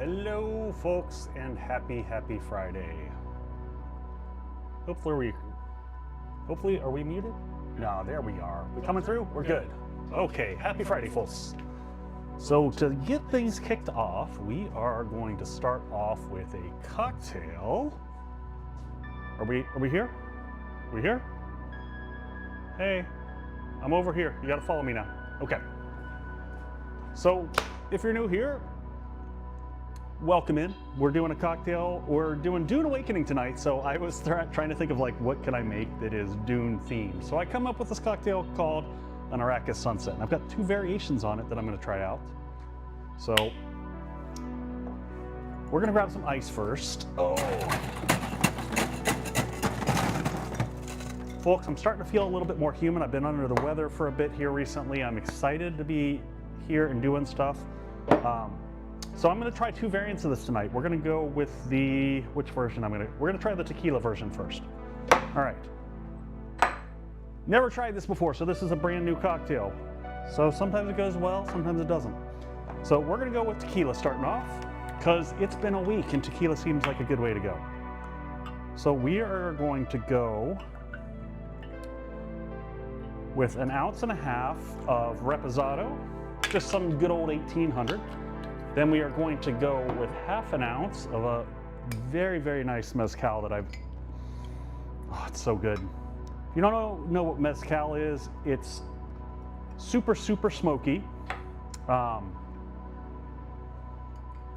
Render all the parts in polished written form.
Hello folks and happy Friday. Hopefully are we muted? No, there we are. We coming through? We're good. Okay, happy Friday folks. So to get things kicked off, we are going to start off with a cocktail. Are we here? We here? Hey, I'm over here. You gotta follow me now. Okay. So if you're new here, welcome in. We're doing a cocktail. We're doing Dune Awakening tonight. So I was trying to think of like, what can I make that is Dune themed? So I come up with this cocktail called an Arrakis Sunset. And I've got two variations on it that I'm going to try out. So we're going to grab some ice first. Oh. Folks, I'm starting to feel a little bit more human. I've been under the weather for a bit here recently. I'm excited to be here and doing stuff. So I'm going to try two variants of this tonight. We're going to go with which version we're going to try the tequila version first. All right. Never tried this before, so this is a brand new cocktail. So sometimes it goes well, sometimes it doesn't. So we're going to go with tequila starting off because it's been a week and tequila seems like a good way to go. So we are going to go with 1.5 ounces of reposado, just some good old 1800. Then we are going to go with 1/2 ounce of a very, very nice mezcal that oh, it's so good. If you don't know what mezcal is, it's super, super smoky.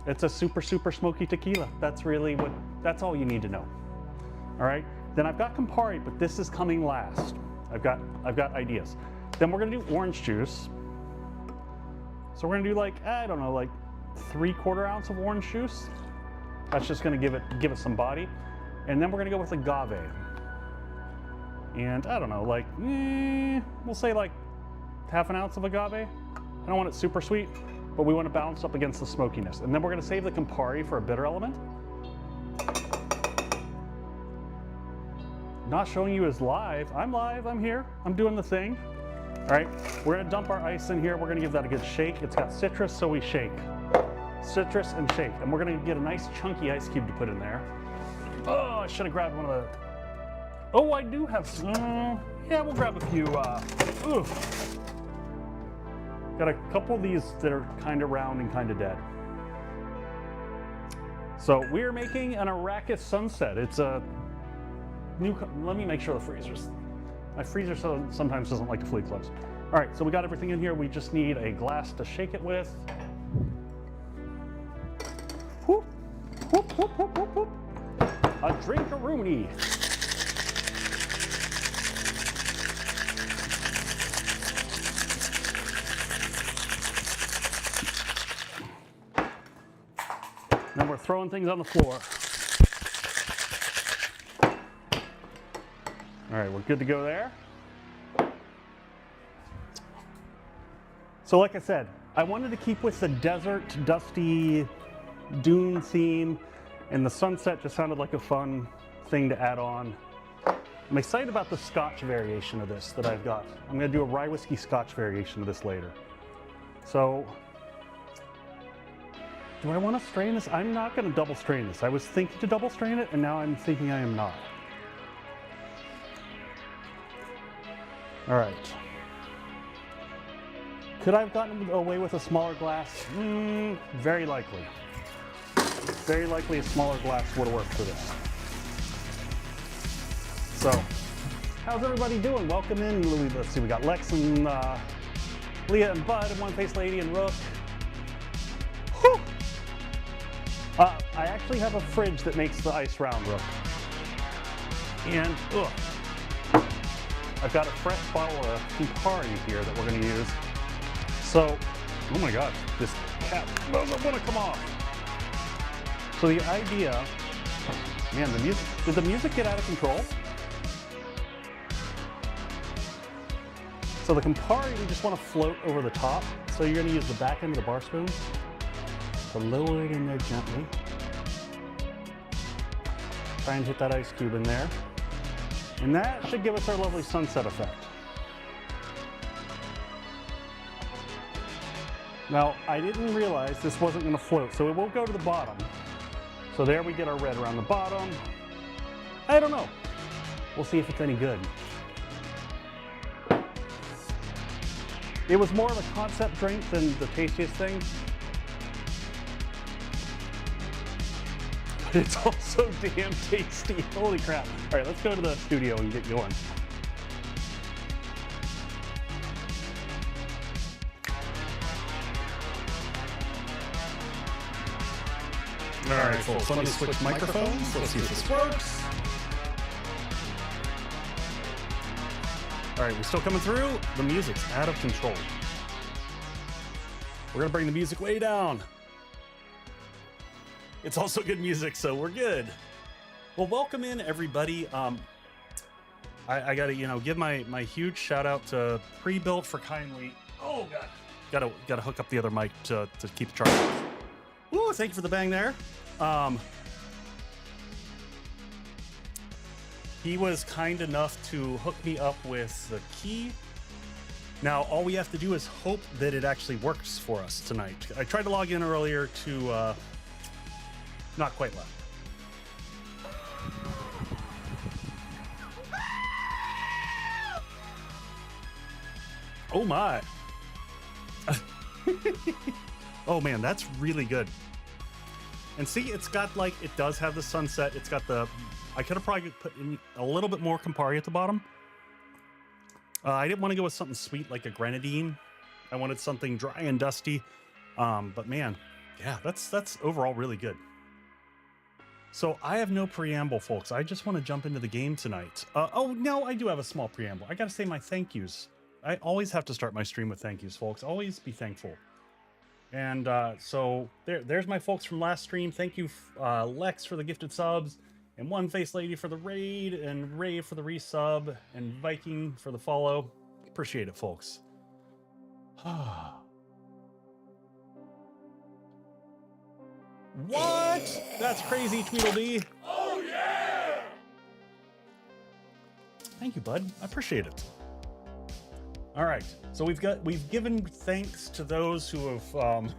It's a super, super smoky tequila. That's all you need to know. All right, then I've got Campari, but this is coming last. I've got ideas. Then we're gonna do orange juice. So we're gonna do like, I don't know, like 3/4 ounce of orange juice. That's just going to give it some body. And then we're going to go with agave. And I don't know, like, we'll say like 1/2 ounce of agave. I don't want it super sweet, but we want to balance up against the smokiness. And then we're going to save the Campari for a bitter element. Not showing you as live. I'm here. I'm doing the thing. All right, we're going to dump our ice in here. We're going to give that a good shake. It's got citrus, so we shake. Citrus and shake. And we're going to get a nice chunky ice cube to put in there. Oh, I should have grabbed one of the... Oh, I do have some. Yeah, we'll grab a few. Got a couple of these that are kind of round and kind of dead. So we are making an Arrakis Sunset. It's a new... Let me make sure the freezer's... My freezer sometimes doesn't like to fully close. All right, so we got everything in here. We just need a glass to shake it with. Whoop, whoop, whoop, whoop, whoop, whoop. A drink-a-rooney. Now we're throwing things on the floor. All right, we're good to go there. So like I said, I wanted to keep with the desert, dusty Dune theme, and the sunset just sounded like a fun thing to add on. I'm excited about the Scotch variation of this that I've got. I'm gonna do a rye whiskey Scotch variation of this later. So, do I wanna strain this? I'm not gonna double strain this. I was thinking to double strain it, and now I'm thinking I am not. All right. Could I have gotten away with a smaller glass? Very likely. Very likely a smaller glass would have worked for this. So, how's everybody doing? Welcome in. Let's see, we got Lex and Leah and Bud and One Face Lady and Rook. Whew. I actually have a fridge that makes the ice round, Rook. And, I've got a fresh bottle of Campari here that we're going to use. So, oh my God, this cap doesn't want to come off. So the idea, man, did the music get out of control? So the Campari, we just want to float over the top. So you're going to use the back end of the bar spoon to lower it in there gently. Try and hit that ice cube in there. And that should give us our lovely sunset effect. Now, I didn't realize this wasn't going to float, so it will go to the bottom. So there we get our red around the bottom. I don't know. We'll see if it's any good. It was more of a concept drink than the tastiest thing. But it's also damn tasty. Holy crap. All right, let's go to the studio and get going. All right, folks, let me switch microphones. Let's see if this works. All right, we're still coming through. The music's out of control. We're gonna bring the music way down. It's also good music, so we're good. Well, welcome in, everybody. I gotta, give my huge shout out to Pre-Built for kindly. Oh god, gotta hook up the other mic to keep the charge. Ooh, thank you for the bang there. He was kind enough to hook me up with the key. Now, all we have to do is hope that it actually works for us tonight. I tried to log in earlier to not quite left. Oh my. Oh man, that's really good. And see, it's got like, it does have the sunset. It's got the, I could have probably put in a little bit more Campari at the bottom. I didn't want to go with something sweet like a grenadine. I wanted something dry and dusty. But man, yeah, that's overall really good. So I have no preamble, folks. I just want to jump into the game tonight. Oh, no, I do have a small preamble. I got to say my thank yous. I always have to start my stream with thank yous, folks. Always be thankful. And so there's my folks from last stream. Thank you, Lex, for the gifted subs, and One Face Lady for the raid, and Ray for the resub, and Viking for the follow. Appreciate it, folks. What? That's crazy, Tweedledee. Oh yeah! Thank you, bud. I appreciate it. All right, so we've given thanks to those who have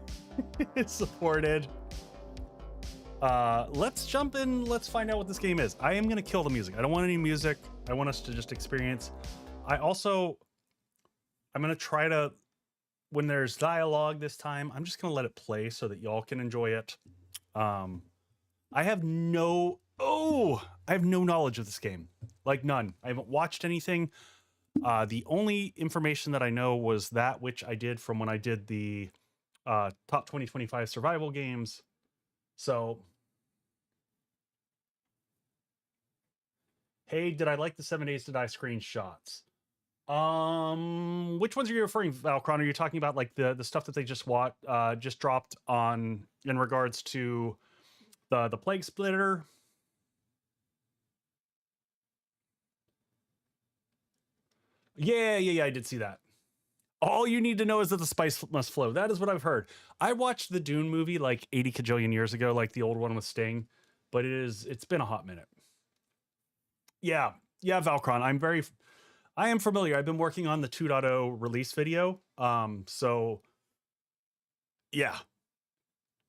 supported. Let's jump in. Let's find out what this game is. I am gonna kill the music. I don't want any music. I want us to just experience. I'm gonna try to, when there's dialogue this time, I'm just gonna let it play so that y'all can enjoy it. I have no knowledge of this game, like none. I haven't watched anything. The only information that I know was that which I did from when I did the top 2025 survival games. So, hey, did I like the 7 Days to Die screenshots? Which ones are you referring, Valcron? Are you talking about like the stuff that they just dropped on in regards to the Plague Splitter? Yeah, I did see that. All you need to know is that the spice must flow. That is what I've heard. I watched the Dune movie like 80 kajillion years ago, like the old one with Sting, but it's been a hot minute. Yeah, Valcron. I am familiar. I've been working on the 2.0 release video. So yeah.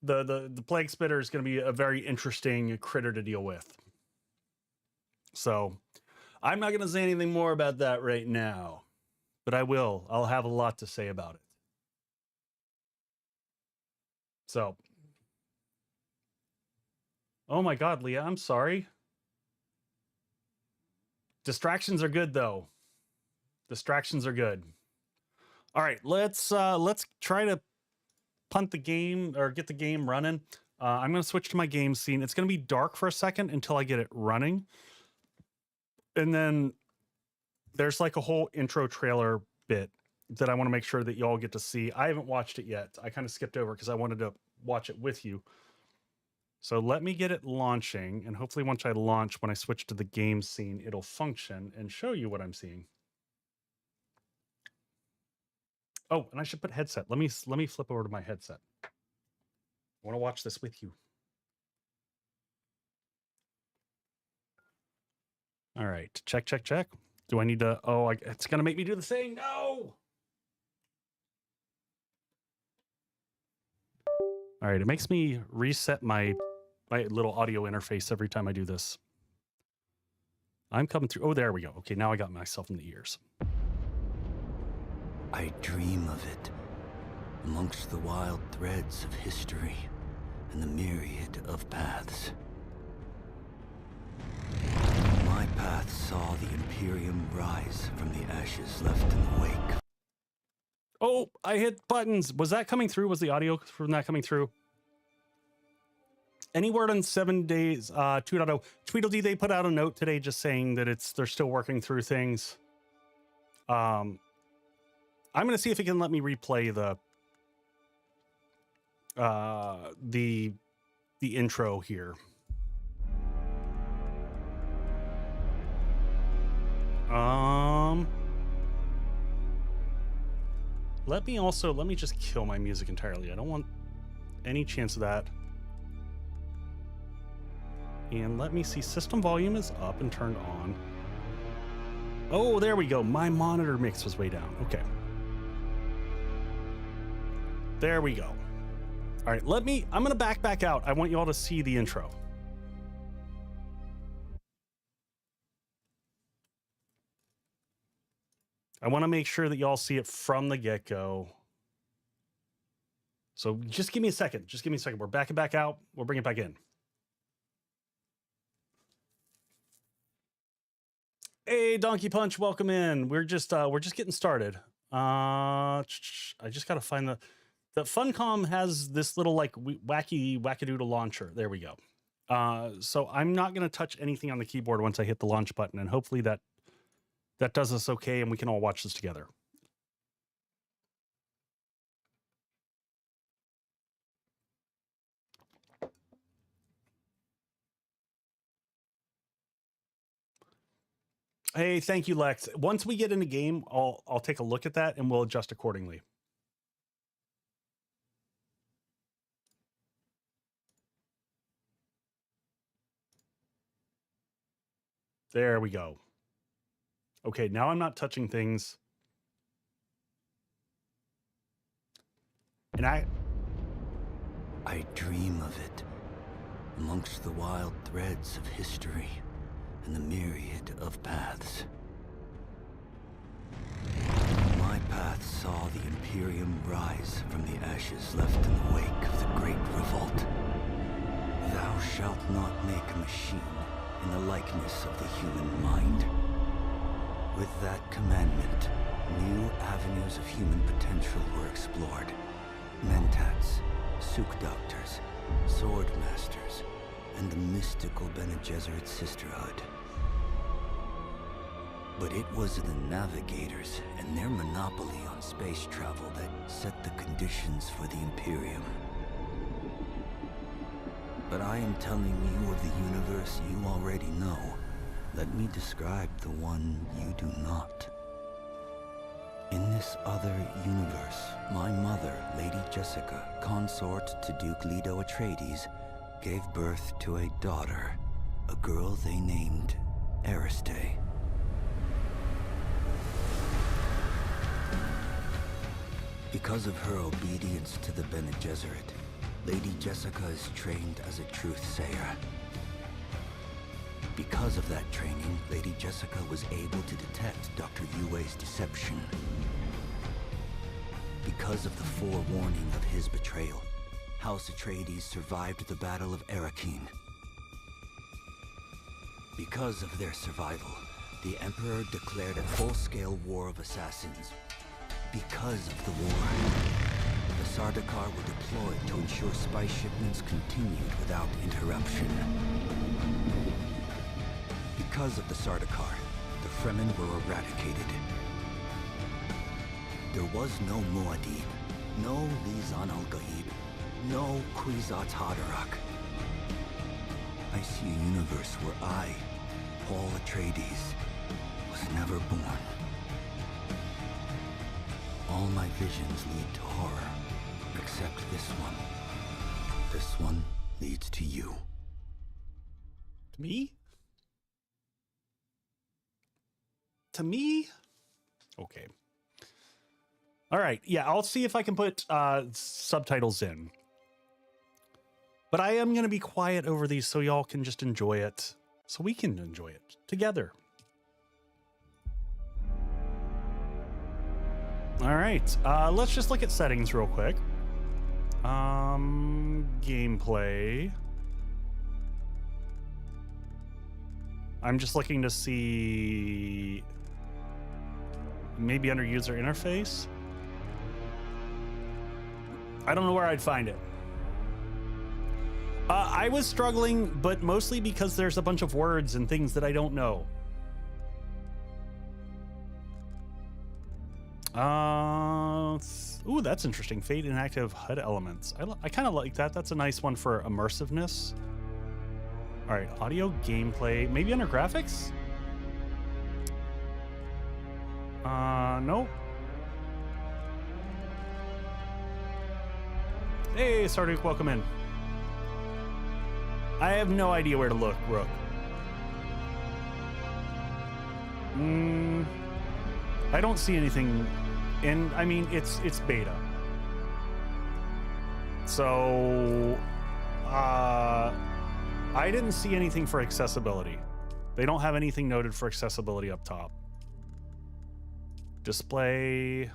The Plague Spitter is going to be a very interesting critter to deal with. So I'm not going to say anything more about that right now, but I will. I'll have a lot to say about it. So, oh my God, Leah, I'm sorry. Distractions are good though. Distractions are good. All right, let's try to punt the game or get the game running. I'm going to switch to my game scene. It's going to be dark for a second until I get it running. And then there's like a whole intro trailer bit that I want to make sure that y'all get to see. I haven't watched it yet. I kind of skipped over because I wanted to watch it with you. So let me get it launching. And hopefully once I launch, when I switch to the game scene, it'll function and show you what I'm seeing. Oh, and I should put headset. Let me flip over to my headset. I want to watch this with you. All right, check. Do I need to? It's gonna make me do the thing. No. All right, it makes me reset my little audio interface every time I do this. I'm coming through. Oh, there we go. Okay, now I got myself in the ears. I dream of it, amongst the wild threads of history and the myriad of paths. My path saw the Imperium rise from the ashes left in the wake. Oh, I hit buttons. Was that coming through? Was the audio from that coming through? Any word on 7 days 2.0? Tweedledee, they put out a note today just saying that they're still working through things. I'm gonna see if it can let me replay the intro here. Let me just kill my music entirely. I don't want any chance of that. And let me see, system volume is up and turned on. Oh, there we go. My monitor mix was way down. Okay. There we go. All right, I'm gonna back out. I want you all to see the intro. I want to make sure that y'all see it from the get-go. So just give me a second. We're backing back out. We'll bring it back in. Hey, Donkey Punch, welcome in. We're just getting started. I just gotta find the Funcom has this little like wackadoodle launcher. There we go. So I'm not gonna touch anything on the keyboard once I hit the launch button, and hopefully that does us okay, and we can all watch this together. Hey, thank you, Lex. Once we get in the game, I'll take a look at that and we'll adjust accordingly. There we go. Okay, now I'm not touching things. And I dream of it, amongst the wild threads of history and the myriad of paths. My path saw the Imperium rise from the ashes left in the wake of the Great Revolt. Thou shalt not make a machine in the likeness of the human mind. With that commandment, new avenues of human potential were explored. Mentats, Suk Doctors, Sword Masters, and the mystical Bene Gesserit Sisterhood. But it was the Navigators and their monopoly on space travel that set the conditions for the Imperium. But I am telling you of the universe you already know. Let me describe the one you do not. In this other universe, my mother, Lady Jessica, consort to Duke Leto Atreides, gave birth to a daughter, a girl they named Ariste. Because of her obedience to the Bene Gesserit, Lady Jessica is trained as a truth-sayer. Because of that training, Lady Jessica was able to detect Dr. Yue's deception. Because of the forewarning of his betrayal, House Atreides survived the Battle of Arrakis. Because of their survival, the Emperor declared a full-scale war of assassins. Because of the war, the Sardaukar were deployed to ensure spice shipments continued without interruption. Because of the Sardaukar, the Fremen were eradicated. There was no Muad'Dib, no Lisan al-Gaib, no Kwisatz Haderach. I see a universe where I, Paul Atreides, was never born. All my visions lead to horror, except this one. This one leads to you. Me? To me? Okay. All right. Yeah, I'll see if I can put subtitles in. But I am going to be quiet over these so y'all can just enjoy it. So we can enjoy it together. All right. Let's just look at settings real quick. Gameplay. I'm just looking to see maybe under user interface. I don't know where I'd find it. I was struggling, but mostly because there's a bunch of words and things that I don't know. Ooh, that's interesting. Fade inactive HUD elements. I kind of like that. That's a nice one for immersiveness. All right, audio, gameplay, maybe under graphics? Nope. Hey, Sarduk, welcome in. I have no idea where to look, Rook. I don't see anything, and I mean, it's beta. So, I didn't see anything for accessibility. They don't have anything noted for accessibility up top. Display.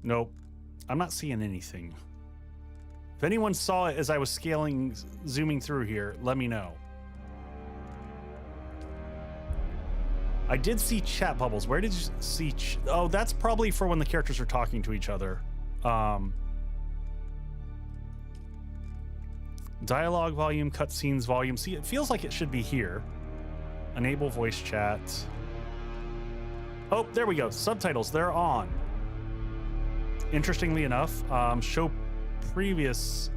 Nope. I'm not seeing anything. If anyone saw it as I was zooming through here, let me know. I did see chat bubbles. Where did you see? Oh, that's probably for when the characters are talking to each other. Dialogue volume, cutscenes volume. See, it feels like it should be here. Enable voice chat. Oh, there we go. Subtitles, they're on. Interestingly enough, show previous.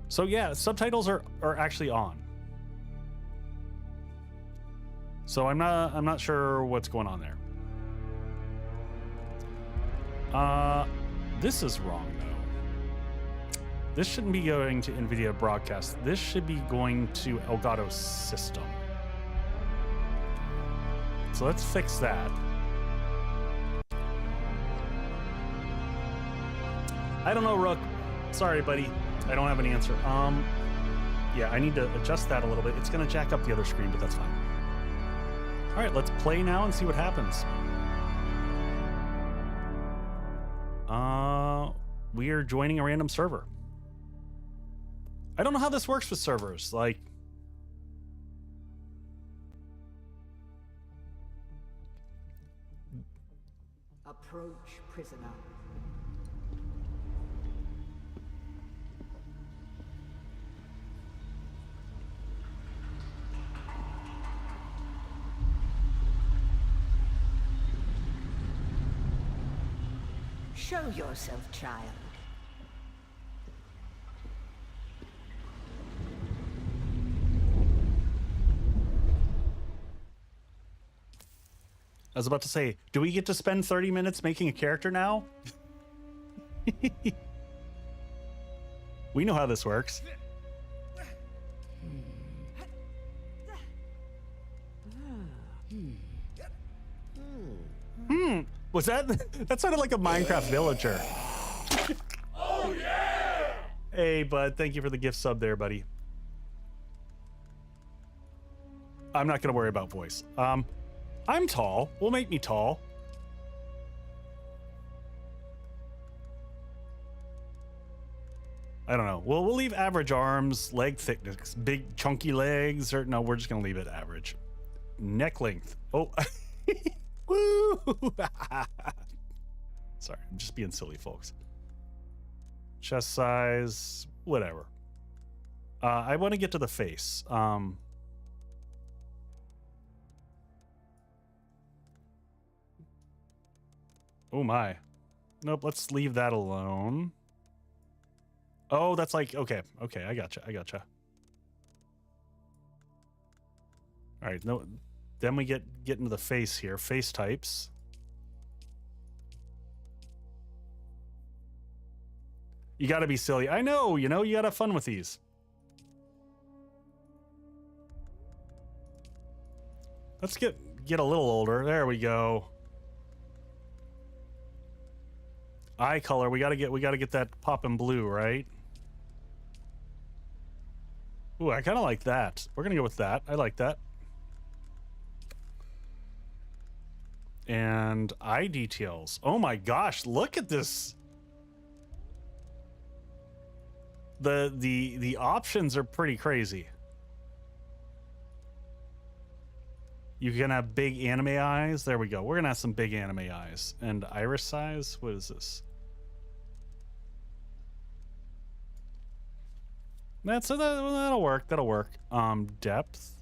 So yeah, subtitles are actually on. So I'm not sure what's going on there. This is wrong though. This shouldn't be going to NVIDIA broadcast. This should be going to Elgato system. So let's fix that. I don't know, Rook. Sorry, buddy. I don't have an answer. Yeah, I need to adjust that a little bit. It's gonna jack up the other screen, but that's fine. All right, let's play now and see what happens. We are joining a random server. I don't know how this works with servers. Like, approach, prisoner. Show yourself, child. I was about to say, do we get to spend 30 minutes making a character now? We know how this works. Was that sounded like a Minecraft villager. Oh yeah! Hey, bud, thank you for the gift sub there, buddy. I'm not gonna worry about voice. I'm tall. We'll make me tall. I don't know. We'll leave average arms, leg thickness, big chunky legs, or no, we're just gonna leave it average. Neck length. Oh, woo! Sorry, I'm just being silly, folks. Chest size, whatever. I want to get to the face. Oh my. Nope, let's leave that alone. Oh, that's like, okay, I gotcha. All right, no, then we get into the face here, face types. You gotta be silly. I know, you gotta have fun with these. Let's get a little older. There we go. Eye color. We gotta get that poppin' blue, right? Ooh, I kind of like that. We're gonna go with that. I like that. And eye details. Oh my gosh, look at this. The options are pretty crazy. You can have big anime eyes. There we go. We're gonna have some big anime eyes. And iris size. What is this? That'll work. That'll work. Depth.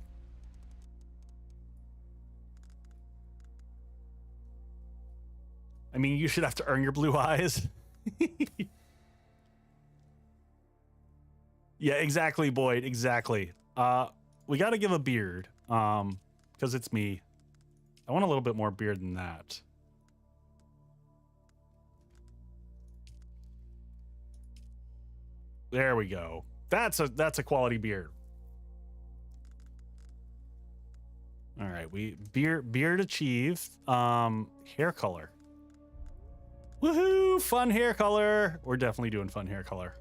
I mean, you should have to earn your blue eyes. Yeah, exactly, Boyd. Exactly. We got to give a beard. Because it's me. I want a little bit more beard than that. There we go. That's a quality beard. All right, beard achieved. Hair color. Woohoo! Fun hair color. We're definitely doing fun hair color.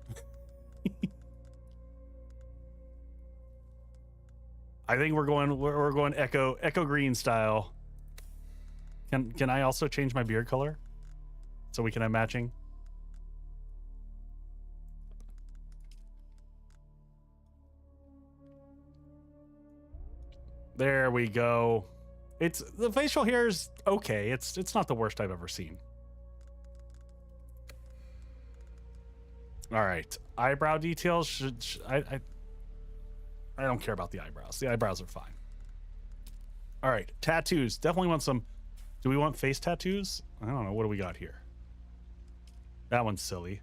I think we're going echo green style. Can I also change my beard color so we can have matching? There we go. It's the facial hair is okay. It's not the worst I've ever seen. All right, eyebrow details I don't care about the eyebrows. The eyebrows are fine. All right, tattoos. Definitely want some. Do we want face tattoos? I don't know. What do we got here? That one's silly.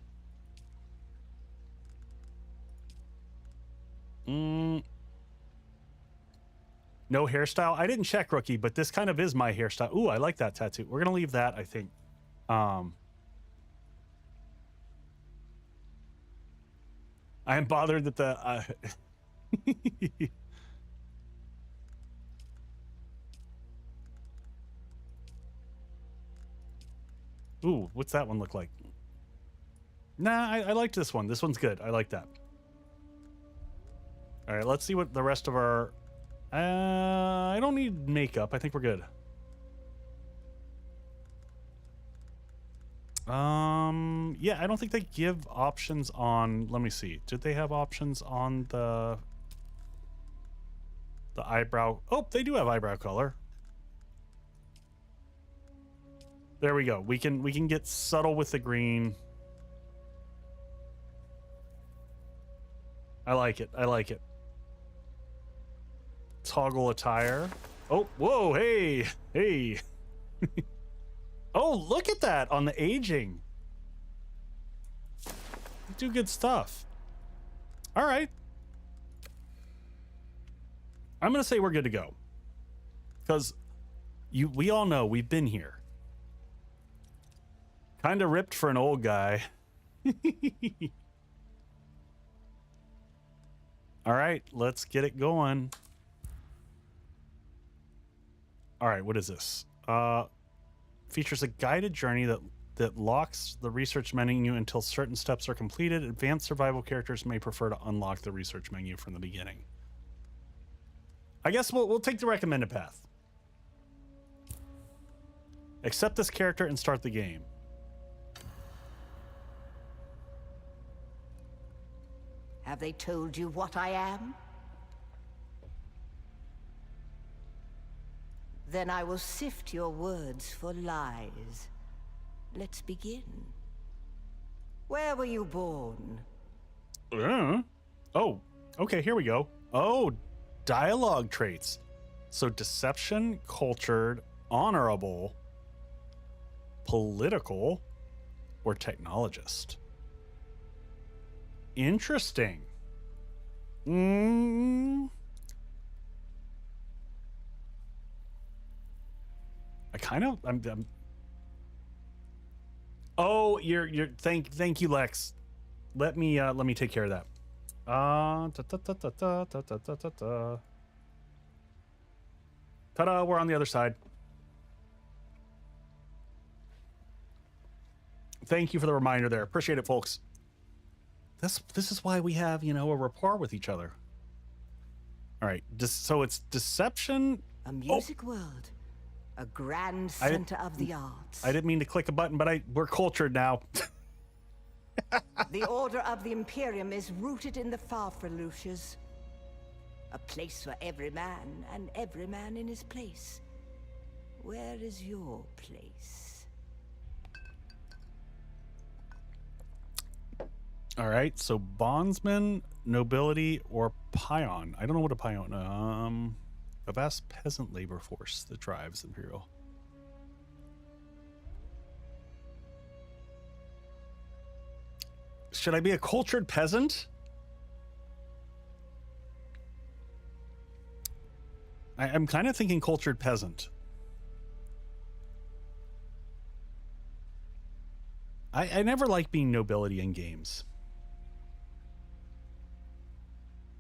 No hairstyle. I didn't check, rookie, but this kind of is my hairstyle. Ooh, I like that tattoo. We're gonna leave that, I think. I am bothered that the Ooh, what's that one look like? Nah, I liked this one. This one's good. I like that. All right, let's see what the rest of our... I don't need makeup. I think we're good. Yeah, I don't think they give options on... Let me see. Did they have options on the eyebrow? Oh, they do have eyebrow color. There we go. We can get subtle with the green. I like it. I like it. Toggle attire. Oh, whoa, hey, hey. Oh, look at that on the aging. You do good stuff. All right. I'm gonna say we're good to go. Because we all know we've been here. Kind of ripped for an old guy. All right, let's get it going. All right, what is this? Features a guided journey that locks the research menu until certain steps are completed. Advanced survival characters may prefer to unlock the research menu from the beginning. I guess we'll take the recommended path. Accept this character and start the game. Have they told you what I am? Then I will sift your words for lies. Let's begin. Where were you born? Oh, okay, here we go. Oh, dialogue traits. So deception, cultured, honorable, political, or technologist. Interesting. I kind of I'm Oh, you're thank you, Lex. Let me take care of that. Ta-da, we're on the other side. Thank you for the reminder there. Appreciate it, folks. This is why we have, you know, a rapport with each other. All right, so it's deception. A music world, a grand center of the arts. I didn't mean to click a button, but we're cultured now. The Order of the Imperium is rooted in the Farfaluches. A place for every man, and every man in his place. Where is your place? All right, so bondsman, nobility, or peon. I don't know what a peon. A vast peasant labor force that drives imperial. Should I be a cultured peasant? I'm kind of thinking cultured peasant. I never like being nobility in games.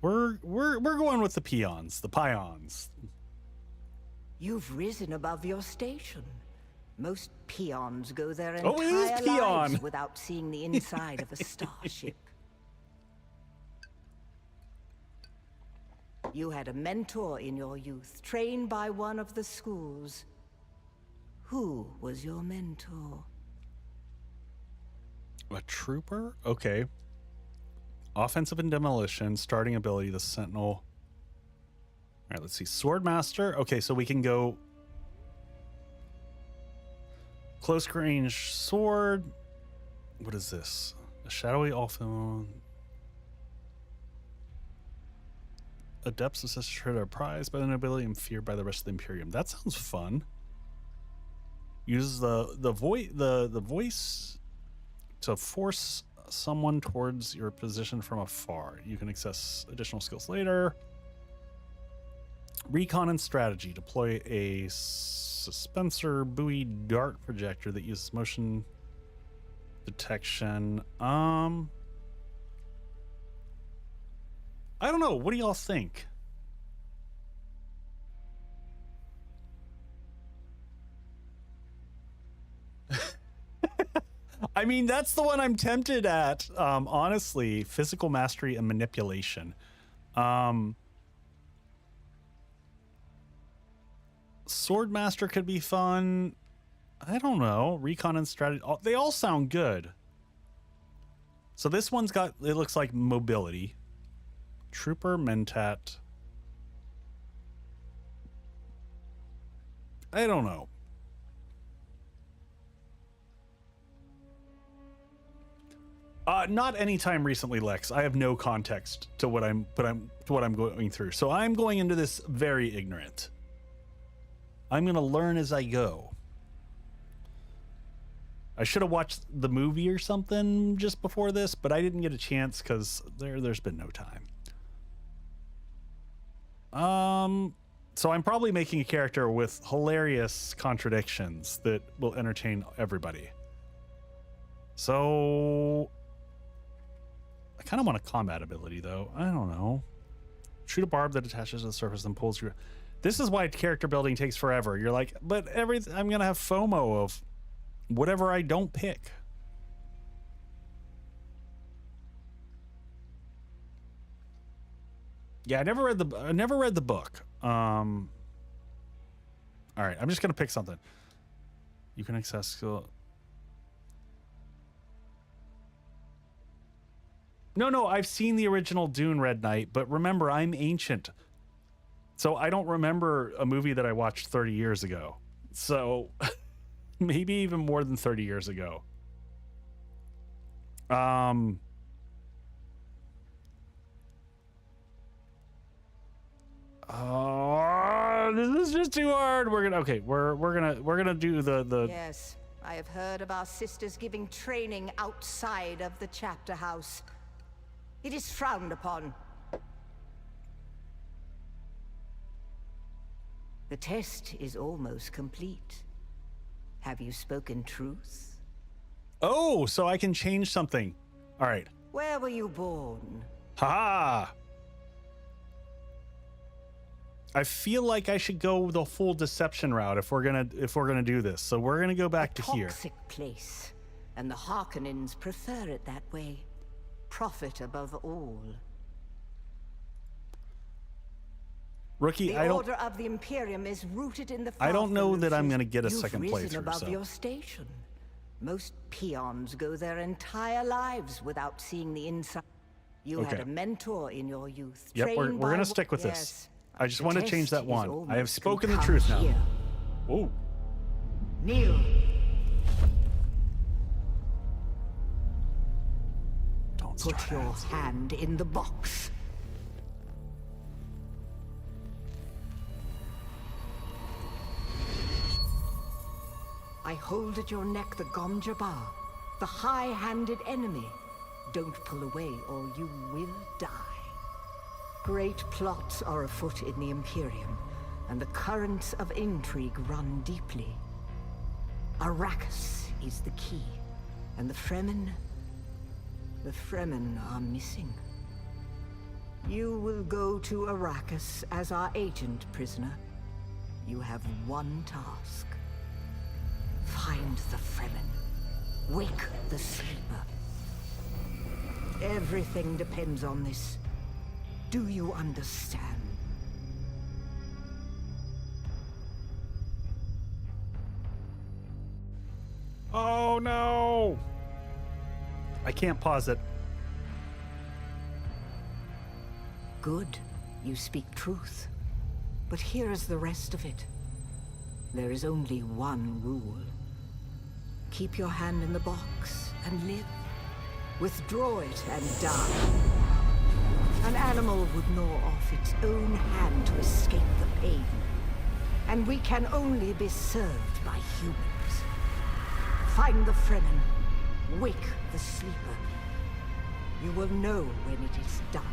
We're going with the peons, the peons. You've risen above your station. Most peons go their Oh, it is entire peon. lives without seeing the inside of a starship. You had a mentor in your youth, trained by one of the schools. Who was your mentor? A trooper? Okay. Offensive and demolition, starting ability, the sentinel. All right, let's see. Swordmaster. Okay, so we can go close range sword. What is this? A shadowy often. Adepts assisted are prized by the nobility and feared by the rest of the Imperium. That sounds fun. Uses the voice to force someone towards your position from afar. You can access additional skills later. Recon and strategy. Deploy a suspensor buoy dart projector that uses motion detection. I don't know. What do y'all think? I mean, that's the one I'm tempted at. Honestly, physical mastery and manipulation. Swordmaster could be fun. I don't know. Recon and strategy. They all sound good. So this one's got, it looks like mobility. Trooper, Mentat. I don't know. Not anytime recently, Lex. I have no context to what I'm going through. So I'm going into this very ignorant. I'm going to learn as I go. I should have watched the movie or something just before this, but I didn't get a chance because there's been no time. So I'm probably making a character with hilarious contradictions that will entertain everybody. So I kind of want a combat ability though. I don't know. Shoot a barb that attaches to the surface and pulls you. This is why character building takes forever. You're like, but I'm going to have FOMO of whatever I don't pick. Yeah, I never read the book. All right, I'm just gonna pick something. You can access skill. No, I've seen the original Dune Red Knight, but remember, I'm ancient, so I don't remember a movie that I watched 30 years ago. So maybe even more than 30 years ago. Oh, this is just too hard. We're gonna do the. Yes, I have heard of our sisters giving training outside of the chapter house. It is frowned upon. The test is almost complete. Have you spoken truth? Oh, so I can change something. All right. Where were you born? Ha! I feel like I should go the full deception route if we're gonna do this. So we're gonna go back to here. Toxic place. and the Harkonnens prefer it that way. Profit above all. Rookie, The I don't. order of the Imperium is rooted in the I don't know that I'm Farfaluches. going to get a You've second risen playthrough. above So your station. Most peons go their entire lives without seeing the inside. You had Okay. a mentor in your youth. yep, we're trained going by to stick with this. yes. I just The want to change test that is one. I have almost spoken the come truth now. here. Oh, Kneel. don't start Put your that. hand in the box. I hold at your neck the Gomjabar, the high-handed enemy. Don't pull away or you will die. Great plots are afoot in the Imperium, and the currents of intrigue run deeply. Arrakis is the key, and the Fremen are missing. You will go to Arrakis as our agent, prisoner. You have one task. Find the Fremen. Wake the sleeper. Everything depends on this. Do you understand? Oh no! I can't pause it. Good. You speak truth. But here is the rest of it. There is only one rule. Keep your hand in the box and live. Withdraw it and die. An animal would gnaw off its own hand to escape the pain. And we can only be served by humans. Find the Fremen. Wake the sleeper. You will know when it is done.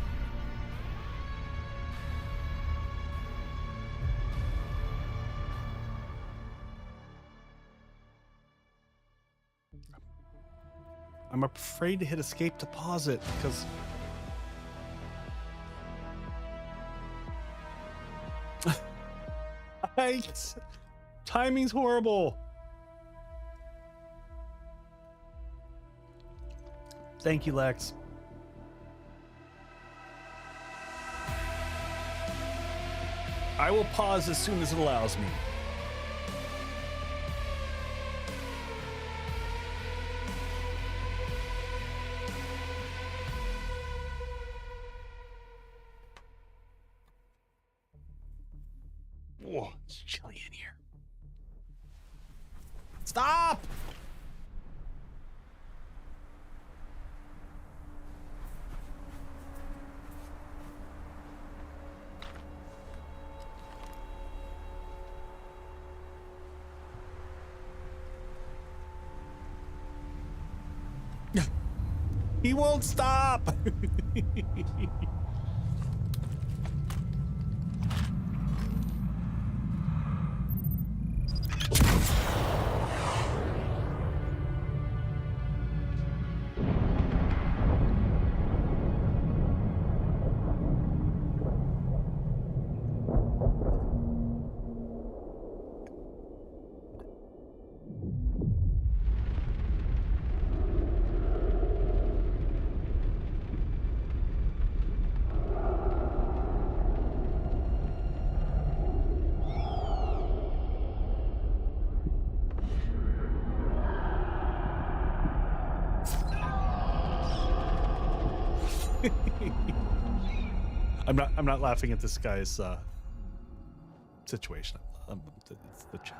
I'm afraid to hit escape to pause it because timing's horrible. Thank you, Lex. I will pause as soon as it allows me. Whoa, it's chilly in here. Stop! He won't stop! I'm not laughing at this guy's situation. It's the chat.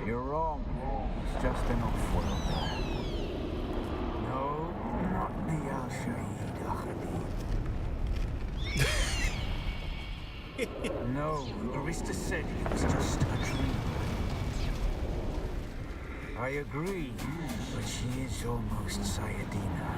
You're wrong. It's just an off-world. No, not the Al-Shaheed Ahadi. No, Arista said it was just a dream. I agree, but she is almost Sayadina.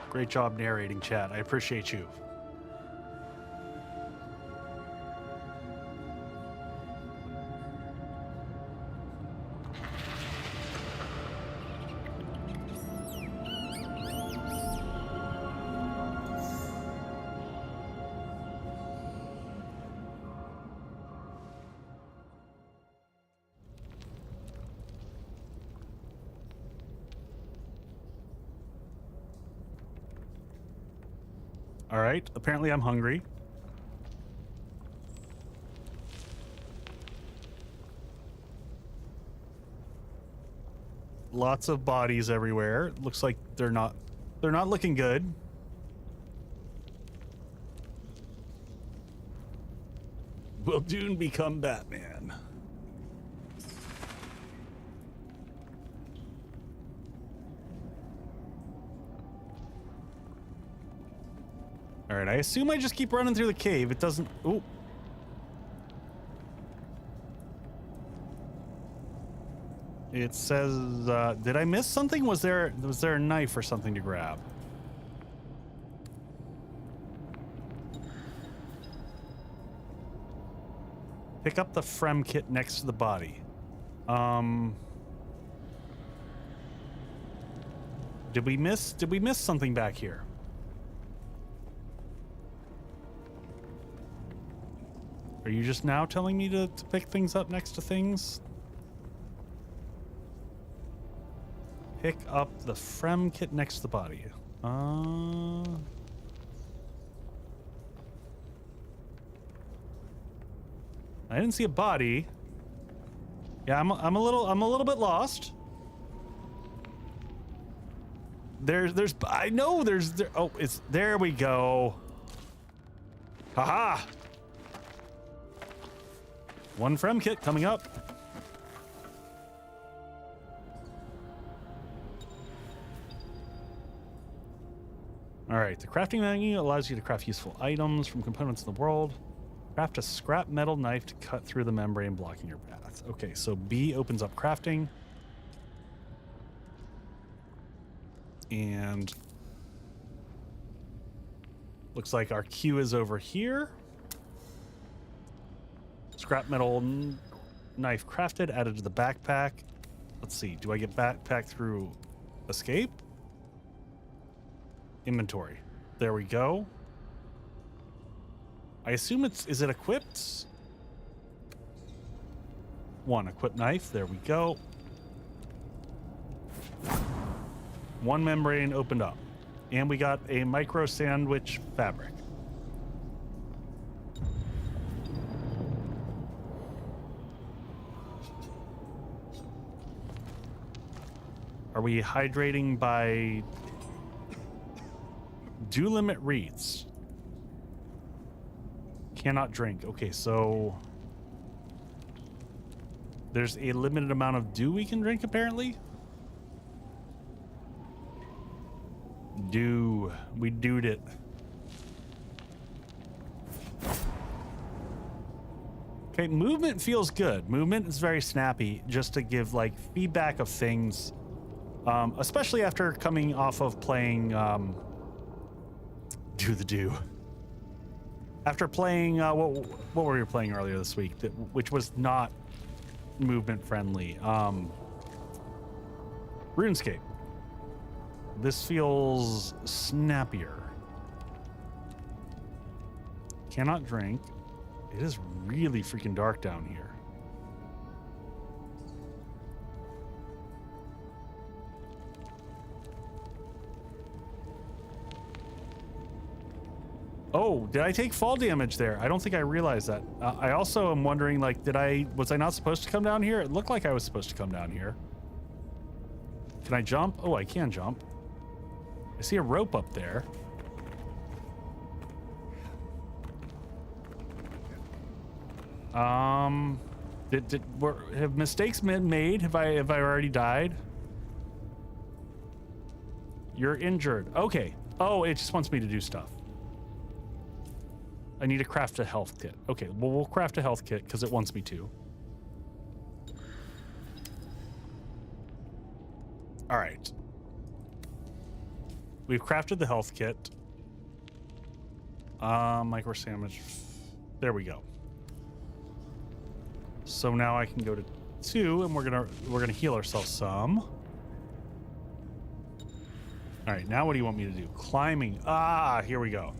Great job narrating, chat. I appreciate you. All right, apparently I'm hungry. Lots of bodies everywhere. Looks like they're not looking good. Will Dune become Batman? All right, I assume I just keep running through the cave. It doesn't... Ooh. It says, did I miss something? Was there a knife or something to grab? Pick up the Frem kit next to the body. Did we miss something back here? Are you just now telling me to pick things up next to things? Pick up the Frem kit next to the body. I didn't see a body. Yeah, I'm a little bit lost. I know there's oh, it's there we go. Haha. One Frem kit coming up. All right, the crafting menu allows you to craft useful items from components in the world. Craft a scrap metal knife to cut through the membrane blocking your path. Okay, so B opens up crafting. And looks like our queue is over here. Scrap metal knife crafted, added to the backpack. Let's see, do I get backpack through escape? Inventory. There we go. I assume is it equipped? One, equip knife. There we go. One membrane opened up. And we got a micro sandwich fabric. Are we hydrating by... Dew limit reads. Cannot drink. Okay, so... There's a limited amount of dew we can drink, apparently? Dew. We dewed it. Okay, movement feels good. Movement is very snappy, just to give, like, feedback of things. Especially after coming off of playing, Do the Do. After playing, what were we playing earlier this week? Which was not movement friendly. RuneScape. This feels snappier. Cannot drink. It is really freaking dark down here. Oh, did I take fall damage there? I don't think I realized that. I also am wondering, like, was I not supposed to come down here? It looked like I was supposed to come down here. Can I jump? Oh, I can jump. I see a rope up there. Have mistakes been made? Have I already died? You're injured. Okay. Oh, it just wants me to do stuff. I need to craft a health kit. Okay, well, we'll craft a health kit because it wants me to. All right. we've crafted the health kit. Micro sandwich. There we go. So now I can go to 2, and we're gonna heal ourselves some. All right, now what do you want me to do? Climbing. Ah, here we go.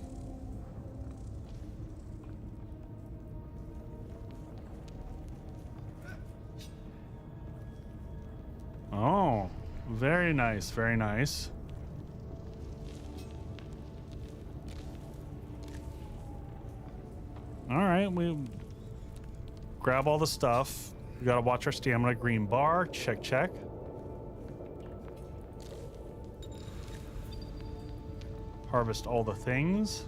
Oh, very nice, very nice. All right, we grab all the stuff. We gotta watch our stamina. Green bar, check, check. Harvest all the things.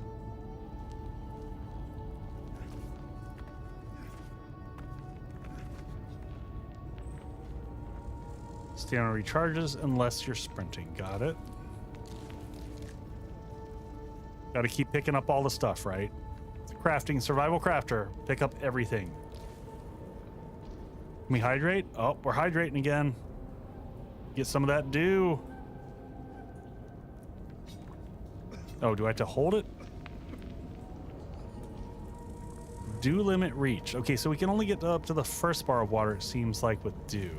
Stamina recharges unless you're sprinting. Got it. Gotta keep picking up all the stuff, right? Crafting, survival crafter. Pick up everything. Can we hydrate? Oh, we're hydrating again. Get some of that dew. Oh, do I have to hold it? Dew limit reach. Okay, so we can only get up to the first bar of water, it seems like, with dew.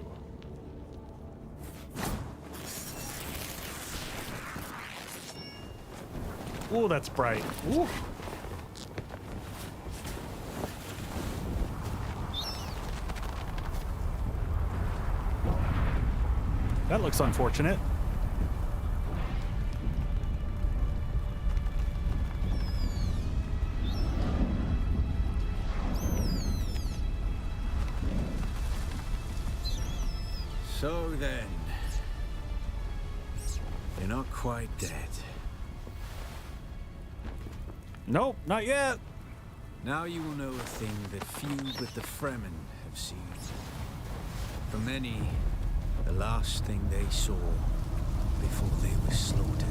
Ooh, that's bright. Ooh. That looks unfortunate. So then, you're not quite dead. Nope, not yet. Now you will know a thing that few but the Fremen have seen. For many, the last thing they saw before they were slaughtered.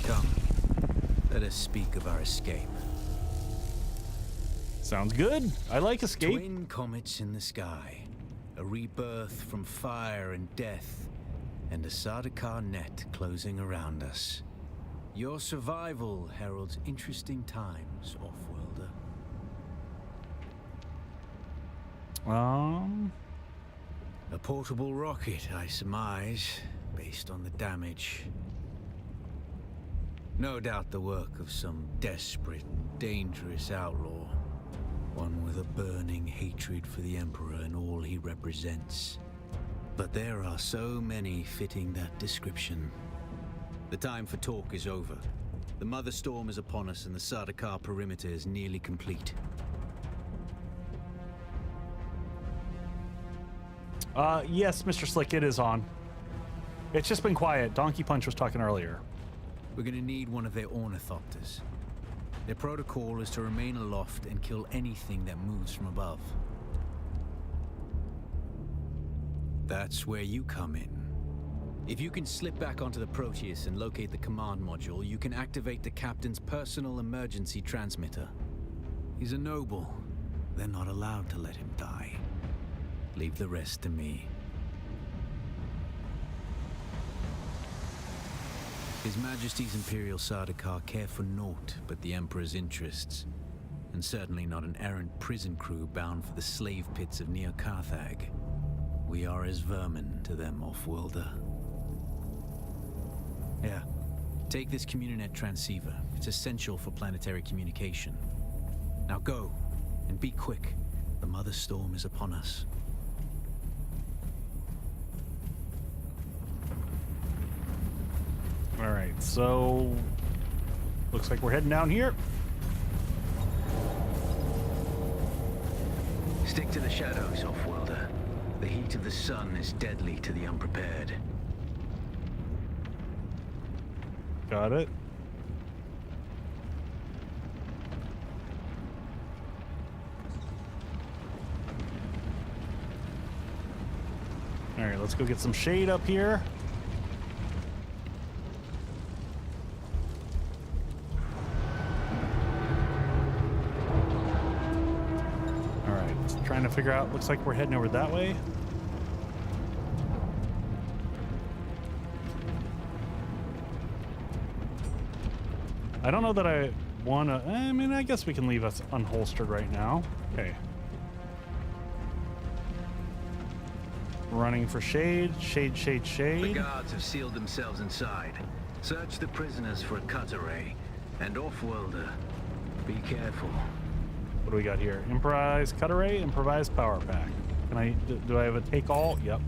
Come, let us speak of our escape. Sounds good. I like escape. Twin comets in the sky, a rebirth from fire and death, and a Sardaukar net closing around us. Your survival heralds interesting times, Offworlder. A portable rocket, I surmise, based on the damage. No doubt the work of some desperate, dangerous outlaw. One with a burning hatred for the Emperor and all he represents. But there are so many fitting that description. The time for talk is over. The Mother Storm is upon us and the Sardaukar perimeter is nearly complete. Yes, Mr. Slick, it is on. It's just been quiet. Donkey Punch was talking earlier. We're gonna need one of their ornithopters. Their protocol is to remain aloft and kill anything that moves from above. That's where you come in. If you can slip back onto the Proteus and locate the command module, you can activate the captain's personal emergency transmitter. He's a noble. They're not allowed to let him die. Leave the rest to me. His Majesty's Imperial Sardaukar care for naught but the Emperor's interests, and certainly not an errant prison crew bound for the slave pits of Neo Carthag. We are as vermin to them, Offworlder. Yeah, take this Communinet transceiver. It's essential for planetary communication. Now go, and be quick. The Mother Storm is upon us. All right, so looks like we're heading down here. Stick to the shadows, Offworlder. The heat of the sun is deadly to the unprepared. Got it. All right, let's go get some shade up here. All right, trying to figure out. Looks like we're heading over that way. I don't know that I want to. I mean, I guess we can leave us unholstered right now. Okay. Running for shade, shade, shade, shade. The guards have sealed themselves inside. Search the prisoners for a cut array. And off-worlder, be careful. What do we got here? Improvised cut array, improvised power pack. Can I, do I have a take all? Yep.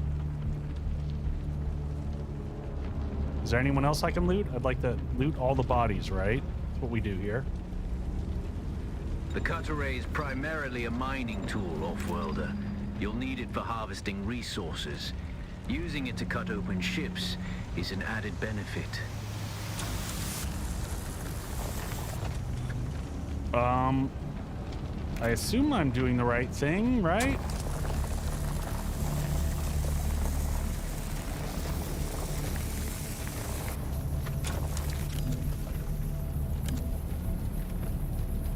Is there anyone else I can loot? I'd like to loot all the bodies, right? That's what we do here. The cut array is primarily a mining tool, off-worlder. You'll need it for harvesting resources. Using it to cut open ships is an added benefit. I assume I'm doing the right thing, right?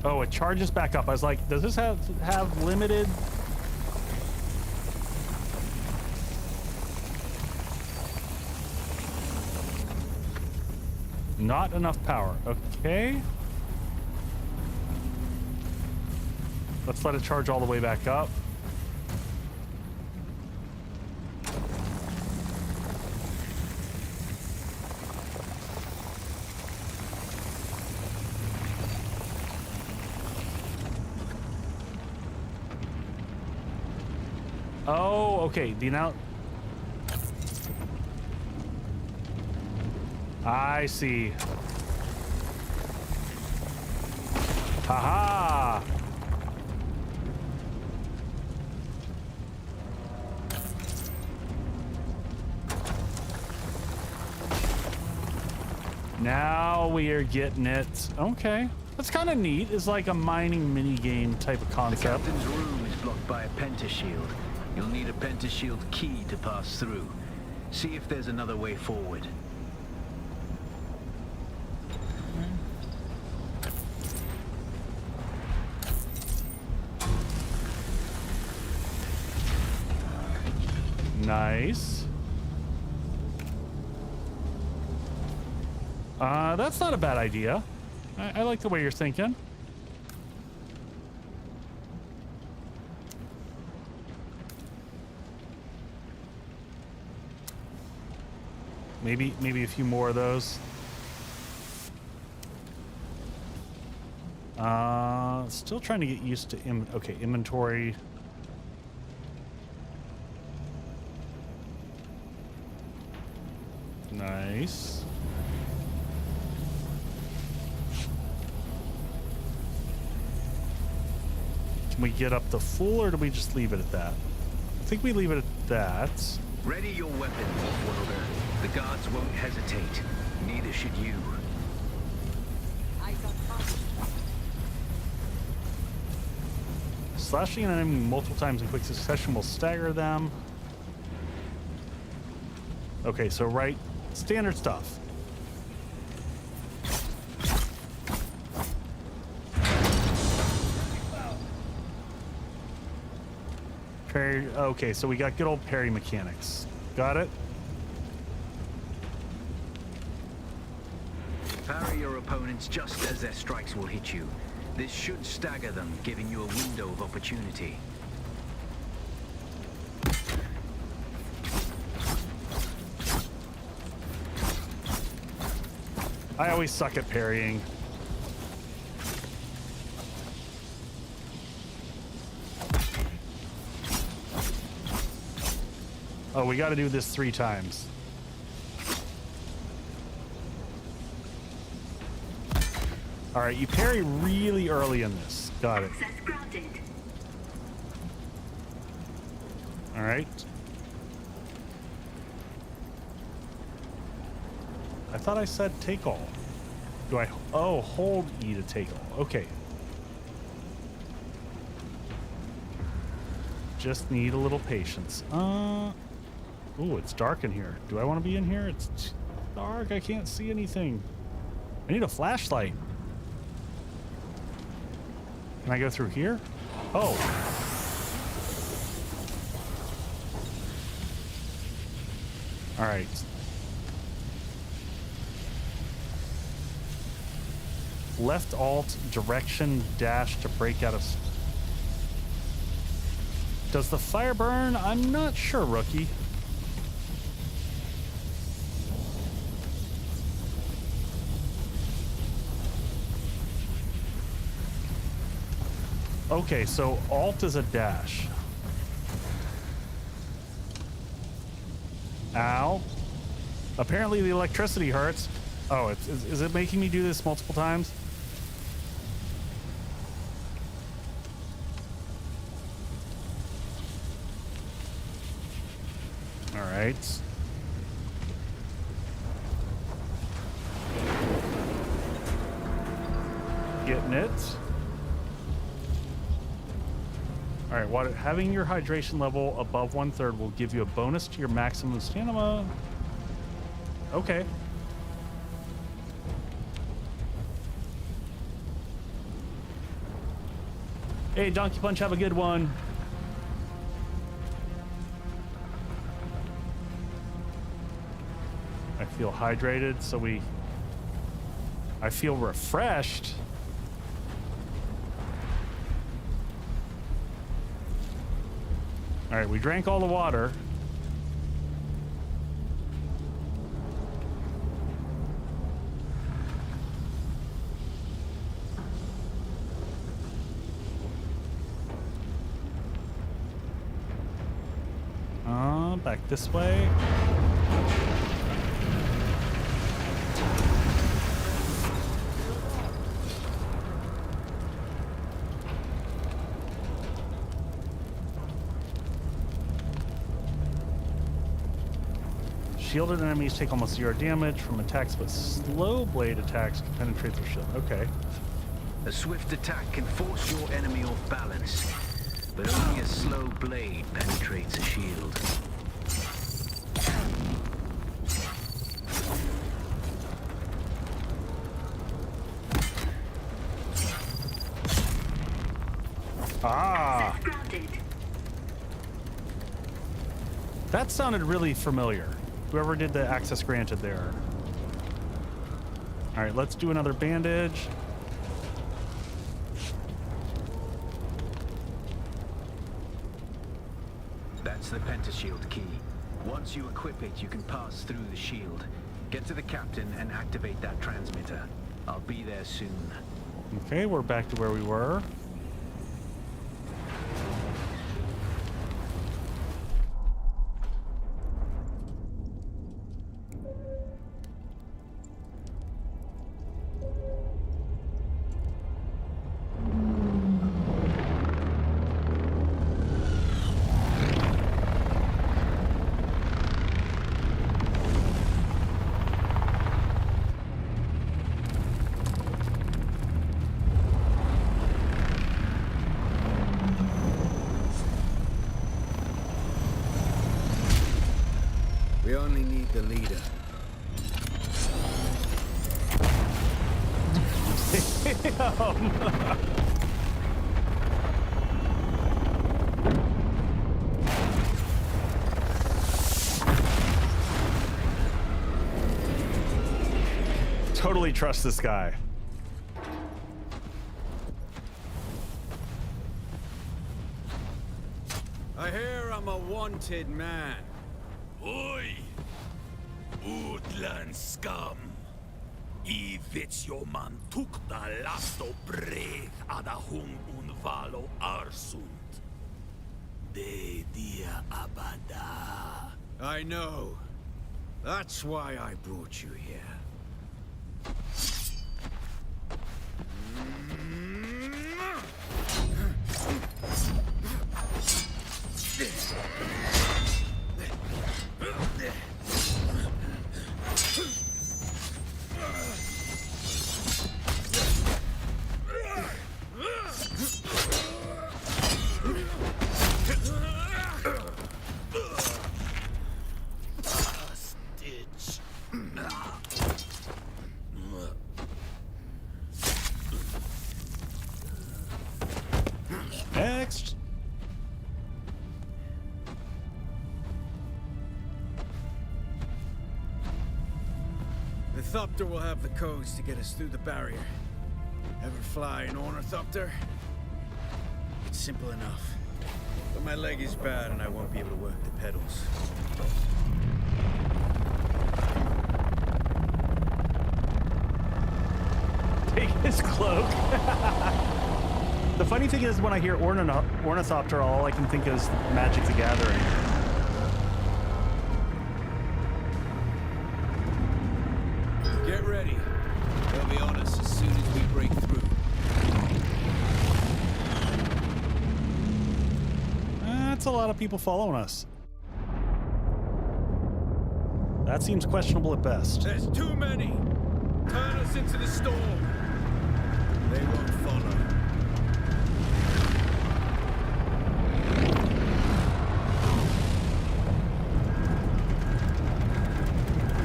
Oh, it charges back up. I was like, does this have limited? Not enough power. Okay. Let's let it charge all the way back up. Oh, okay. Do you now? I see. Haha. Now we are getting it. Okay. That's kind of neat. It's like a mining mini game type of The concept. captain's room is blocked by a pentashield. You'll need a pentashield key to pass through. See if there's another way forward. Nice. That's not a bad idea. I like the way you're thinking. Maybe a few more of those. Still trying to get used to okay, inventory. Nice. Can we get up to full, or do we just leave it at that? I think we leave it at that. Ready your weapons, off-worlder. The guards won't hesitate. Neither should you. Slashing an enemy multiple times in quick succession will stagger them. Okay, so right, standard stuff. Parry, okay, so we got good old parry mechanics. Got it? Parry your opponents just as their strikes will hit you. This should stagger them, giving you a window of opportunity. I always suck at parrying. Oh, we got to do this 3 times. All right, you parry really early in this. Got it. All right. I thought I said take all. Do I? Oh, hold E to take all. Okay. Just need a little patience. Ooh, it's dark in here. Do I want to be in here? It's dark. I can't see anything. I need a flashlight. Can I go through here? Oh. All right. Left alt direction dash to break out of... Does the fire burn? I'm not sure, rookie. Okay, so alt is a dash. Ow. Apparently the electricity hurts. Oh, is it making me do this multiple times? All right. Getting it. All right, water, having your hydration level above 1/3 will give you a bonus to your maximum stamina. Okay. Hey, Donkey Punch, have a good one. I feel hydrated, so I feel refreshed. All right, we drank all the water. Back this way. Shielded enemies take almost 0 damage from attacks, but slow blade attacks can penetrate their shield. Okay. A swift attack can force your enemy off balance, but only a slow blade penetrates a shield. Ah! That sounded really familiar. Whoever did the access granted there. All right, let's do another bandage. That's the pentashield key. Once you equip it, you can pass through the shield. Get to the captain and activate that transmitter. I'll be there soon. Okay, we're back to where we were. We only need the leader. Totally trust this guy. I hear I'm a wanted man. Oi! Utland scum! I man tukta lasto breg ada hung unvalo arsund. De dia abada. I know. That's why I brought you here. Thopter will have the codes to get us through the barrier. Ever fly an ornithopter? It's simple enough. But my leg is bad and I won't be able to work the pedals. Take his cloak. The funny thing is, when I hear ornithopter, all I can think is Magic the Gathering. Get ready. They'll be on us as soon as we break through. That's a lot of people following us. That seems questionable at best. There's too many. Turn us into the storm. They won't follow.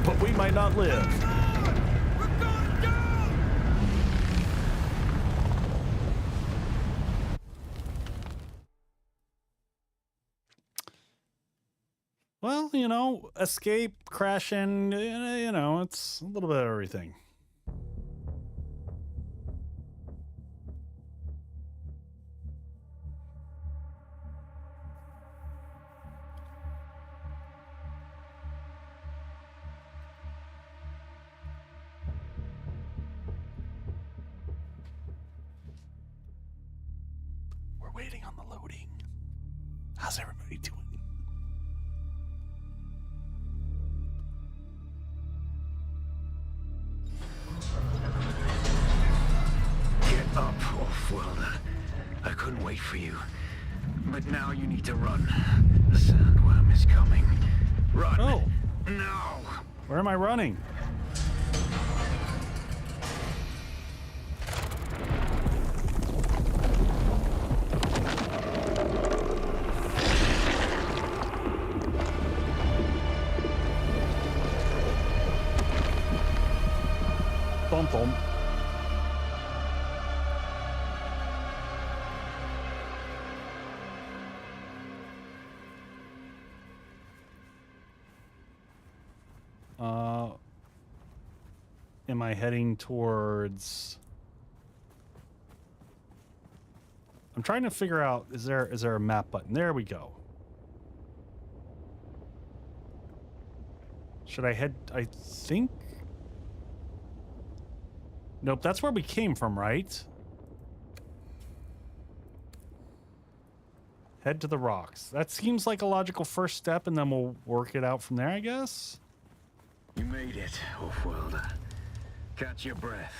But we might not live. We're going down! Well, you know, escape, crashing, you know, it's a little bit of everything. We're waiting on the loading. How's everybody doing? Get up, Off-Worlder. I couldn't wait for you. But now you need to run. The sandworm is coming. Run. Oh. Now. Where am I running? Bum bum. Am I heading towards... I'm trying to figure out, is there a map button? There we go. Should I head, I think? Nope, that's where we came from, right? Head to the rocks. That seems like a logical first step, and then we'll work it out from there, I guess? You made it, Off-Worlder. Catch your breath.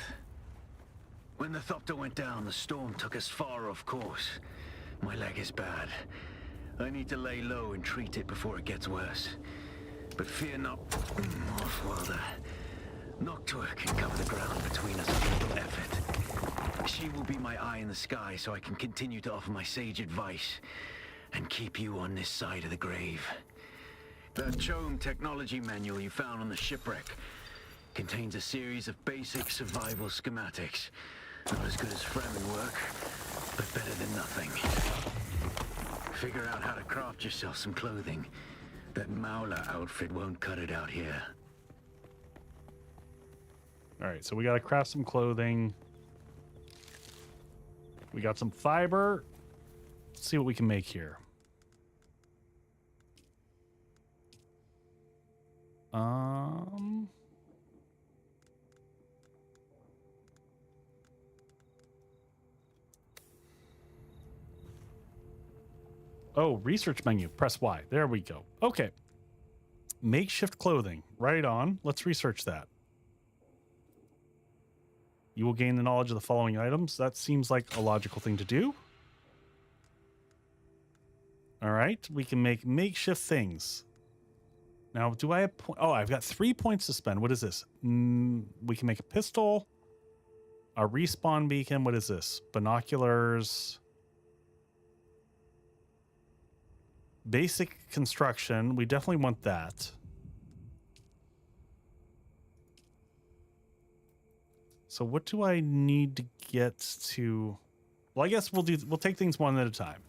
When the Thopter went down, the storm took us far off course. My leg is bad. I need to lay low and treat it before it gets worse. But fear not, Off-Worlder. Noctua can cover the ground between us with little effort. She will be my eye in the sky so I can continue to offer my sage advice and keep you on this side of the grave. That Chome technology manual you found on the shipwreck contains a series of basic survival schematics. Not as good as Fremen work, but better than nothing. Figure out how to craft yourself some clothing. That Mauler outfit won't cut it out here. All right, so we got to craft some clothing. We got some fiber. Let's see what we can make here. Oh, research menu. Press Y. There we go. Okay. Makeshift clothing. Right on. Let's research that. You will gain the knowledge of the following items. That seems like a logical thing to do. All right. We can make makeshift things. Now, do I have... Oh, I've got 3 points to spend. What is this? We can make a pistol. A respawn beacon. What is this? Binoculars. Basic construction. We definitely want that. So what do I need to get to... Well, I guess we'll take things one at a time.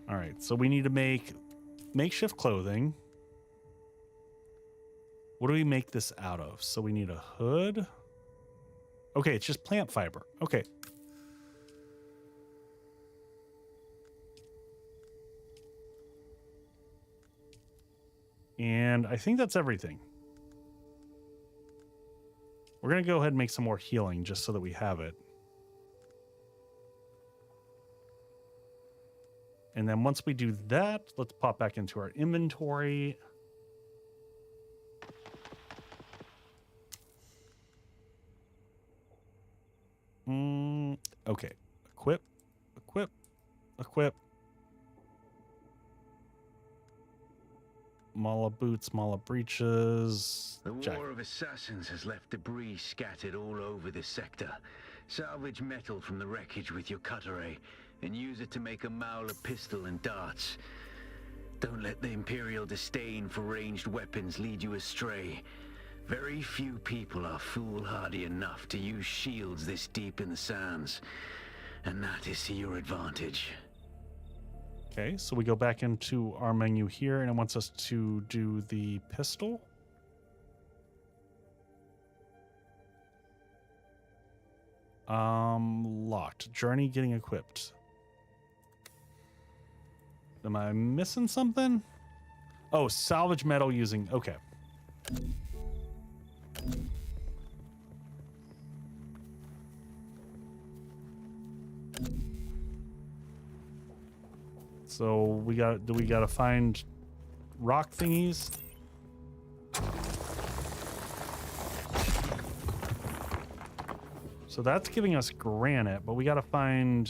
All right, so we need to make makeshift clothing. What do we make this out of? So we need a hood. Okay, it's just plant fiber. Okay. And I think that's everything. We're going to go ahead and make some more healing just so that we have it. And then once we do that, let's pop back into our inventory. Okay. Equip, equip, equip. Mala boots, Mala breeches. The Check. War of Assassins has left debris scattered all over this sector. Salvage metal from the wreckage with your cutlery and use it to make a Mauler pistol and darts. Don't let the Imperial disdain for ranged weapons lead you astray. Very few people are foolhardy enough to use shields this deep in the sands, and that is to your advantage. Okay, so we go back into our menu here, and it wants us to do the pistol. Locked. Journey getting equipped. Am I missing something? Oh, salvage metal using... Okay. So we gotta find rock thingies. So that's giving us granite, but we gotta find...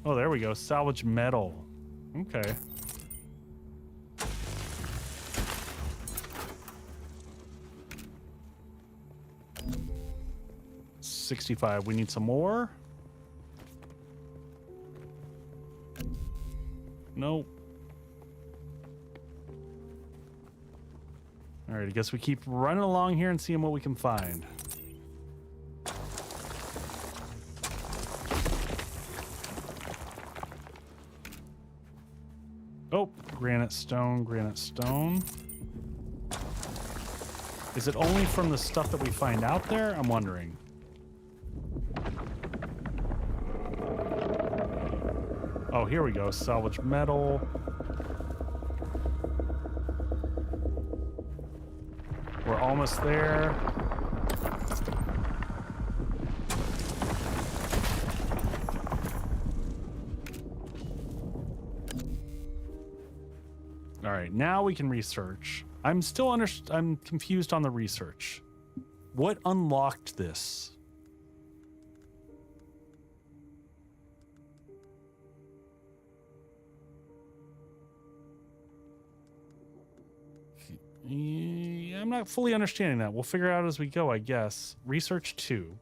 Oh, there we go. Salvage metal. Okay. $65. We need some more. Nope. All right, I guess we keep running along here and seeing what we can find. Oh, granite stone, granite stone. Is it only from the stuff that we find out there? I'm wondering. Oh, here we go. Salvage metal. We're almost there. All right, now we can research. I'm confused on the research. What unlocked this? Yeah, I'm not fully understanding that. We'll figure it out as we go, I guess. Research 2.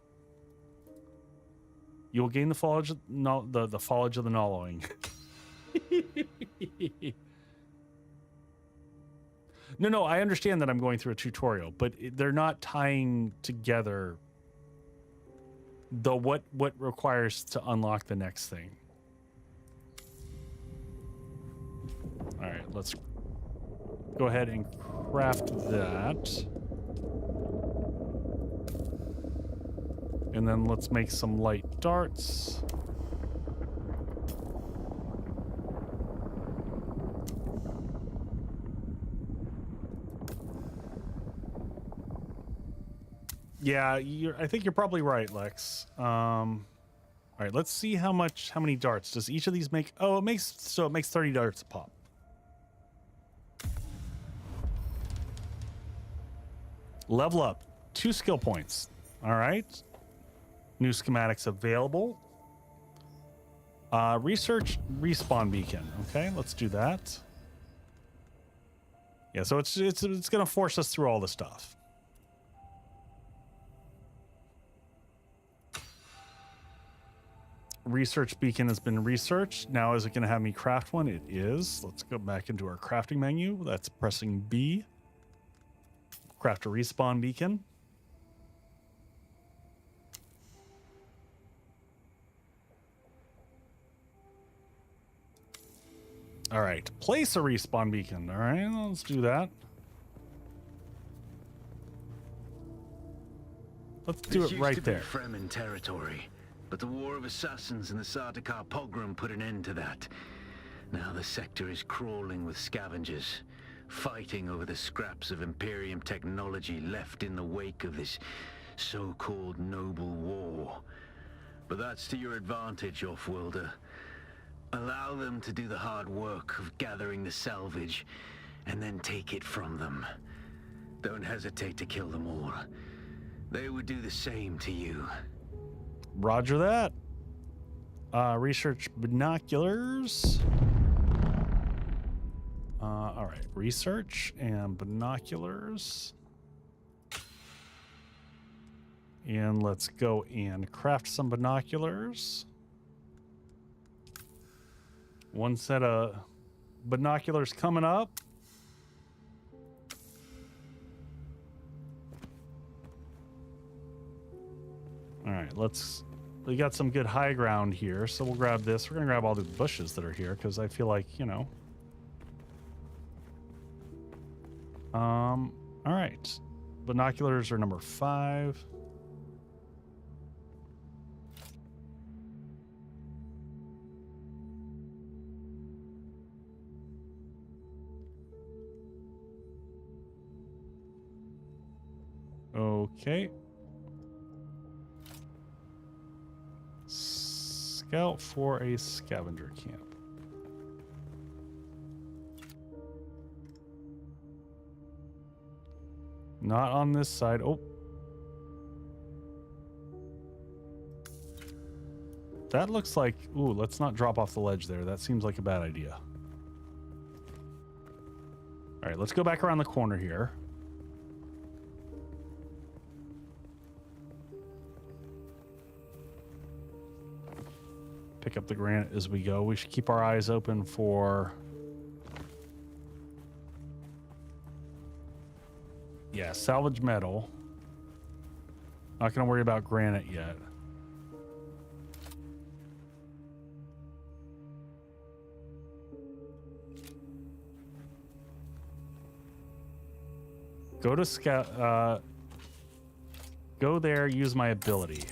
You will gain the foliage, the foliage of the gnawing. No, I understand that I'm going through a tutorial, but they're not tying together the what requires to unlock the next thing. All right, let's go ahead and craft that. And then let's make some light darts. Yeah, I think you're probably right, Lex. All right, let's see how many darts does each of these make? Oh, it makes 30 darts a pop. Level up, 2 skill points. All right. New schematics available. Research respawn beacon. Okay, let's do that. Yeah, so it's gonna force us through all the stuff. Research beacon has been researched. Now is it going to have me craft one? It is. Let's go back into our crafting menu. That's pressing B. Craft a respawn beacon. All right. Place a respawn beacon. All right. Let's do that. Let's do it right there. This used to be Fremen territory, but the War of Assassins and the Sardaukar pogrom put an end to that. Now the sector is crawling with scavengers, fighting over the scraps of Imperium technology left in the wake of this so-called noble war. But that's to your advantage, Offworlder. Allow them to do the hard work of gathering the salvage, and then take it from them. Don't hesitate to kill them all. They would do the same to you. Roger that. Research binoculars. All right, research and binoculars. And let's go and craft some binoculars. One set of binoculars coming up. All right, we got some good high ground here, so we'll grab this. We're gonna grab all the bushes that are here because I feel like, you know. All right, binoculars are number 5. Okay. Scout for a scavenger camp. Not on this side. Oh. That looks like... Ooh, let's not drop off the ledge there. That seems like a bad idea. All right, let's go back around the corner here. Pick up the granite as we go. We should keep our eyes open for... Yeah, salvage metal. Not going to worry about granite yet. Go to scout. Go there, use my ability.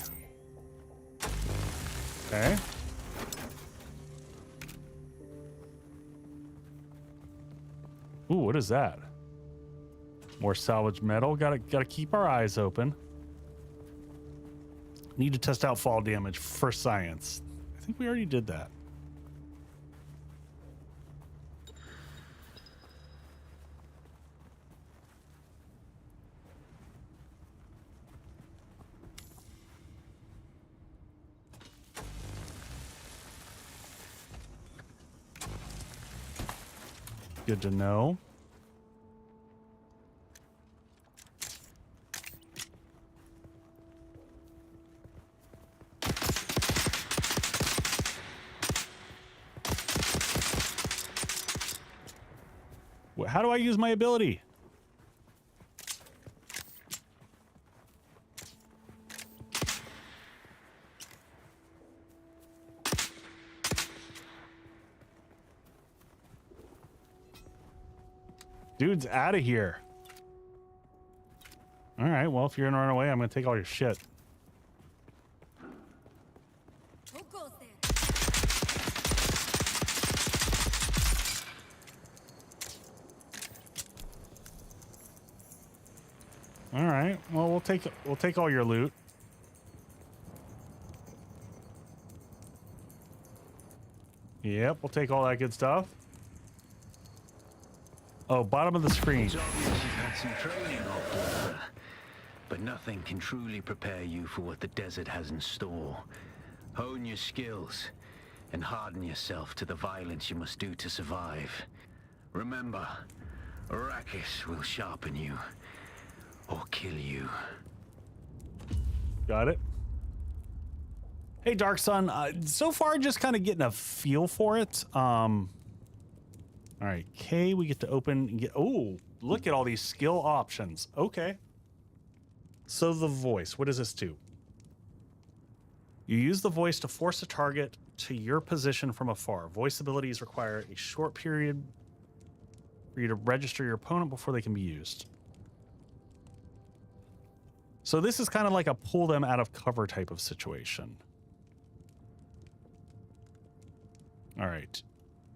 Okay. Ooh, what is that? More salvage metal. Gotta keep our eyes open. Need to test out fall damage for science. I think we already did that. Good to know. How do I use my ability? Dude's out of here. All right, well, if you're gonna run away, I'm gonna take all your shit. Who goes there? All right, well, we'll take all your loot. Yep, we'll take all that good stuff. Oh, bottom of the screen. It's obvious you've had some training, Offworlder, but nothing can truly prepare you for what the desert has in store. Hone your skills and harden yourself to the violence you must do to survive. Remember, Arrakis will sharpen you or kill you. Got it. Hey, Dark Sun. So far, just kind of getting a feel for it. All right, K, we get to open and get... Oh, look at all these skill options. Okay. So the voice, what does this do? You use the voice to force a target to your position from afar. Voice abilities require a short period for you to register your opponent before they can be used. So this is kind of like a pull them out of cover type of situation. All right.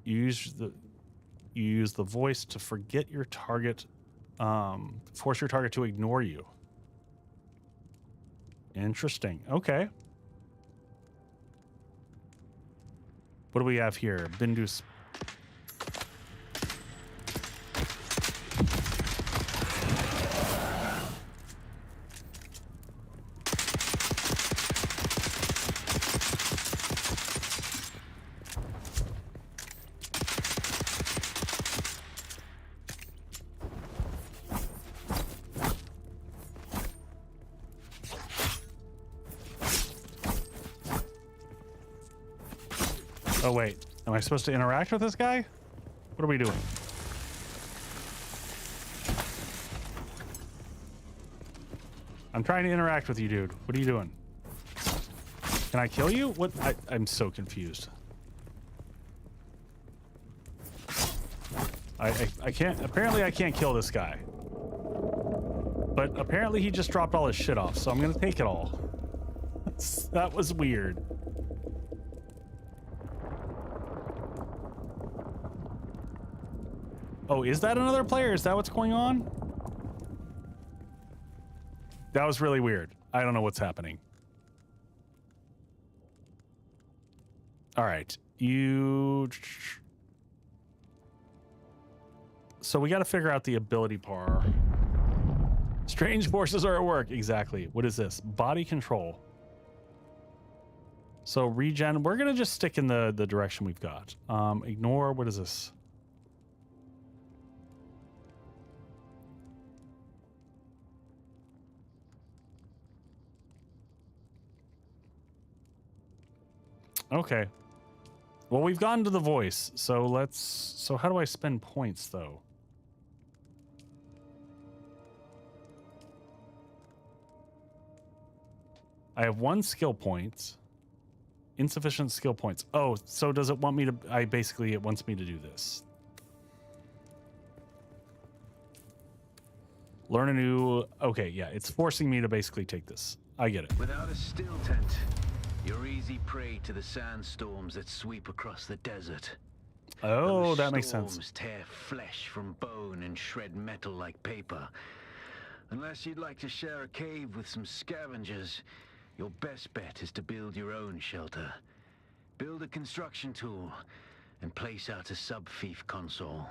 You use the voice to forget your target, force your target to ignore you. Interesting. Okay. What do we have here? Bindus. Oh, wait. Am I supposed to interact with this guy? What are we doing? I'm trying to interact with you, dude. What are you doing? Can I kill you? What? I'm so confused. I can't... Apparently, I can't kill this guy. But apparently, he just dropped all his shit off, so I'm gonna take it all. That was weird. Oh, is that another player? Is that what's going on? That was really weird. I don't know what's happening. All right. So we got to figure out the ability bar. Strange forces are at work. Exactly. What is this? Body control. So regen. We're going to just stick in the direction we've got. Ignore. What is this? Okay. Well, we've gone to the voice, so let's... So how do I spend points, though? I have 1 skill point. Insufficient skill points. Oh, so does it want me to... Basically, it wants me to do this. Learn a new... Okay, yeah, it's forcing me to basically take this. I get it. Without a still tent, you're easy prey to the sandstorms that sweep across the desert. Oh, that makes sense. Storms tear flesh from bone and shred metal like paper. Unless you'd like to share a cave with some scavengers, your best bet is to build your own shelter. Build a construction tool and place out a sub-fief console.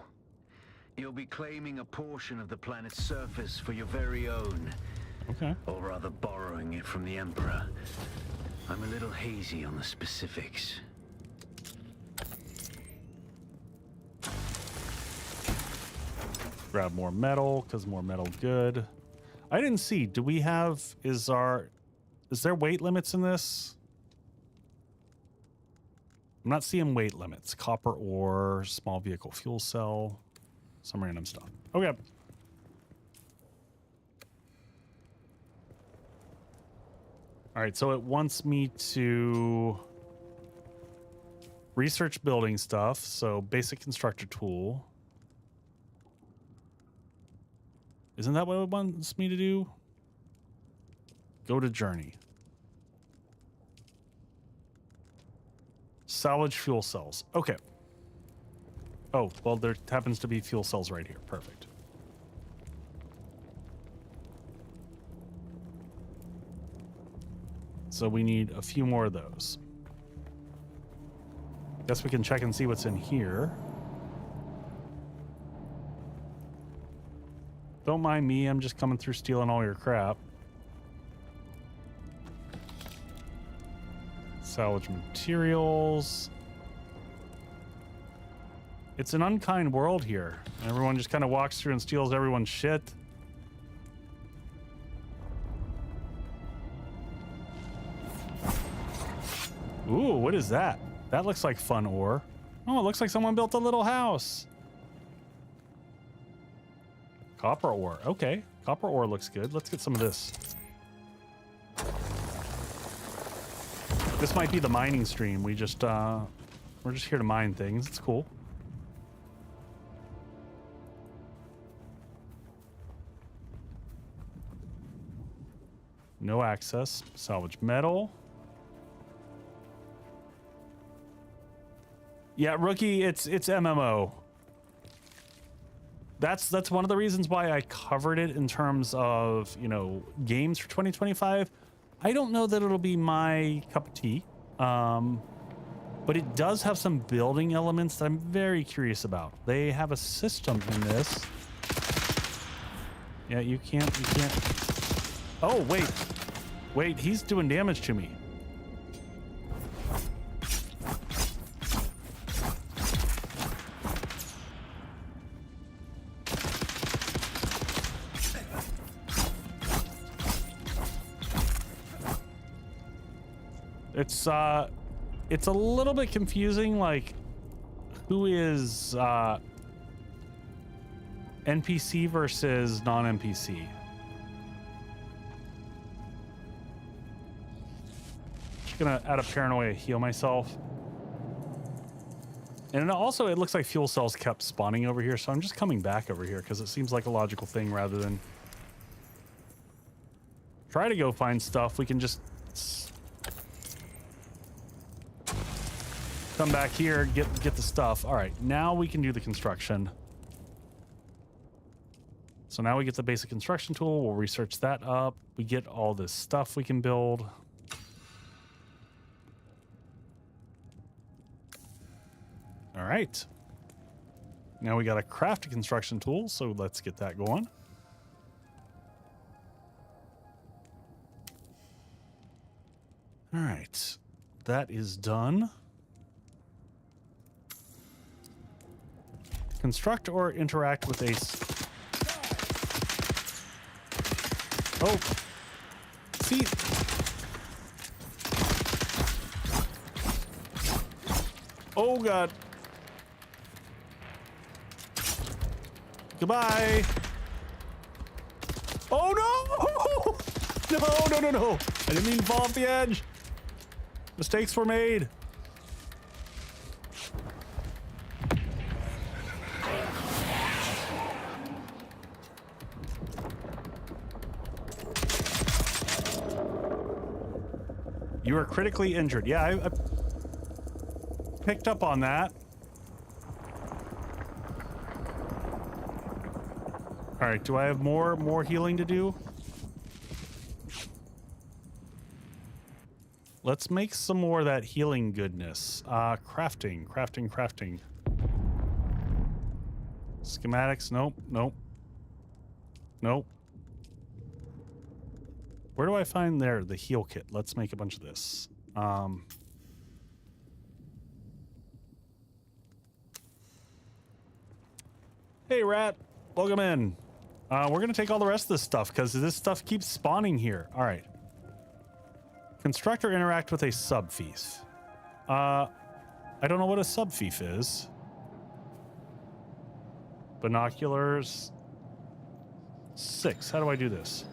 You'll be claiming a portion of the planet's surface for your very own. Okay. Or rather borrowing it from the Emperor. I'm a little hazy on the specifics. Grab more metal, because more metal good. I didn't see. Do we have... Is there weight limits in this? I'm not seeing weight limits. Copper ore, small vehicle fuel cell, some random stuff. Okay. All right, so it wants me to research building stuff. So basic constructor tool. Isn't that what it wants me to do? Go to journey. Salvage fuel cells. Okay. Oh, well, there happens to be fuel cells right here. Perfect. So we need a few more of those. Guess we can check and see what's in here. Don't mind me, I'm just coming through stealing all your crap. Salvage materials. It's an unkind world here. Everyone just kind of walks through and steals everyone's shit. Ooh, what is that? That looks like fun ore. Oh, it looks like someone built a little house. Copper ore. Okay. Copper ore looks good. Let's get some of this. This might be the mining stream. We're just here to mine things. It's cool. No access. Salvage metal. Yeah, rookie, it's MMO. That's one of the reasons why I covered it in terms of, you know, games for 2025. I don't know that it'll be my cup of tea. But it does have some building elements that I'm very curious about. They have a system in this. Yeah, you can't. Oh, wait. Wait, he's doing damage to me. It's a little bit confusing, like, who is NPC versus non-NPC. Just gonna, out of paranoia, heal myself. And also, it looks like fuel cells kept spawning over here, so I'm just coming back over here because it seems like a logical thing rather than try to go find stuff. We can just come back here, get the stuff. All right, now we can do the construction. So now we get the basic construction tool. We'll research that up. We get all this stuff we can build. All right. Now we got to craft a construction tool, so let's get that going. All right, that is done. Construct or interact with a... Oh. See? Oh, God. Goodbye. Oh, no! No. I didn't mean to fall off the edge. Mistakes were made. You are critically injured. Yeah, I picked up on that. All right, do I have more healing to do? Let's make some more of that healing goodness. Crafting. Schematics, nope. Where do I find the heal kit? Let's make a bunch of this. Hey, rat. Welcome in. We're going to take all the rest of this stuff because this stuff keeps spawning here. All right. Construct or interact with a subfief. I don't know what a subfief is. Binoculars. 6. How do I do this?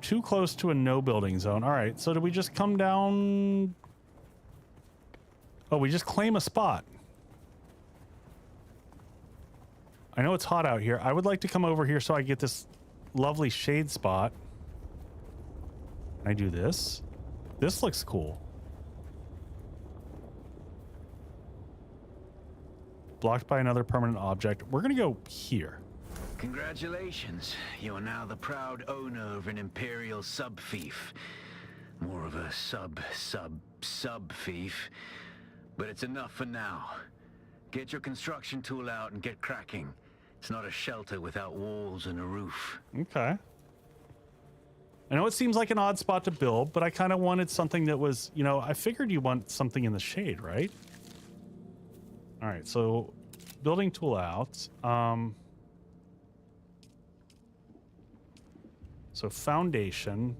Too close to a no building zone. All right, so do we just come down? Oh, we just claim a spot. I know it's hot out here. I would like to come over here so I get this lovely shade spot. I do this. This looks cool. Blocked by another permanent object. We're gonna go here. Congratulations. You are now the proud owner of an Imperial sub-fief. More of a sub-fief. But it's enough for now. Get your construction tool out and get cracking. It's not a shelter without walls and a roof. Okay. I know it seems like an odd spot to build, but I kind of wanted something that was, you know, I figured you want something in the shade, right? All right, so building tool out. So foundation.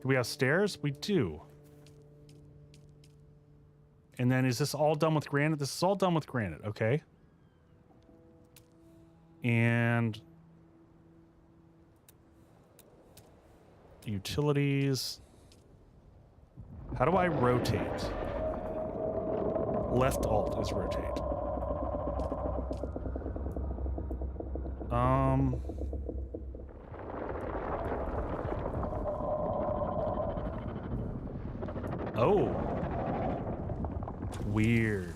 Do we have stairs? We do. And then is this all done with granite? This is all done with granite, okay. And utilities. How do I rotate? Left alt is rotate. Oh. Weird.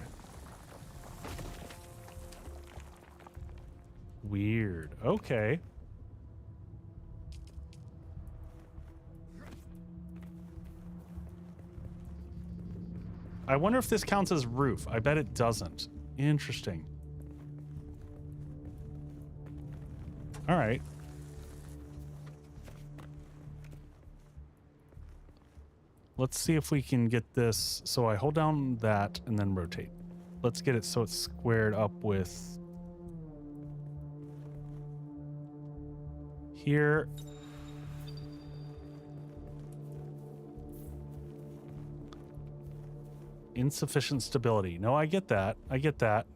Weird. Okay. I wonder if this counts as roof. I bet it doesn't. Interesting. All right. Let's see if we can get this. So I hold down that and then rotate. Let's get it so it's squared up with here. Insufficient stability. No, I get that. I get that.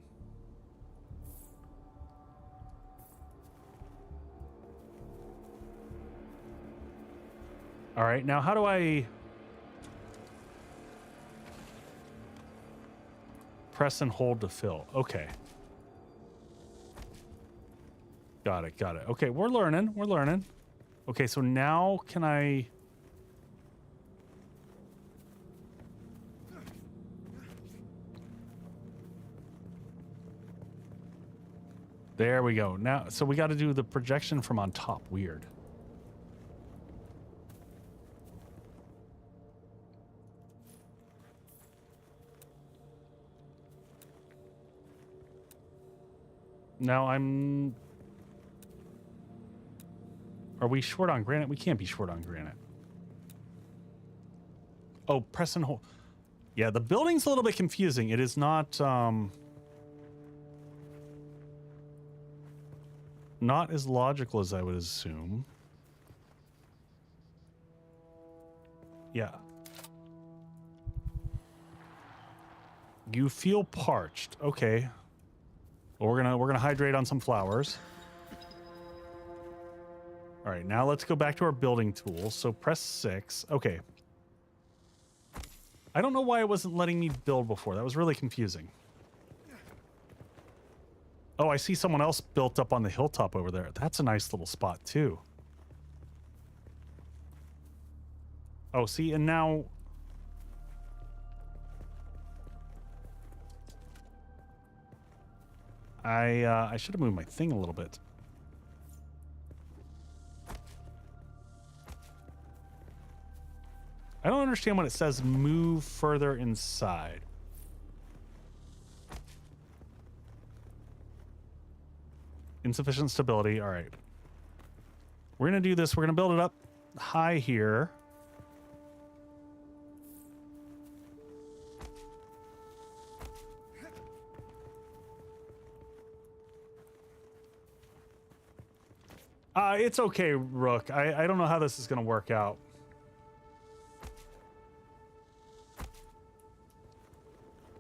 All right, now how do I press and hold to fill? Okay. Got it, got it. Okay, we're learning, we're learning. Okay, so now can I... There we go. Now, so we got to do the projection from on top. Weird. Now I'm... Are we short on granite? We can't be short on granite. Oh, press and hold. Yeah, the building's a little bit confusing. It is not... Not as logical as I would assume. Yeah. You feel parched. Okay. Well, we're gonna hydrate on some flowers. All right, now let's go back to our building tools. So press 6. Okay. I don't know why it wasn't letting me build before. That was really confusing. Oh, I see someone else built up on the hilltop over there. That's a nice little spot, too. Oh, see, and now... I should have moved my thing a little bit. I don't understand when it says move further inside. Insufficient stability. All right. We're going to do this. We're going to build it up high here. It's okay, Rook. I don't know how this is going to work out.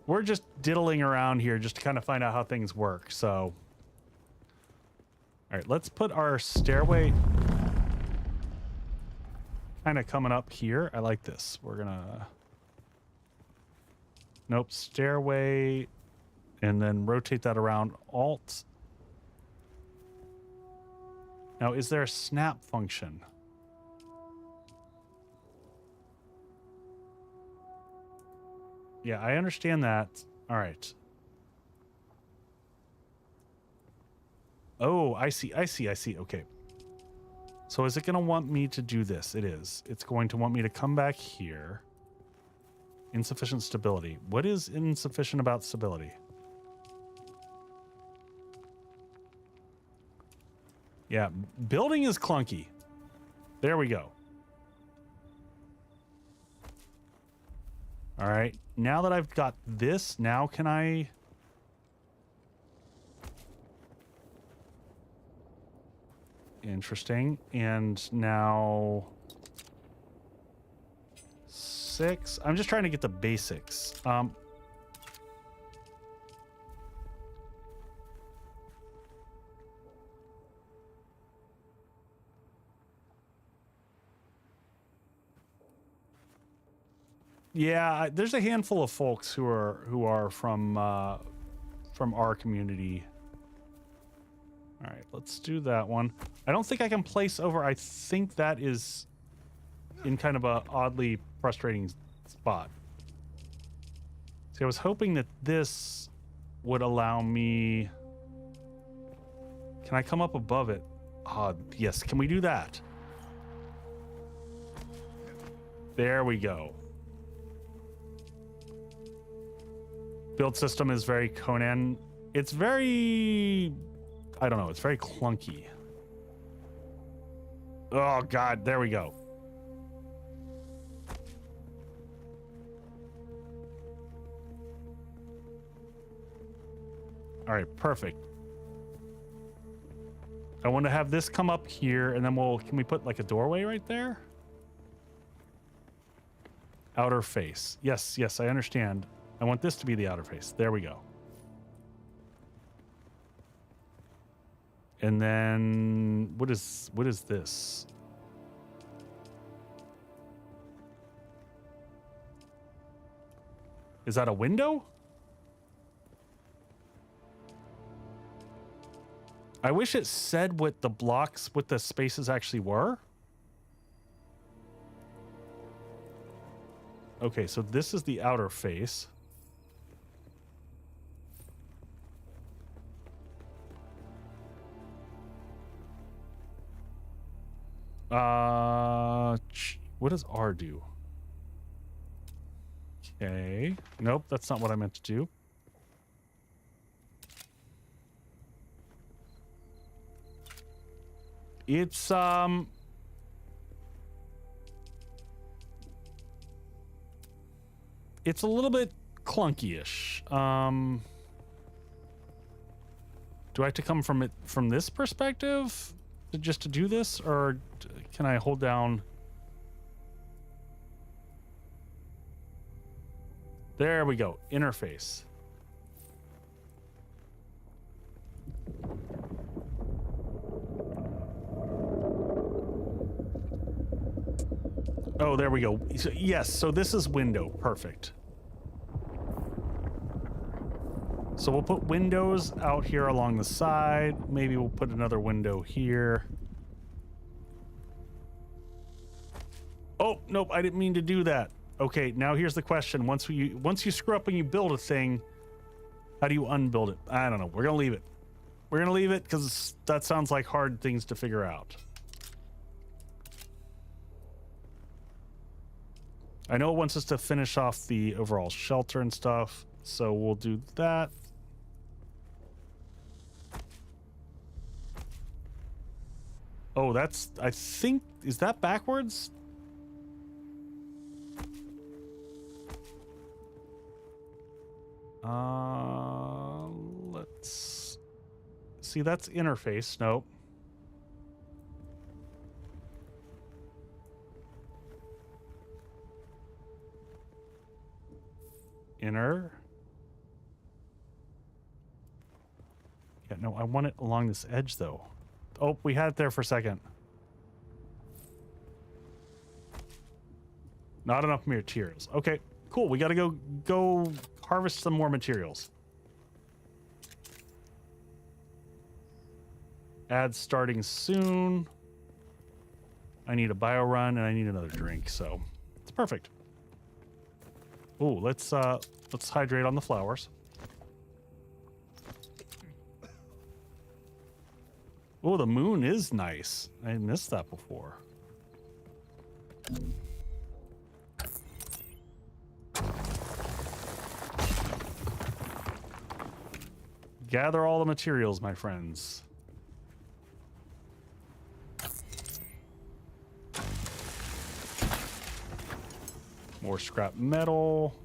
We're just diddling around here just to kind of find out how things work, so... All right, let's put our stairway kind of coming up here. I like this. We're gonna... Nope, stairway, and then rotate that around. Alt. Now, is there a snap function? Yeah, I understand that. All right. Oh, I see. Okay. So is it going to want me to do this? It is. It's going to want me to come back here. Insufficient stability. What is insufficient about stability? Yeah, building is clunky. There we go. All right. Now that I've got this, now can I... Interesting. And now 6. I'm just trying to get the basics. Yeah, there's a handful of folks who are from our community. All right, let's do that one. I don't think I can place over. I think that is in kind of a oddly frustrating spot. See, I was hoping that this would allow me... Can I come up above it? Yes, can we do that? There we go. Build system is very Conan. It's very... I don't know, it's very clunky. Oh god, there we go. All right, perfect. I want to have this come up here, and then can we put like a doorway right there? Outer face. Yes, yes, I understand. I want this to be the outer face. There we go. And then what is this? Is that a window? I wish it said what the blocks, what the spaces actually were. Okay, so this is the outer face. What does R do? Okay. Nope, that's not what I meant to do. It's it's a little bit clunky-ish. Do I have to come from this perspective just to do this, or can I hold down? There we go. Interface. Oh, there we go. So, yes, so this is window. Perfect. So we'll put windows out here along the side. Maybe we'll put another window here. Oh, nope, I didn't mean to do that. Okay, now here's the question. Once you screw up and you build a thing, how do you unbuild it? I don't know. We're gonna leave it. We're gonna leave it because that sounds like hard things to figure out. I know it wants us to finish off the overall shelter and stuff, so we'll do that. Oh, that's, I think, is that backwards? Let's see, that's interface. Nope. Inner. Yeah, no, I want it along this edge though. Oh, we had it there for a second. Not enough materials. Okay, cool. We got to go harvest some more materials. Ad starting soon. I need a bio run and I need another drink, so it's perfect. Oh, let's hydrate on the flowers. Oh, the moon is nice. I missed that before. Gather all the materials, my friends. More scrap metal.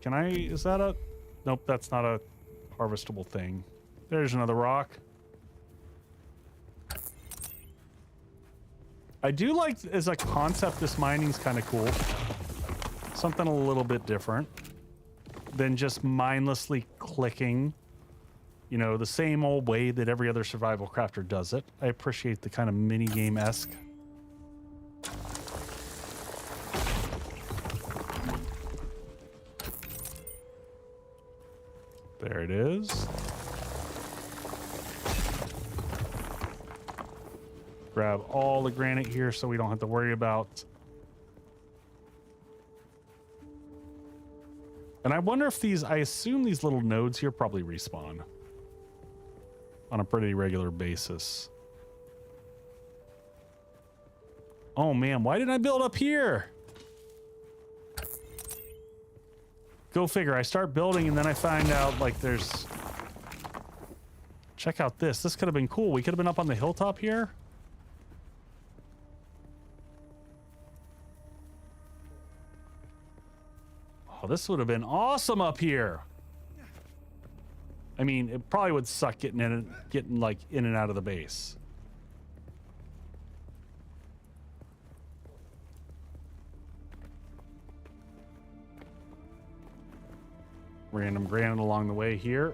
Can I, is that a, nope, that's not a harvestable thing. There's another rock. I do like, as a concept, this mining's kind of cool. Something a little bit different than just mindlessly clicking, you know, the same old way that every other survival crafter does it. I appreciate the kind of mini game-esque. There it is. Grab all the granite here so we don't have to worry about. And I wonder if these, I assume these little nodes here probably respawn on a pretty regular basis. Oh man, why didn't I build up here? Go figure. I start building and then I find out like there's... Check out this. This could have been cool. We could have been up on the hilltop here. Oh, this would have been awesome up here. I mean, it probably would suck getting like in and out of the base. Random granite along the way here.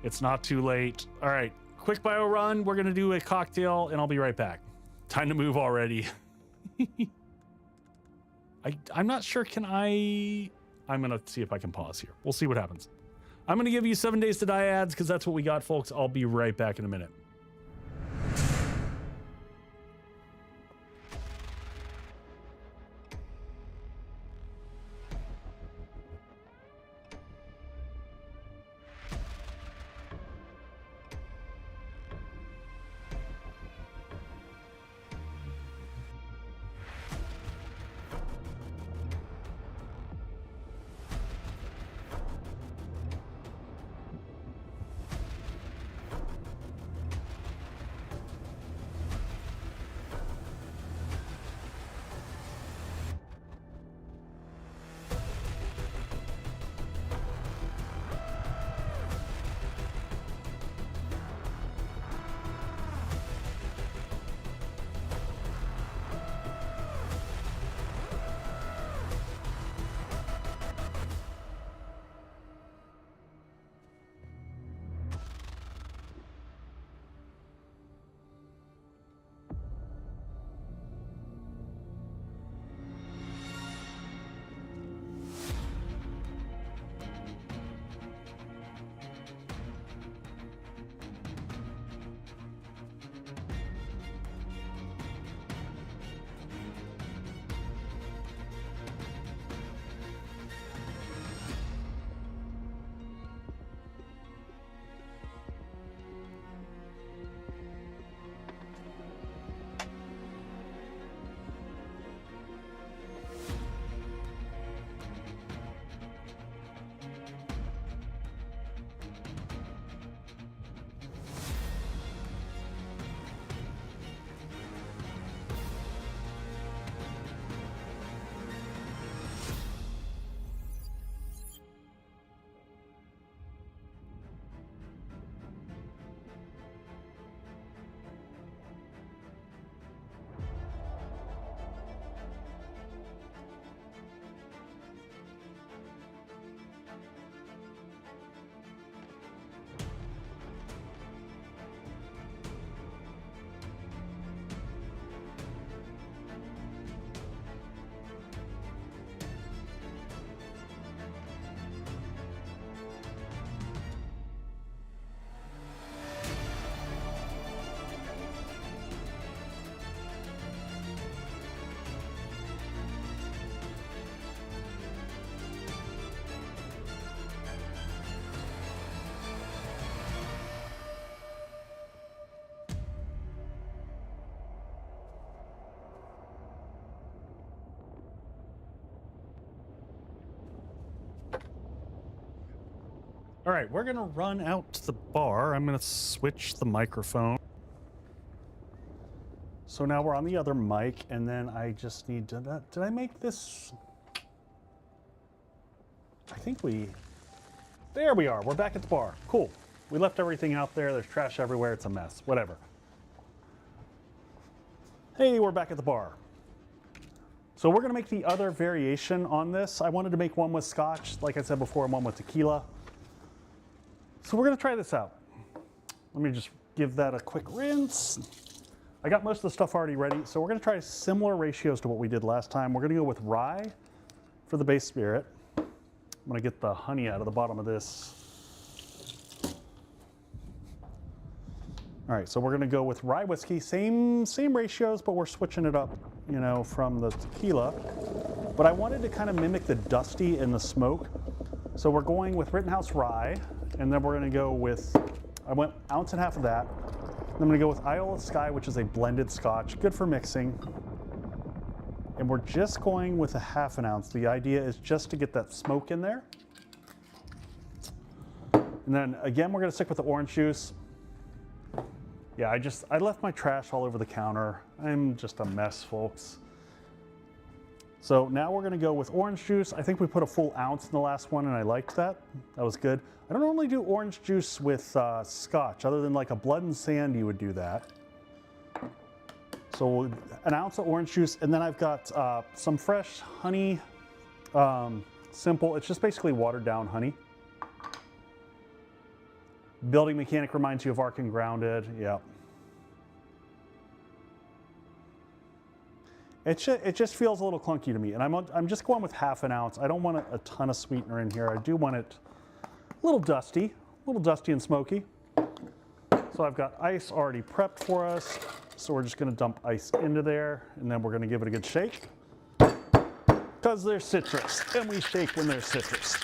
It's not too late. All right, quick bio run. We're gonna do a cocktail and I'll be right back. Time to move already. I'm not sure, I'm gonna see if I can pause here. We'll see what happens. I'm gonna give you 7 days to die ads because that's what we got, folks. I'll be right back in a minute. All right, we're gonna run out to the bar. I'm gonna switch the microphone. So now we're on the other mic, and then I just need to, did I make this? I think there we are, we're back at the bar. Cool. We left everything out there, there's trash everywhere, it's a mess, whatever. Hey, we're back at the bar. So we're gonna make the other variation on this. I wanted to make one with scotch, like I said before, and one with tequila. So we're gonna try this out. Let me just give that a quick rinse. I got most of the stuff already ready, so we're gonna try similar ratios to what we did last time. We're gonna go with rye for the base spirit. I'm gonna get the honey out of the bottom of this. All right, so we're gonna go with rye whiskey, same ratios, but we're switching it up, you know, from the tequila. But I wanted to kind of mimic the dusty and the smoke. So we're going with Rittenhouse rye, and then we're gonna go with, I went 1.5 ounces of that. Then I'm gonna go with Isle of Skye, which is a blended scotch, good for mixing. And we're just going with 1/2 ounce. The idea is just to get that smoke in there. And then again, we're gonna stick with the orange juice. Yeah, I left my trash all over the counter. I'm just a mess, folks. So now we're gonna go with orange juice. I think we put a full ounce in the last one and I liked that. That was good. I don't normally do orange juice with scotch, other than like a blood and sand, you would do that. So 1 ounce of orange juice, and then I've got some fresh honey, simple, it's just basically watered down honey. Building mechanic reminds you of Ark and Grounded, yeah. It just feels a little clunky to me, and I'm just going with 1/2 ounce. I don't want a ton of sweetener in here. I do want it a little dusty and smoky. So I've got ice already prepped for us. So we're just gonna dump ice into there, and then we're gonna give it a good shake. Because there's citrus, and we shake when there's citrus.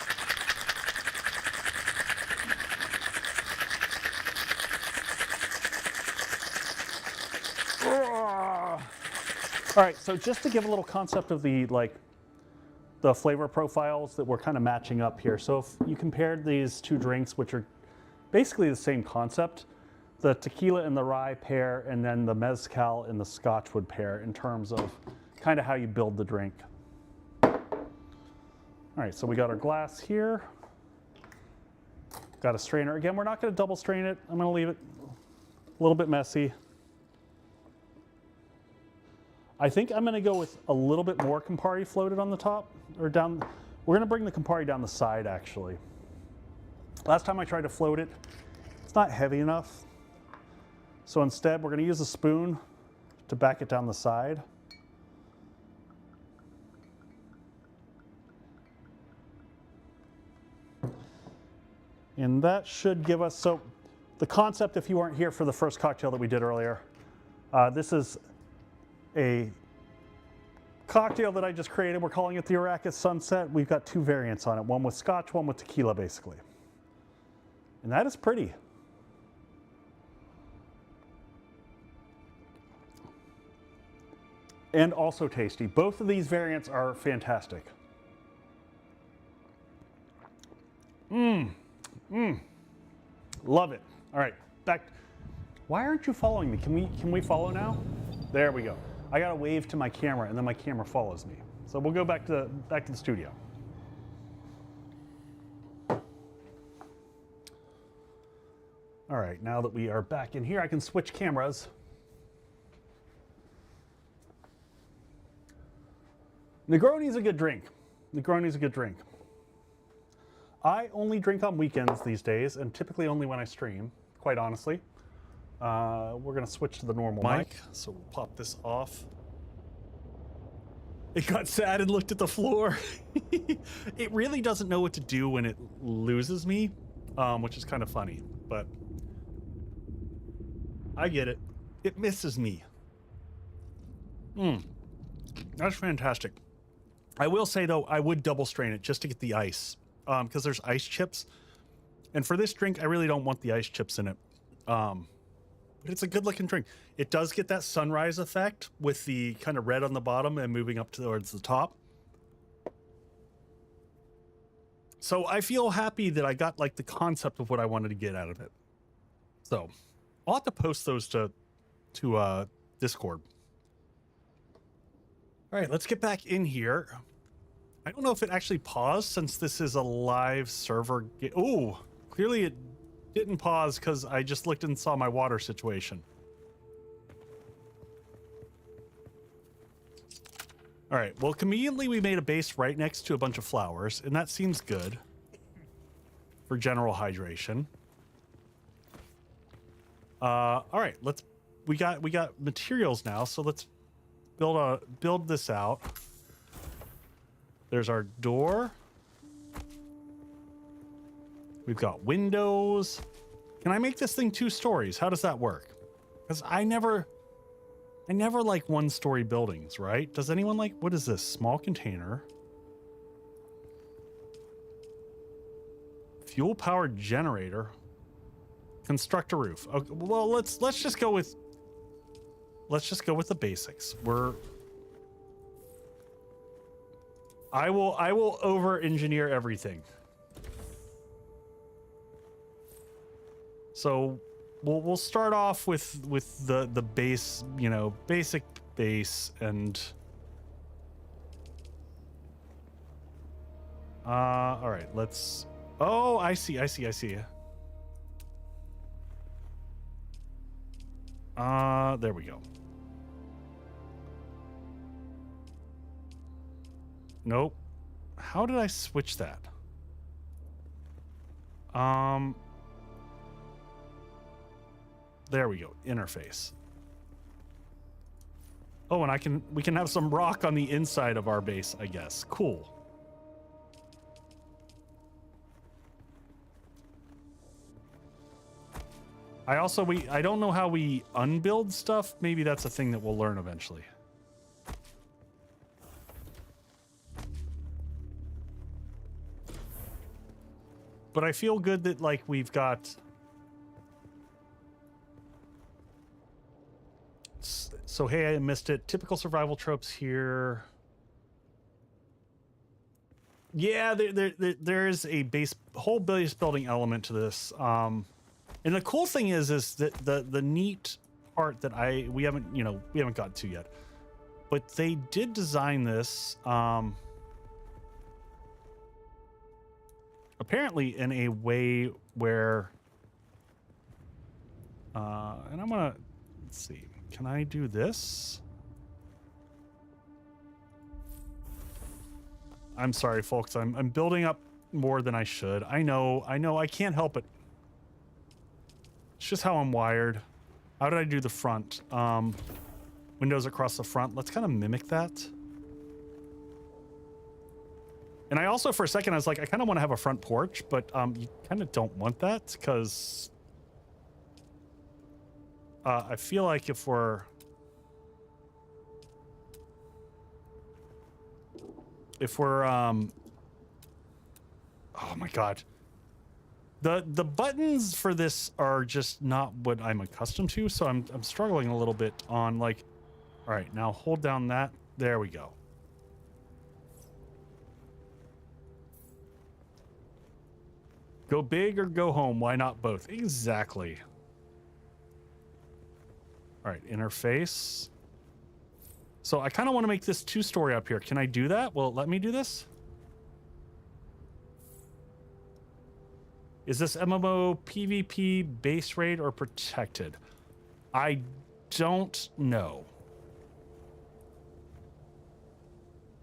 All right, so just to give a little concept of the flavor profiles that we're kind of matching up here. So if you compared these two drinks, which are basically the same concept, the tequila and the rye pair, and then the mezcal and the scotch would pair in terms of kind of how you build the drink. All right, so we got our glass here. Got a strainer. Again, we're not going to double strain it. I'm going to leave it a little bit messy. I think I'm going to go with a little bit more Campari floated on the top, or down. We're going to bring the Campari down the side, actually. Last time I tried to float it, it's not heavy enough. So instead, we're going to use a spoon to back it down the side. And that should give us, so the concept, if you weren't here for the first cocktail that we did earlier, this is a cocktail that I just created. We're calling it the Arrakis Sunset. We've got 2 variants on it, one with scotch, one with tequila, basically. And that is pretty. And also tasty. Both of these variants are fantastic. Love it. All right, back. Why aren't you following me? Can we follow now? There we go. I got to wave to my camera, and then my camera follows me. So we'll go back to the studio. All right, now that we are back in here, I can switch cameras. Negroni's a good drink. Negroni's a good drink. I only drink on weekends these days, and typically only when I stream, quite honestly. We're gonna switch to the normal mic, so we'll pop this off. It got sad and looked at the floor. It really doesn't know what to do when it loses me, which is kind of funny, but I get it. It misses me. That's fantastic. I will say though, I would double strain it just to get the ice, because there's ice chips. And for this drink, I really don't want the ice chips in it. But it's a good looking drink. It does get that sunrise effect with the kind of red on the bottom and moving up towards the top. So I feel happy that I got like the concept of what I wanted to get out of it. So I'll have to post those to Discord. All right, let's get back in here. I don't know if it actually paused since this is a live server. Oh, clearly it didn't pause because I just looked and saw my water situation. All right, well, conveniently we made a base right next to a bunch of flowers, and that seems good for general hydration. All right, we got materials now, so let's build this out. There's our door. We've got windows. Can I make this thing 2 stories? How does that work? Because I never like one-story buildings, right? Does anyone like, what is this? Small container. Fuel-powered generator. Construct a roof. Okay, well, let's just go with the basics. I will over-engineer everything. So we'll start off with the base, you know, basic base, and all right, let's, oh, I see. There we go. Nope. How did I switch that? There we go. Interface. Oh, and we can have some rock on the inside of our base, I guess. Cool. I don't know how we unbuild stuff. Maybe that's a thing that we'll learn eventually. But I feel good that, like, we've got... So, hey, I missed it. Typical survival tropes here. Yeah, there is a whole base building element to this. And the cool thing is that the neat part that we haven't got to yet. But they did design this apparently in a way where and I'm gonna, let's see, can I do this? I'm sorry, folks. I'm building up more than I should. I know. I can't help it. It's just how I'm wired. How did I do the front? Windows across the front. Let's kind of mimic that. And I also, for a second, I was like, I kind of want to have a front porch, but you kind of don't want that because I feel like if we're oh my god, the buttons for this are just not what I'm accustomed to, so I'm struggling a little bit on, like, all right, now hold down that, there we go. Go big or go home, why not both? Exactly. All right, interface. So I kind of want to make this 2-story up here. Can I do that? Will it let me do this? Is this MMO PvP base raid or protected? I don't know.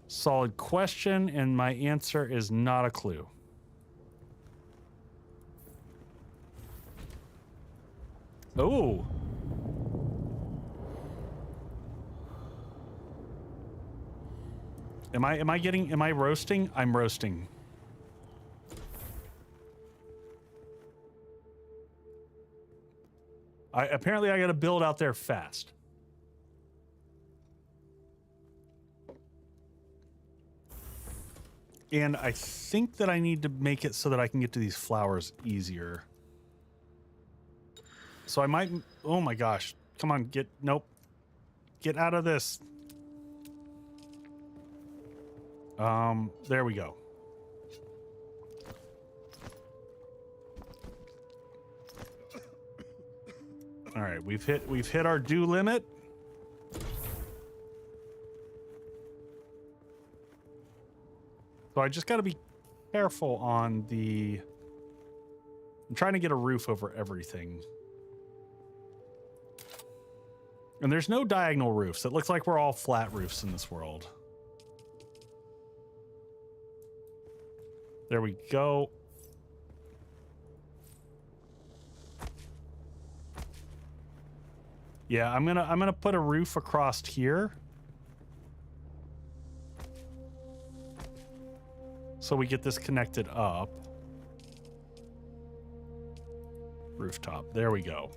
Solid question, and my answer is not a clue. Oh. Am I roasting? I'm roasting. Apparently I got to build out there fast. And I think that I need to make it so that I can get to these flowers easier. So I might, oh my gosh. Come on, nope. Get out of this. There we go. All right, we've hit our due limit. So I just got to be careful on the, I'm trying to get a roof over everything. And there's no diagonal roofs. It looks like we're all flat roofs in this world. There we go. Yeah, I'm gonna put a roof across here. So we get this connected up. Rooftop. There we go.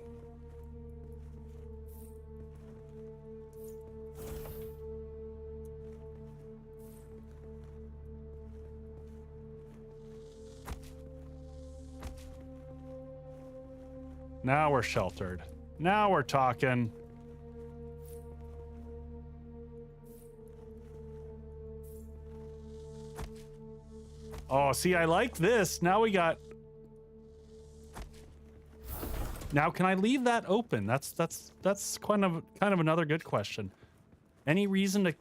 Now we're sheltered. Now we're talking. Oh, see, I like this. Now we got... Now, can I leave that open? That's kind of another good question. Any reason to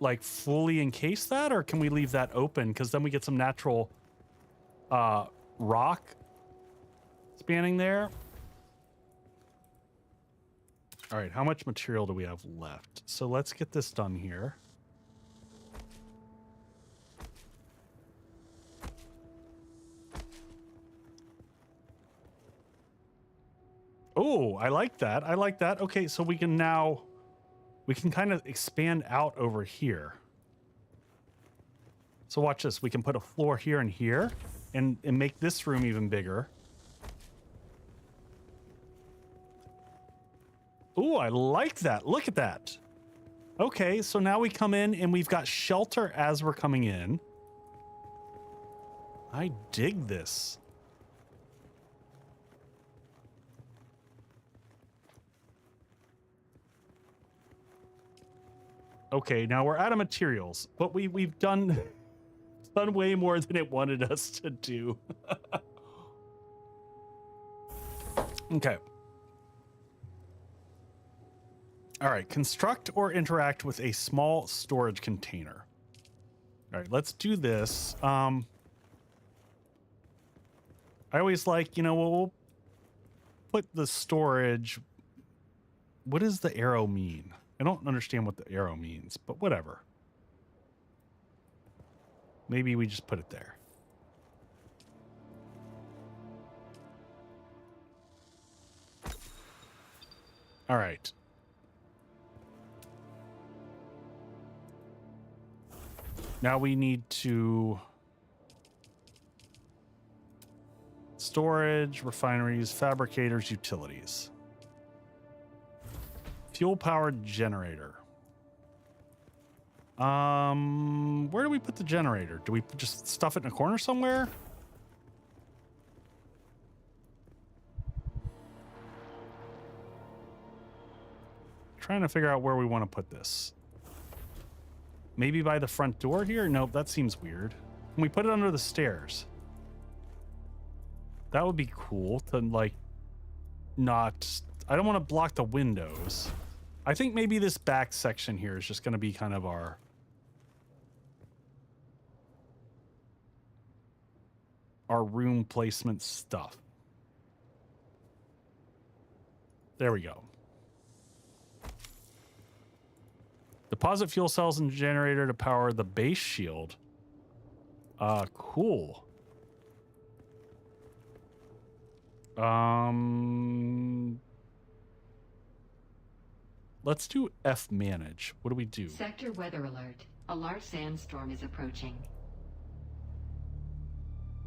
like fully encase that, or can we leave that open? Because then we get some natural rock spanning there. All right, how much material do we have left? So let's get this done here. Oh, I like that. I like that. Okay, so we can now, we can kind of expand out over here. So watch this. We can put a floor here and here and make this room even bigger. Ooh, I like that. Look at that. Okay, so now we come in and we've got shelter as we're coming in. I dig this. Okay, now we're out of materials, but we've done way more than it wanted us to do. Okay. All right, construct or interact with a small storage container. All right, let's do this. I always like, you know, we'll put the storage. What does the arrow mean? I don't understand what the arrow means, but whatever. Maybe we just put it there. All right. Now we need to storage, refineries, fabricators, utilities. Fuel-powered generator. Where do we put the generator? Do we just stuff it in a corner somewhere? Trying to figure out where we want to put this. Maybe by the front door here? Nope, that seems weird. Can we put it under the stairs? That would be cool to, like, not... I don't want to block the windows. I think maybe this back section here is just going to be kind of our room placement stuff. There we go. Deposit fuel cells and generator to power the base shield. Cool. Let's do F manage. What do we do? Sector weather alert. A large sandstorm is approaching.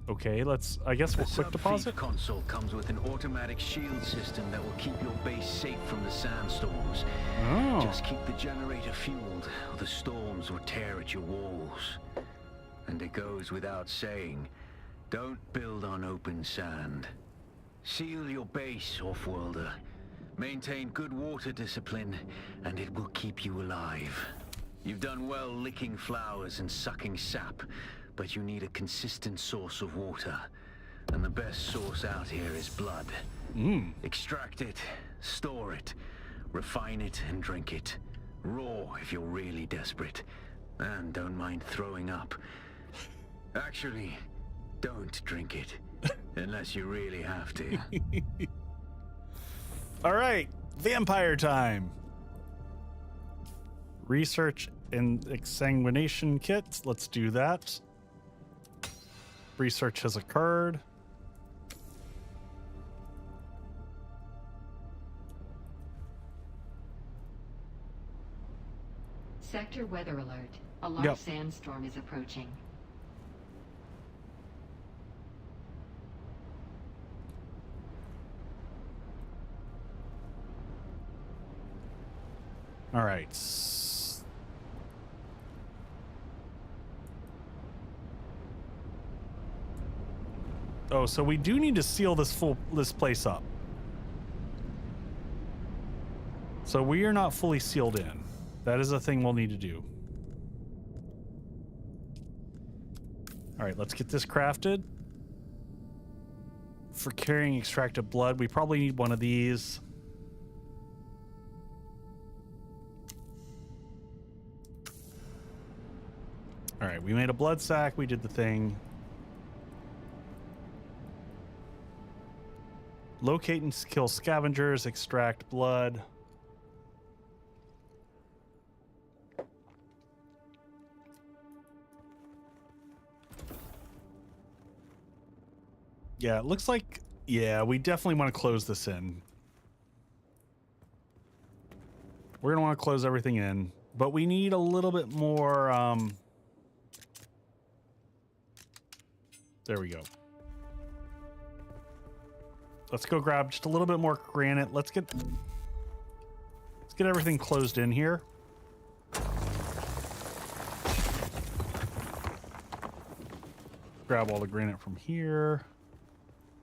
Okay, let's, I guess we'll quick deposit. The console comes with an automatic shield system that will keep your base safe from the sandstorms. Oh. Just keep the generator fueled, or the storms will tear at your walls. And it goes without saying, don't build on open sand. Seal your base, Offworlder. Maintain good water discipline, and it will keep you alive. You've done well licking flowers and sucking sap, but you need a consistent source of water. And the best source out here is blood. Extract it, store it, refine it, and drink it. Raw if you're really desperate. And don't mind throwing up. Actually, don't drink it. Unless you really have to. All right, vampire time. Research and exsanguination kit. Let's do that. Research has occurred. Sector weather alert. A large sandstorm is approaching. All right. Oh, so we do need to seal this place up. So we are not fully sealed in. That is a thing we'll need to do. All right, let's get this crafted. For carrying extracted blood, we probably need one of these. All right, we made a blood sack. We did the thing. Locate and kill scavengers, extract blood. Yeah, it looks like, yeah, we definitely want to close this in. We're going to want to close everything in, but we need a little bit more, there we go. Let's go grab just a little bit more granite. Let's get everything closed in here. Grab all the granite from here.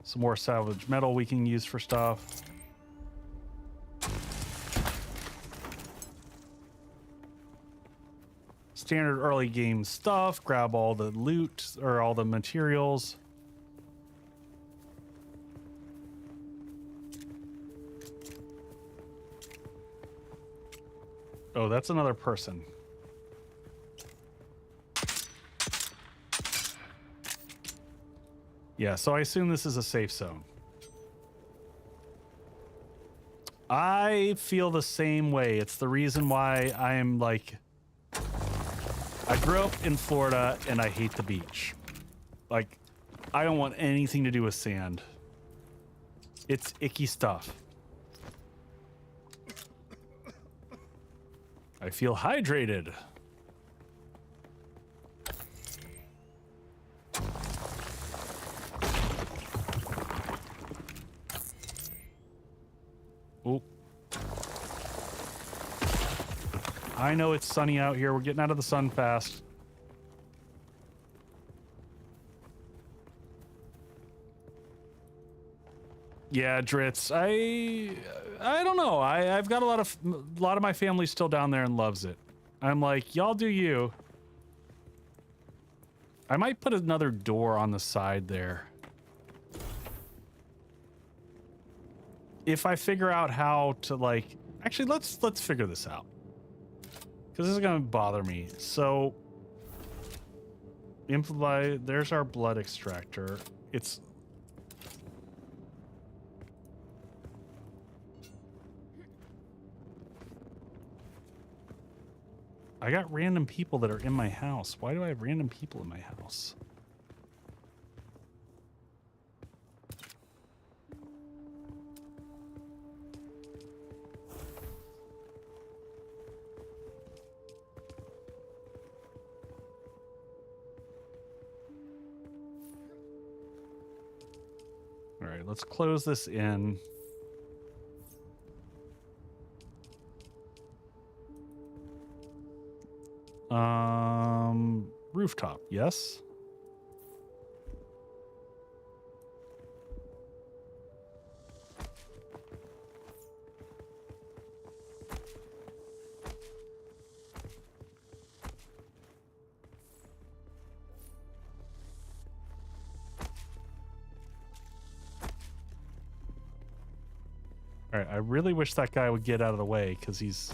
Some more salvage metal we can use for stuff. Standard early game stuff. Grab all the loot or all the materials. Oh, that's another person. Yeah, so I assume this is a safe zone. I feel the same way. It's the reason why I'm like, I grew up in Florida and I hate the beach. Like, I don't want anything to do with sand. It's icky stuff. I feel hydrated. Oh. I know it's sunny out here. We're getting out of the sun fast. Yeah, Dritz. I don't know. I've got a lot of my family still down there and loves it. I'm like, y'all do you. I might put another door on the side there. If I figure out how to like, actually let's figure this out. Cause this is gonna bother me. So there's our blood extractor. It's I got random people that are in my house. Why do I have random people in my house? All right, let's close this in. Rooftop, yes. All right, I really wish that guy would get out of the way because he's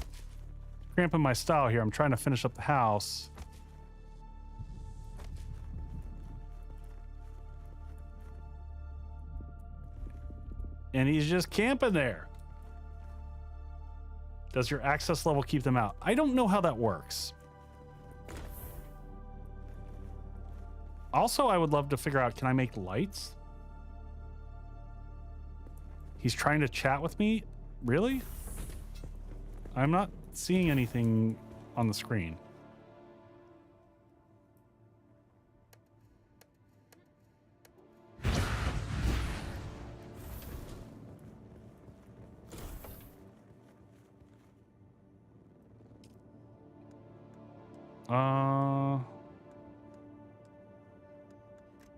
cramping my style here. I'm trying to finish up the house. And he's just camping there. Does your access level keep them out? I don't know how that works. Also, I would love to figure out, can I make lights? He's trying to chat with me? Really? I'm not seeing anything on the screen.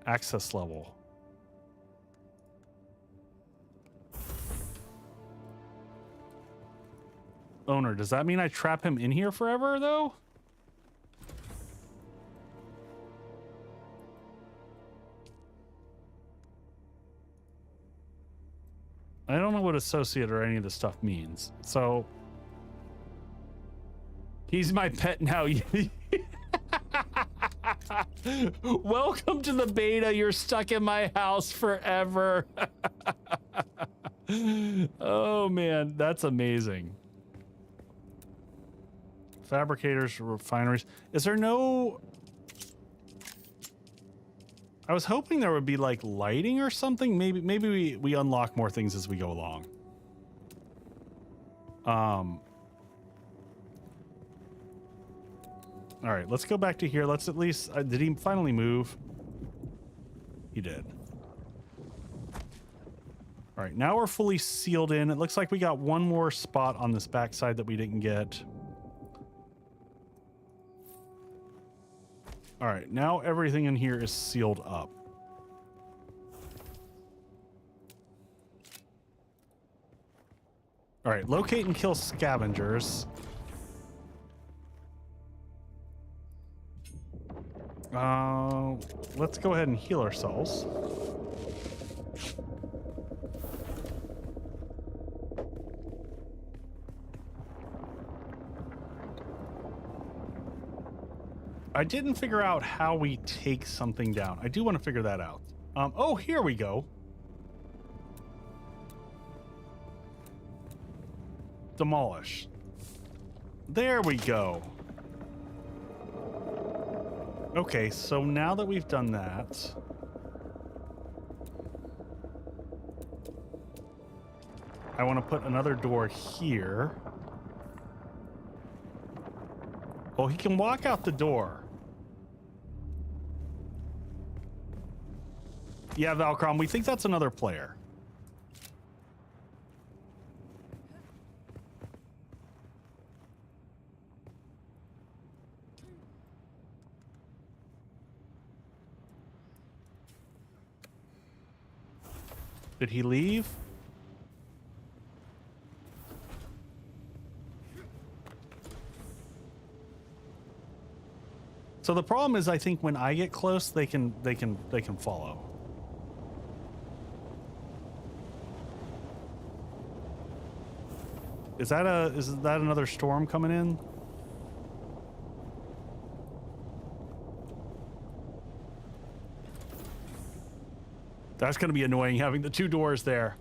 Access level. owner. Does that mean I trap him in here forever, though? I don't know what associate or any of this stuff means. So he's my pet now. Welcome to the beta. You're stuck in my house forever. Oh man, that's amazing. Fabricators, refineries. Is there no... I was hoping there would be like lighting or something. Maybe we unlock more things as we go along. All right, let's go back to here. Let's at least... did he finally move? He did. All right, now we're fully sealed in. It looks like we got one more spot on this backside that we didn't get. All right, now everything in here is sealed up. All right, locate and kill scavengers. Let's go ahead and heal ourselves. I didn't figure out how we take something down. I do want to figure that out. Oh, here we go. Demolish. There we go. Okay, so now that we've done that, I want to put another door here. Oh, he can walk out the door. Yeah, Valcrom, we think that's another player. Did he leave? So the problem is, I think when I get close, they can follow. Is that another storm coming in? That's going to be annoying having the two doors there.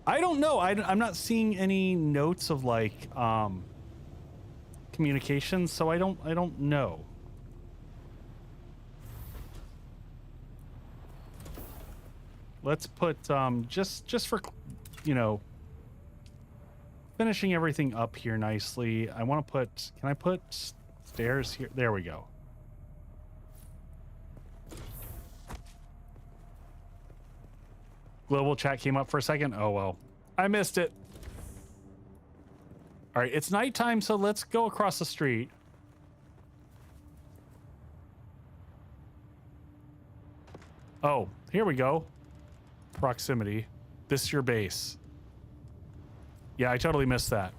I don't know. I'm not seeing any notes of like communications, so I don't know. Let's put just for, you know, finishing everything up here nicely. I want to put, can I put stairs here? There we go. Global chat came up for a second. Oh, well, I missed it. All right, it's nighttime, so let's go across the street. Oh, here we go. Proximity. This is your base. Yeah, I totally missed that.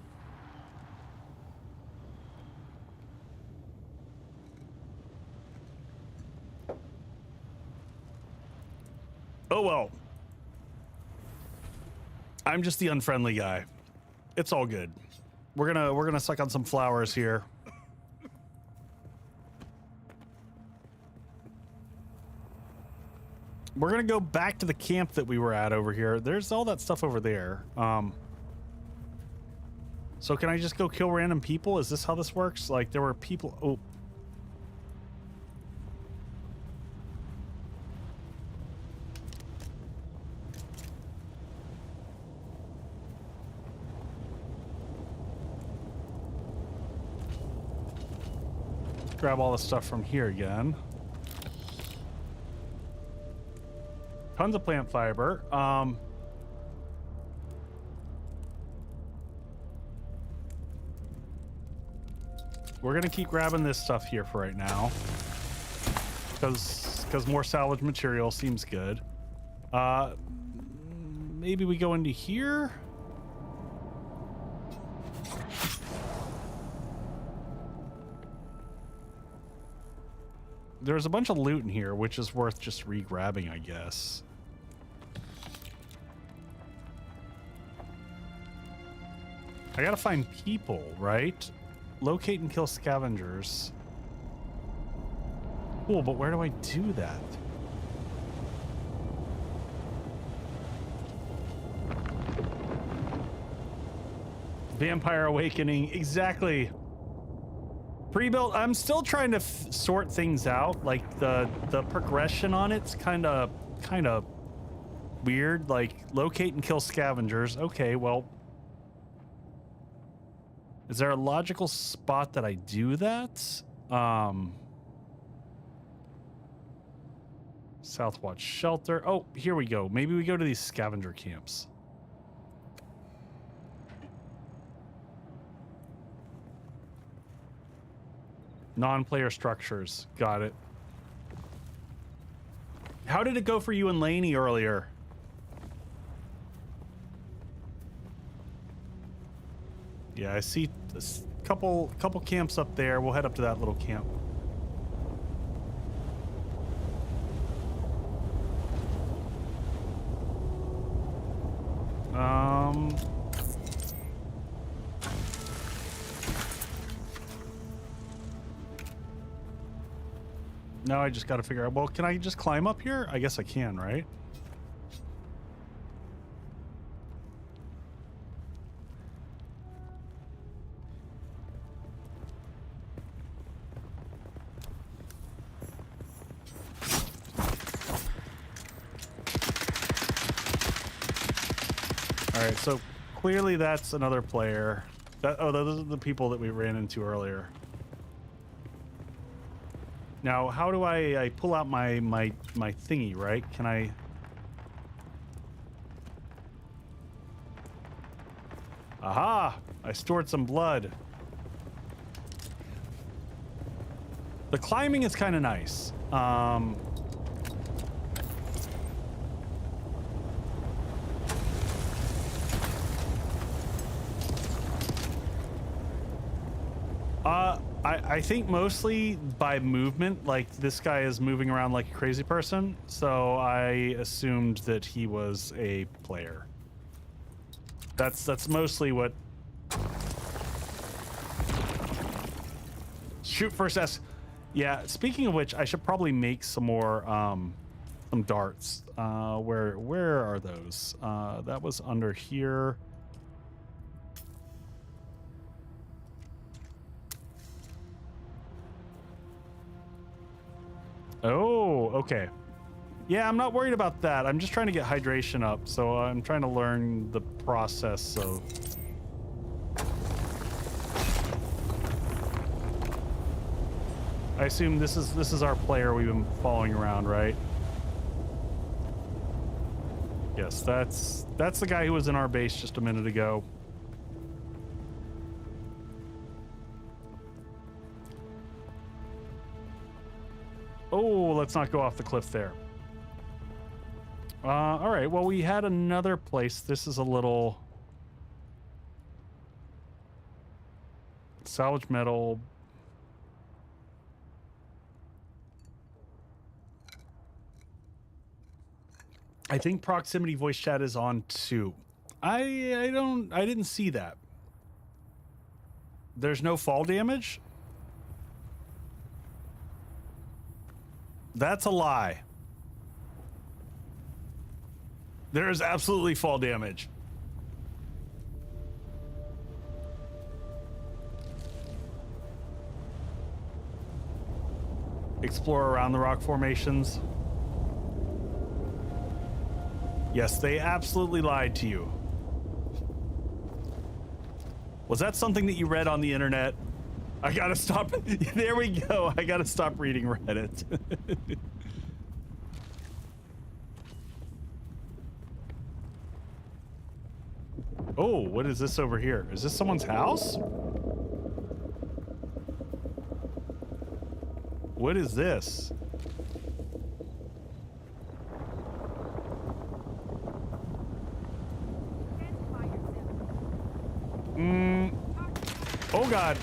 Oh, well. I'm just the unfriendly guy. It's all good. We're gonna suck on some flowers here. We're gonna go back to the camp that we were at over here. There's all that stuff over there. So can I just go kill random people? Is this how this works? Like there were people. Oh. Grab all the stuff from here again. Tons of plant fiber. We're gonna keep grabbing this stuff here for right now, because more salvage material seems good. Maybe we go into here. there's a bunch of loot in here, which is worth just re-grabbing, I guess. I gotta find people, right? Locate and kill scavengers. Cool, but where do I do that? Vampire Awakening, exactly. Pre-built, I'm still trying to sort things out. Like the progression on it's kind of weird. Like locate and kill scavengers. Okay, well, is there a logical spot that I do that? Southwatch Shelter. Oh, here we go. Maybe we go to these scavenger camps. Non-player structures. Got it. How did it go for you and Lainey earlier? Yeah, I see a couple camps up there. We'll head up to that little camp. Now I just got to figure out, well, can I just climb up here? I guess I can, right? All right, so clearly that's another player. Oh, those are the people that we ran into earlier. Now, how do I pull out my thingy, right? Can I? Aha! I stored some blood. The climbing is kind of nice. I think mostly by movement, like this guy is moving around like a crazy person, so I assumed that he was a player. That's mostly what. Shoot first S. Yeah, speaking of which, I should probably make some more some darts. Where are those? That was under here. Oh, okay. Yeah, I'm not worried about that. I'm just trying to get hydration up, so I'm trying to learn the process, so... I assume this is our player we've been following around, right? Yes, that's the guy who was in our base just a minute ago. Oh, let's not go off the cliff there. All right, well, we had another place. This is a little... salvage metal. I think proximity voice chat is on too. I didn't see that. There's no fall damage? That's a lie. There is absolutely fall damage. Explore around the rock formations. Yes, they absolutely lied to you. Was that something that you read on the internet? I gotta stop. There we go. I gotta stop reading Reddit. Oh, what is this over here? Is this someone's house? What is this? Oh God.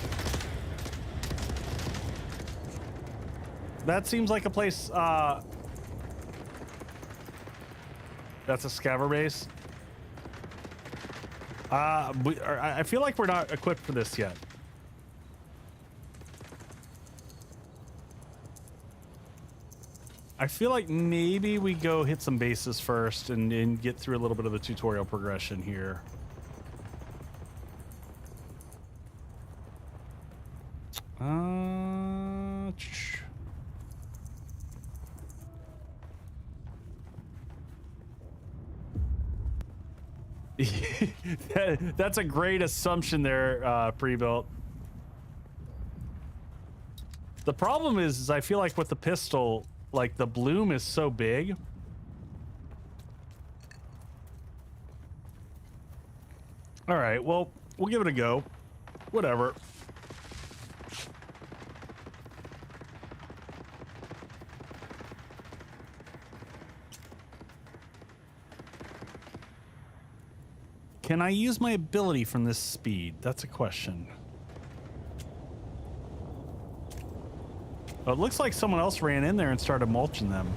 That seems like a place, that's a scavenger base. I feel like we're not equipped for this yet. I feel like maybe we go hit some bases first and get through a little bit of the tutorial progression here. That's a great assumption there, pre-built. The problem is I feel like with the pistol, like the bloom is so big. All right, well, we'll give it a go. Whatever. Can I use my ability from this speed? That's a question. Oh, it looks like someone else ran in there and started mulching them.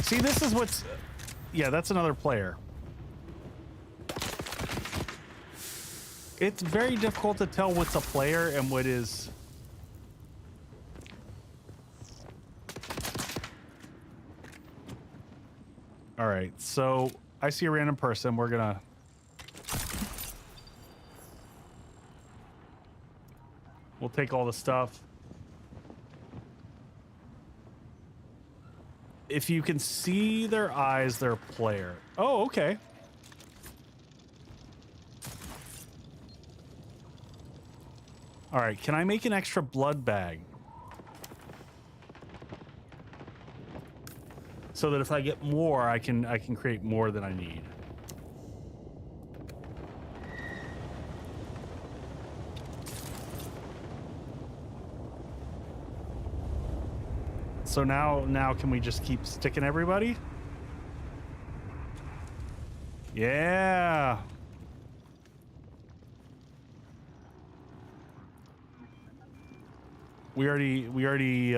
See, this is what's... Yeah, that's another player. It's very difficult to tell what's a player and what is... All right, so I see a random person. We're gonna... We'll take all the stuff. If you can see their eyes, they're a player. Oh, okay. All right, can I make an extra blood bag? So that if I get more, I can create more than I need. So now can we just keep sticking everybody? Yeah. We already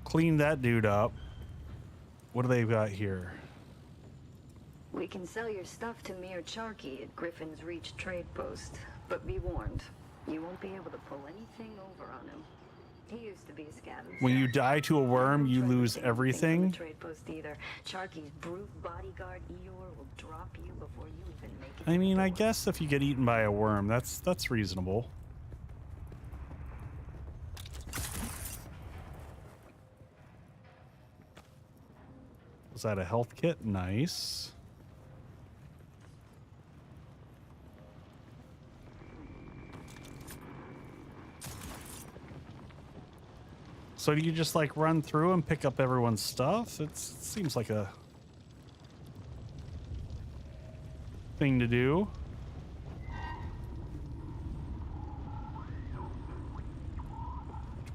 cleaned that dude up. What do they got here? We can sell your stuff to Mir Charky at Griffin's Reach trade post, but be warned, you won't be able to pull anything over on him. He used to be a scavenger. When you die to a worm, you lose everything. Trade post either. Charky's brute bodyguard Eeyore will drop you before you even make it. I mean, I guess if you get eaten by a worm, that's reasonable. Was that a health kit? Nice. So do you just like run through and pick up everyone's stuff? It seems like a thing to do.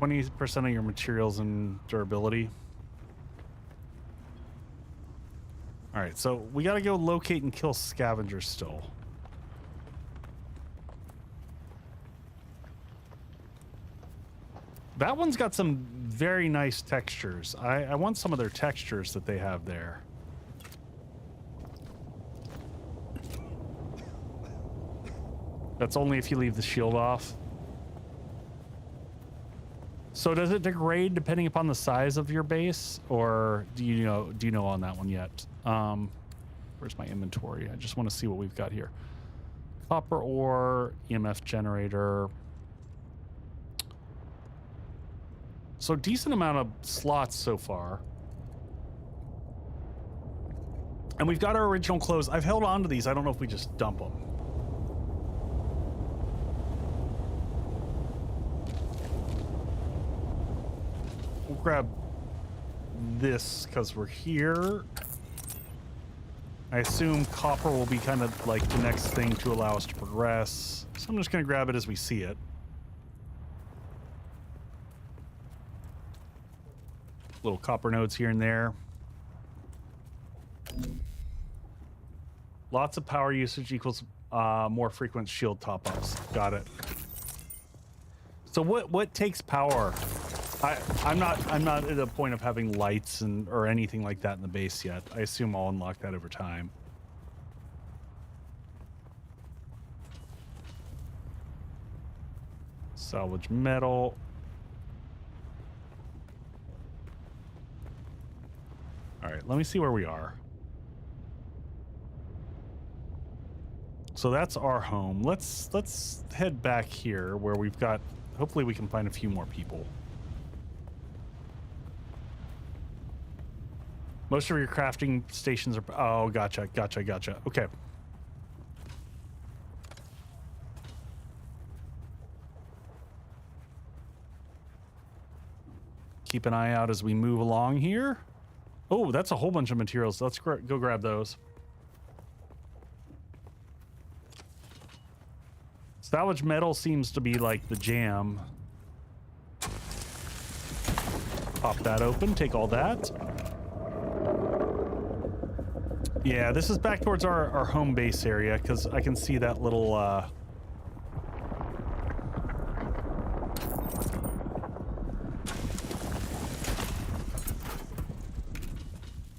%20 of your materials and durability. All right, so we got to go locate and kill scavengers still. That one's got some very nice textures. I want some of their textures that they have there. That's only if you leave the shield off. So does it degrade depending upon the size of your base, or do you know on that one yet? Where's my inventory? I just want to see what we've got here. Copper ore, EMF generator. So decent amount of slots so far. And we've got our original clothes. I've held on to these. I don't know if we just dump them. We'll grab this because we're here. I assume copper will be kind of like the next thing to allow us to progress. So I'm just going to grab it as we see it. Little copper nodes here and there. Lots of power usage equals more frequent shield top-ups. Got it. So what takes power? I'm not at a point of having lights or anything like that in the base yet. I assume I'll unlock that over time. Salvage metal. All right, let me see where we are. So that's our home. Let's head back here where we've got, hopefully we can find a few more people. Most of your crafting stations are, oh, gotcha. Okay. Keep an eye out as we move along here. Oh, that's a whole bunch of materials. Let's go grab those. Salvage metal seems to be like the jam. Pop that open, take all that. Yeah, this is back towards our home base area because I can see that little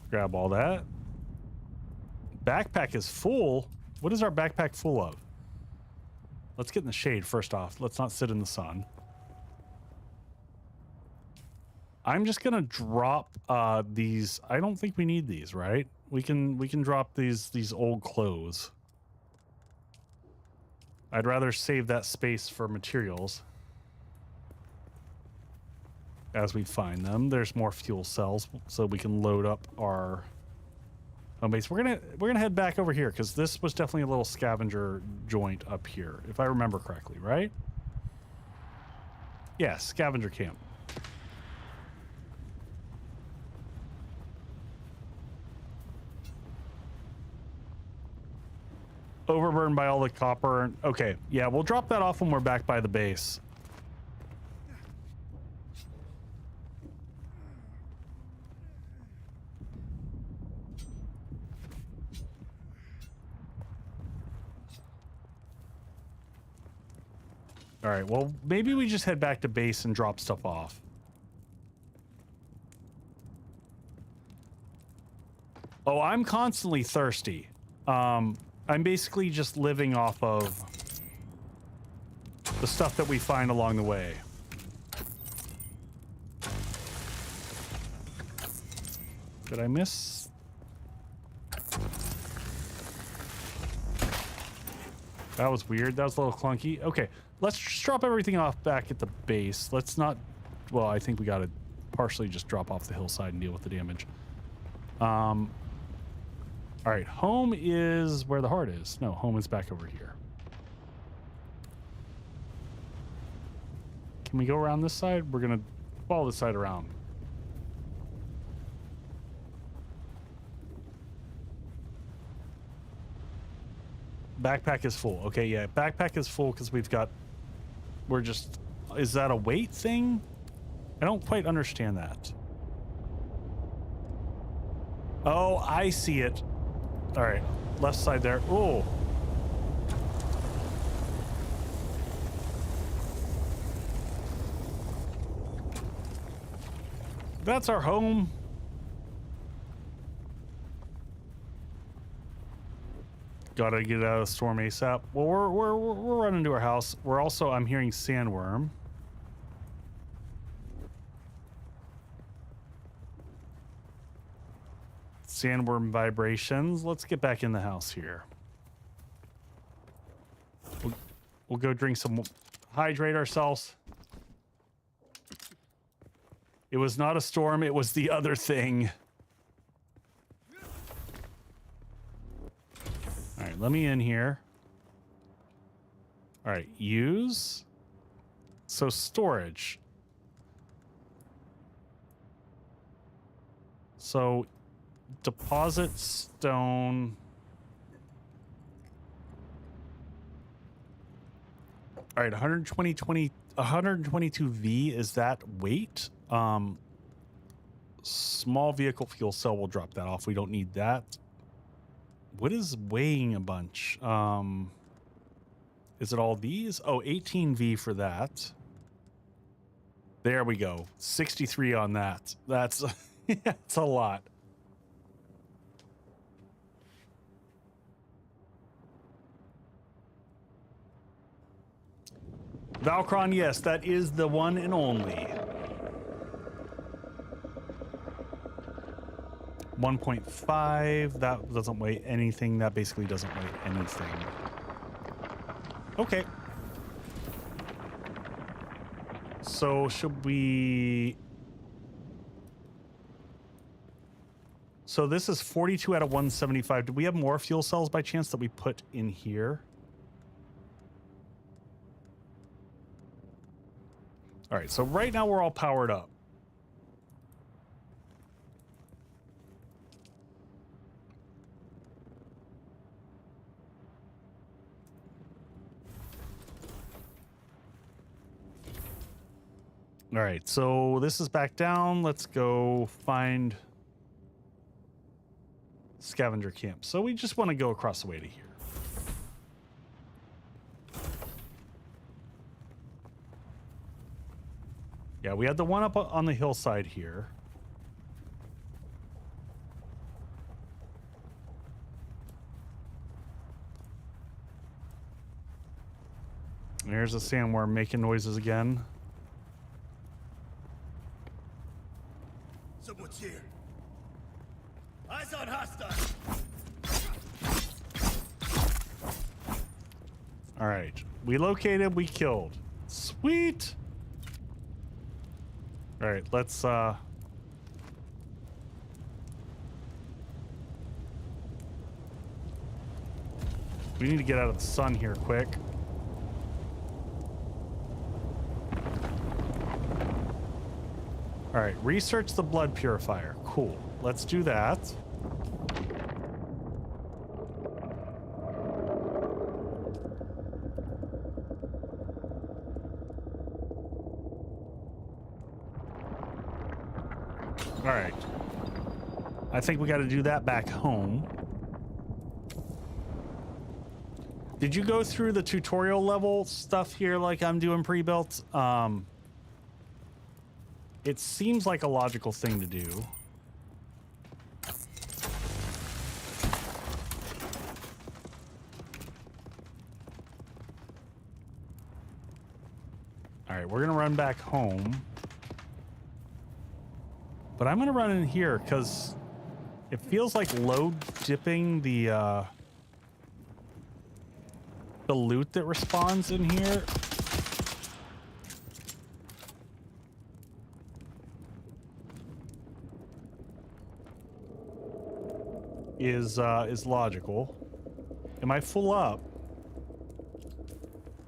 grab all that. Backpack is full. What is our backpack full of? Let's get in the shade first off. Let's not sit in the sun. I'm just gonna drop these. I don't think we need these, right? We can drop these old clothes. I'd rather save that space for materials as we find them. There's more fuel cells so we can load up our home base. We're gonna head back over here because this was definitely a little scavenger joint up here, if I remember correctly, right? Yeah, scavenger camp. Overburned by all the copper. Okay, yeah, we'll drop that off when we're back by the base. All right, well, maybe we just head back to base and drop stuff off. Oh, I'm constantly thirsty. I'm basically just living off of the stuff that we find along the way. Did I miss? That was weird. That was a little clunky. Okay, let's just drop everything off back at the base. Let's not... Well, I think we got to partially just drop off the hillside and deal with the damage. All right, home is where the heart is. No, home is back over here. Can we go around this side? We're going to follow this side around. Backpack is full. Okay, yeah, backpack is full because we're just... Is that a weight thing? I don't quite understand that. Oh, I see it. All right, left side there. Oh. That's our home. Gotta get out of the storm ASAP. Well, we're running to our house. We're also, I'm hearing sandworm. Sandworm vibrations. Let's get back in the house here. We'll go drink some, hydrate ourselves. It was not a storm, it was the other thing. All right, let me in here. All right, use. So storage. So deposit stone. All right, 122V, is that weight? Small vehicle fuel cell, we'll drop that off. We don't need that. What is weighing a bunch? Is it all these? Oh, 18V for that. There we go. 63 on that. That's that's a lot. Valkron, yes, that is the one and only. 1.5, that doesn't weigh anything. That basically doesn't weigh anything. Okay. So should we... So this is 42 out of 175. Do we have more fuel cells by chance that we put in here? All right, so right now we're all powered up. All right, so this is back down. Let's go find scavenger camp. So we just want to go across the way to here. Yeah, we had the one up on the hillside here. There's a sandworm making noises again. Someone's here. Eyes on hostile. All right, we located, we killed. Sweet. All right, let's we need to get out of the sun here quick. All right, research the blood purifier. Cool. Let's do that. All right. I think we got to do that back home. Did you go through the tutorial level stuff here like I'm doing pre-built? It seems like a logical thing to do. All right, we're gonna run back home. But I'm gonna run in here because it feels like load dipping the loot that respawns in here is logical. Am I full up?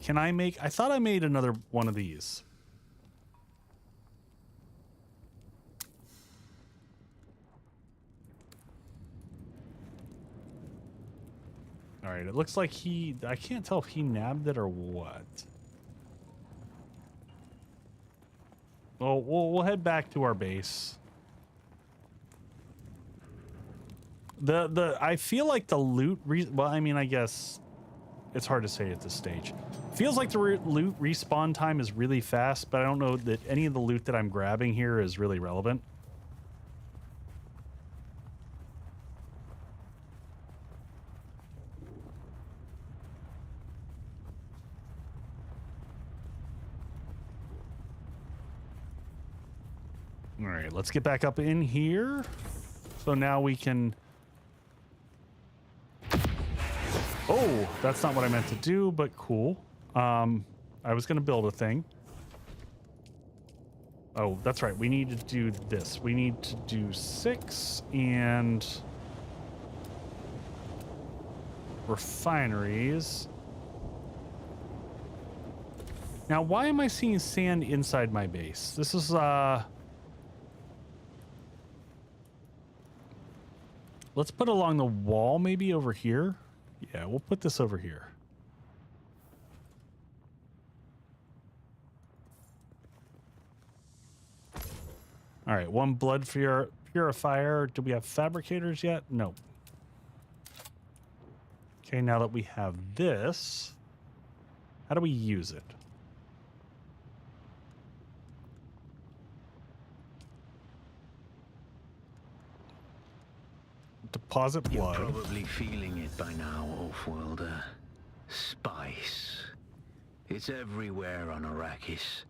Can I make... I thought I made another one of these. All right, it looks like he... I can't tell if he nabbed it or what. Well, we'll head back to our base. I feel like the loot... well, I mean, I guess it's hard to say at this stage. Feels like the loot respawn time is really fast, but I don't know that any of the loot that I'm grabbing here is really relevant. All right, let's get back up in here. So now we can... Oh, that's not what I meant to do, but cool. I was going to build a thing. Oh, that's right. We need to do this. We need to do 6 and refineries. Now, why am I seeing sand inside my base? This is, let's put along the wall, maybe over here. Yeah, we'll put this over here. All right, one blood purifier. Do we have fabricators yet? No. Okay, now that we have this, how do we use it? Deposit blood. You're probably feeling it by now, Offworlder. Spice. It's everywhere on Arrakis.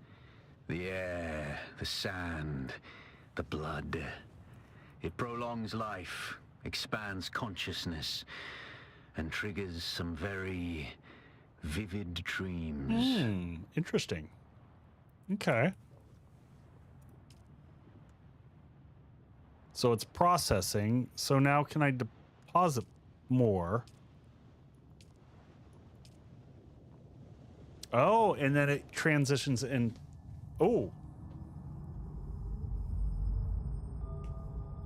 The air, the sand, the blood. It prolongs life, expands consciousness, and triggers some very vivid dreams. Interesting. Okay. So it's processing. So now can I deposit more? Oh, and then it transitions in. Oh.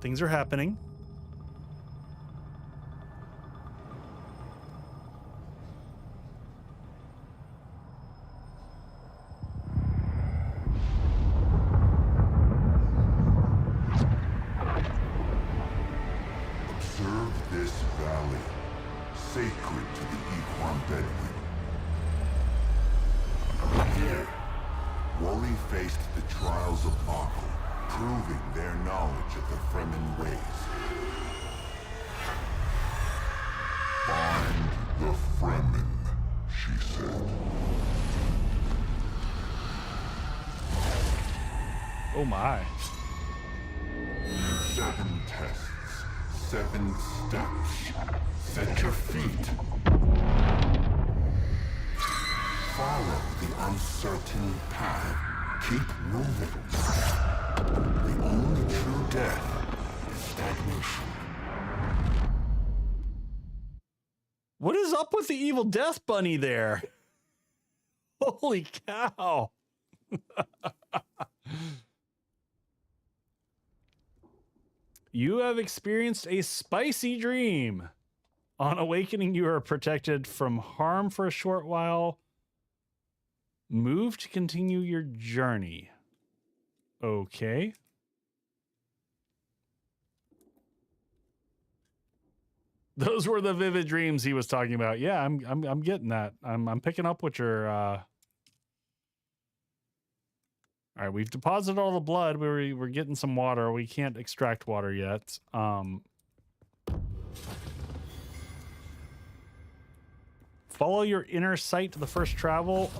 Things are happening. Observe this valley, sacred to the Equan Bedouin. Here, Wally faced the trials of Arkle, proving their knowledge of the Fremen ways. Find the Fremen, she said. Oh my. 7 tests, 7 steps. Set your feet. Follow the uncertain path. Keep moving. The only true death is stagnation. What is up with the evil death bunny there? Holy cow. You have experienced a spicy dream. On awakening, you are protected from harm for a short while. Move to continue your journey. Okay. Those were the vivid dreams he was talking about. Yeah, I'm getting that. I'm picking up what you're All right, we've deposited all the blood. We're getting some water. We can't extract water yet. Follow your inner sight to the first travel.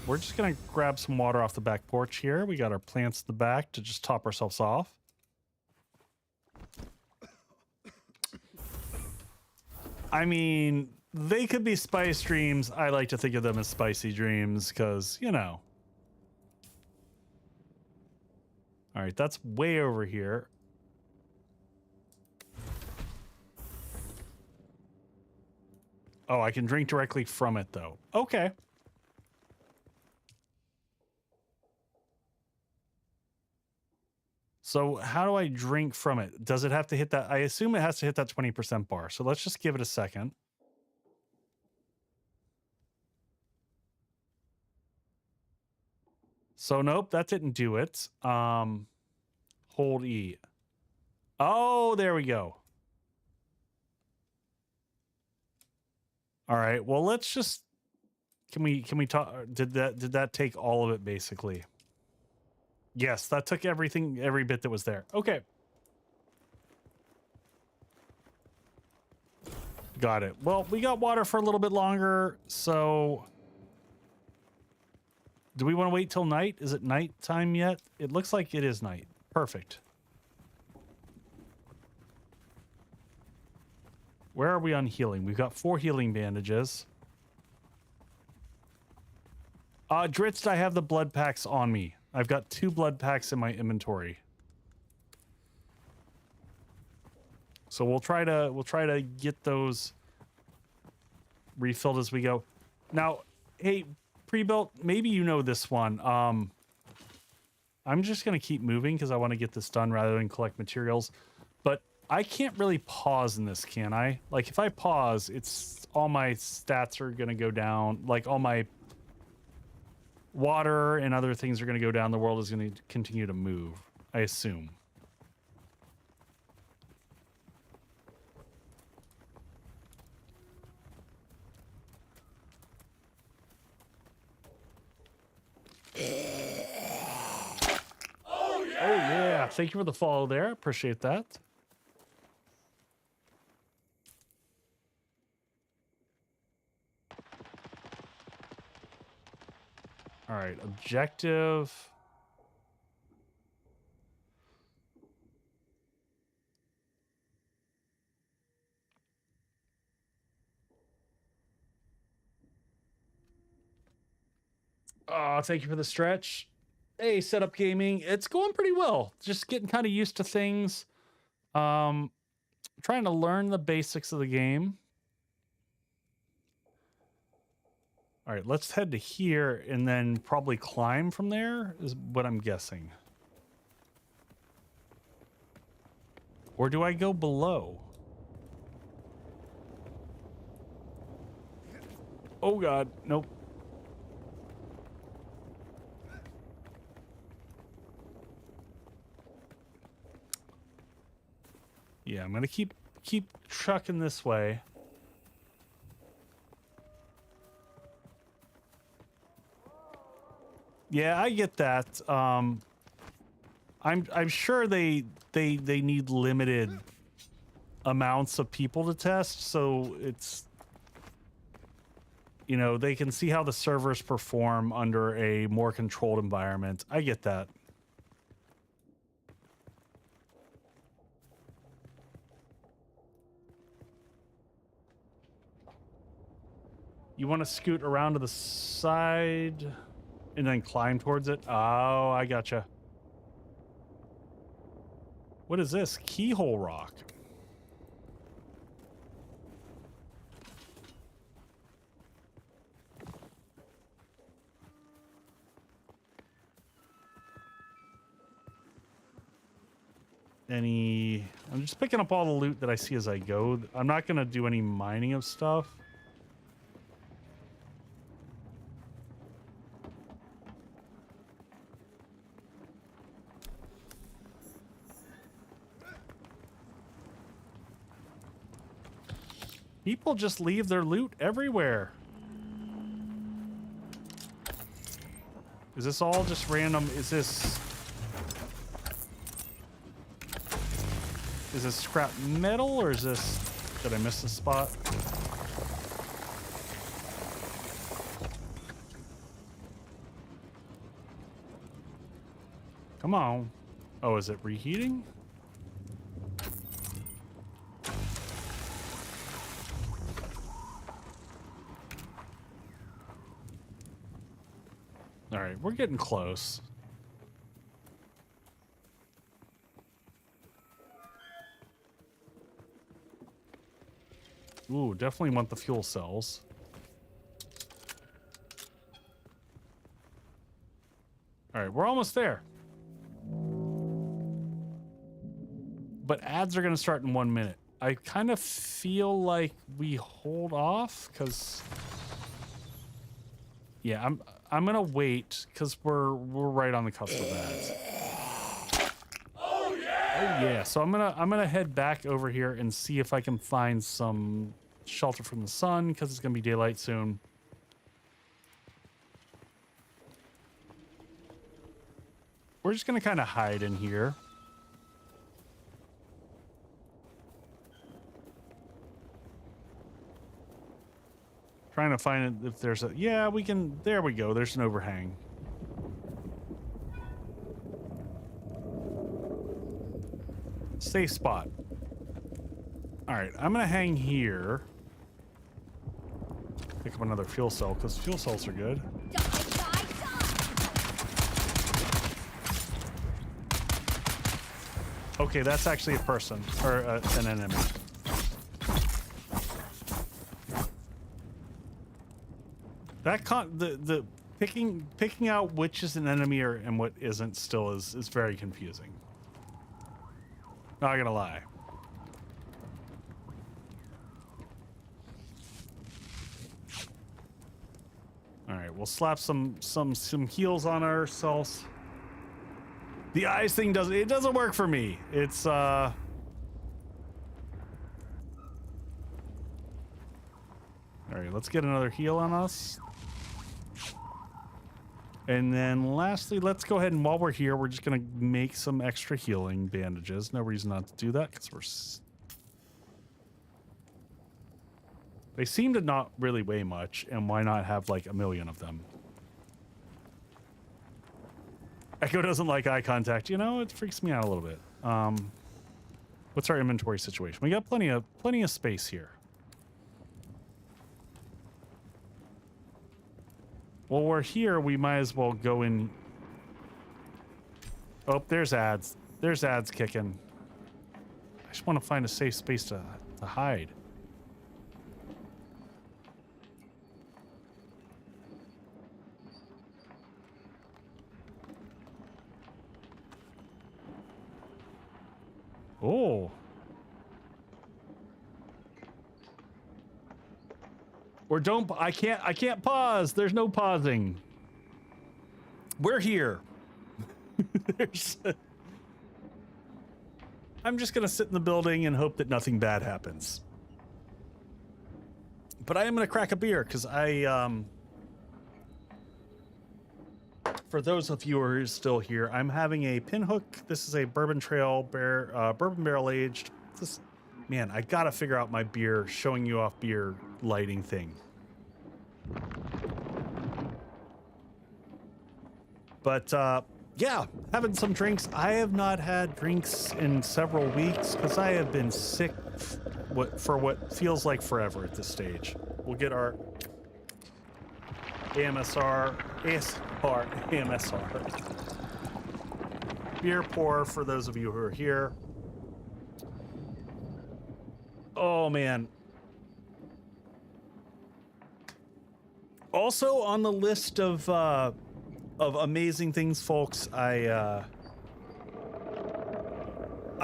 We're just gonna grab some water off the back porch here. We got our plants at the back to just top ourselves off. I mean, they could be spice dreams. I like to think of them as spicy dreams because, you know. All right, that's way over here. Oh, I can drink directly from it, though. Okay. So how do I drink from it? Does it have to hit that? I assume it has to hit that 20% bar. So let's just give it a second. So nope, that didn't do it. Hold E. Oh, there we go. All right. Well, let's just can we talk? Did that take all of it basically? Yes, that took everything, every bit that was there. Okay. Got it. Well, we got water for a little bit longer, so do we want to wait till night? Is it night time yet? It looks like it is night. Perfect. Where are we on healing? We've got 4 healing bandages. Dritz, I have the blood packs on me. I've got 2 blood packs in my inventory. So we'll try to get those refilled as we go. Now, hey, pre-built, maybe you know this one. I'm just gonna keep moving because I want to get this done rather than collect materials. But I can't really pause in this, can I? Like if I pause, it's all my stats are gonna go down. Like all my water and other things are gonna go down. The world is gonna continue to move, I assume. thank you for the follow there. Appreciate that. All right, objective. Oh, thank you for the stretch. Hey, Setup Gaming. It's going pretty well. Just getting kind of used to things. Trying to learn the basics of the game. All right, let's head to here and then probably climb from there is what I'm guessing. Or do I go below? Oh God, nope. Yeah, I'm gonna keep trucking this way. Yeah, I get that. I'm sure they need limited amounts of people to test, so it's, you know, they can see how the servers perform under a more controlled environment. I get that. You want to scoot around to the side and then climb towards it? Oh, I gotcha. What is this? Keyhole rock. I'm just picking up all the loot that I see as I go. I'm not going to do any mining of stuff. People just leave their loot everywhere. Is this all just random? Is this scrap metal, or is this... Did I miss the spot? Come on. Oh, is it reheating? All right, we're getting close. Ooh, definitely want the fuel cells. All right, we're almost there. But ads are going to start in 1 minute. I kind of feel like we hold off because... Yeah, I'm gonna wait because we're right on the cusp of that. Oh yeah! Oh yeah! So I'm gonna head back over here and see if I can find some shelter from the sun because it's gonna be daylight soon. We're just gonna kind of hide in here. Trying to find it if there's a... Yeah, we can... There we go. There's an overhang. Safe spot. All right, I'm going to hang here. Pick up another fuel cell, because fuel cells are good. Okay, that's actually a person. Or an enemy. That the picking out which is an enemy and what isn't still is very confusing. Not gonna lie. All right, we'll slap some heals on ourselves. The eyes thing doesn't work for me. It's all right, let's get another heal on us. And then lastly, let's go ahead and while we're here, we're just going to make some extra healing bandages. No reason not to do that because they seem to not really weigh much, and why not have like 1,000,000 of them? Echo doesn't like eye contact. You know, it freaks me out a little bit. What's our inventory situation? We got plenty of space here. Well, we're here. We might as well go in. Oh, there's ads. There's ads kicking. I just want to find a safe space to hide. Oh. Or don't, I can't pause. There's no pausing. We're here. I'm just gonna sit in the building and hope that nothing bad happens. But I am gonna crack a beer because for those of you who are still here, I'm having a Pinhook. This is a Bourbon Trail bourbon barrel aged. Man, I gotta figure out my beer showing you off beer lighting thing. But yeah, having some drinks. I have not had drinks in several weeks because I have been sick for what feels like forever at this stage. We'll get our AMSR. Beer pour for those of you who are here. Oh man. Also on the list of amazing things, folks, I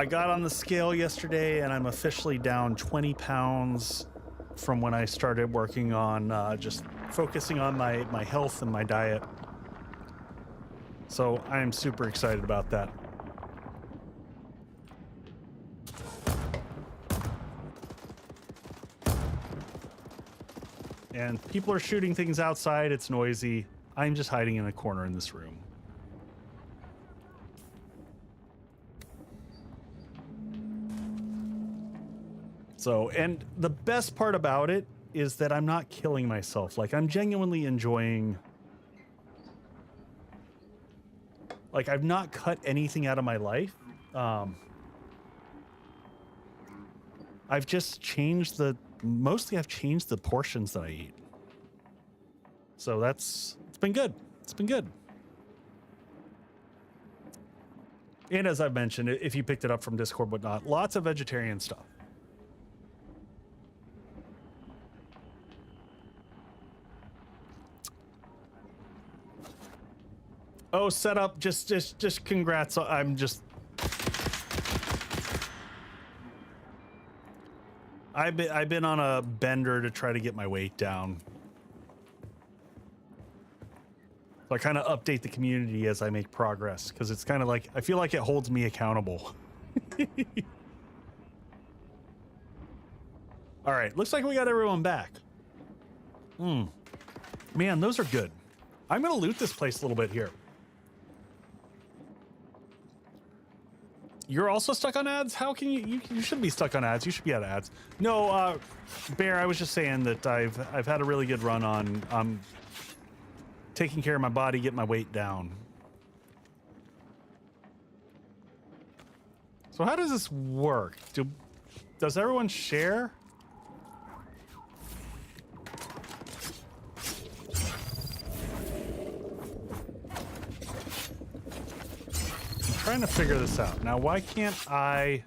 got on the scale yesterday and I'm officially down 20 pounds from when I started working on just focusing on my health and my diet. So I am super excited about that. And people are shooting things outside. It's noisy. I'm just hiding in a corner in this room. So, and the best part about it is that I'm not killing myself. Like, I'm genuinely enjoying... Like, I've not cut anything out of my life. I've just changed mostly I've changed the portions that I eat. So it's been good. It's been good. And as I've mentioned, if you picked it up from Discord, whatnot, lots of vegetarian stuff. Oh, setup, just congrats. I've been on a bender to try to get my weight down. So I kind of update the community as I make progress because it's kind of like, I feel like it holds me accountable. All right, looks like we got everyone back. Man, those are good. I'm gonna loot this place a little bit here. You're also stuck on ads? How can you shouldn't be stuck on ads. You should be out of ads. No, Bear, I was just saying that I've had a really good run on taking care of my body, getting my weight down. So how does this work? Does everyone share? Trying to figure this out. Now, why can't I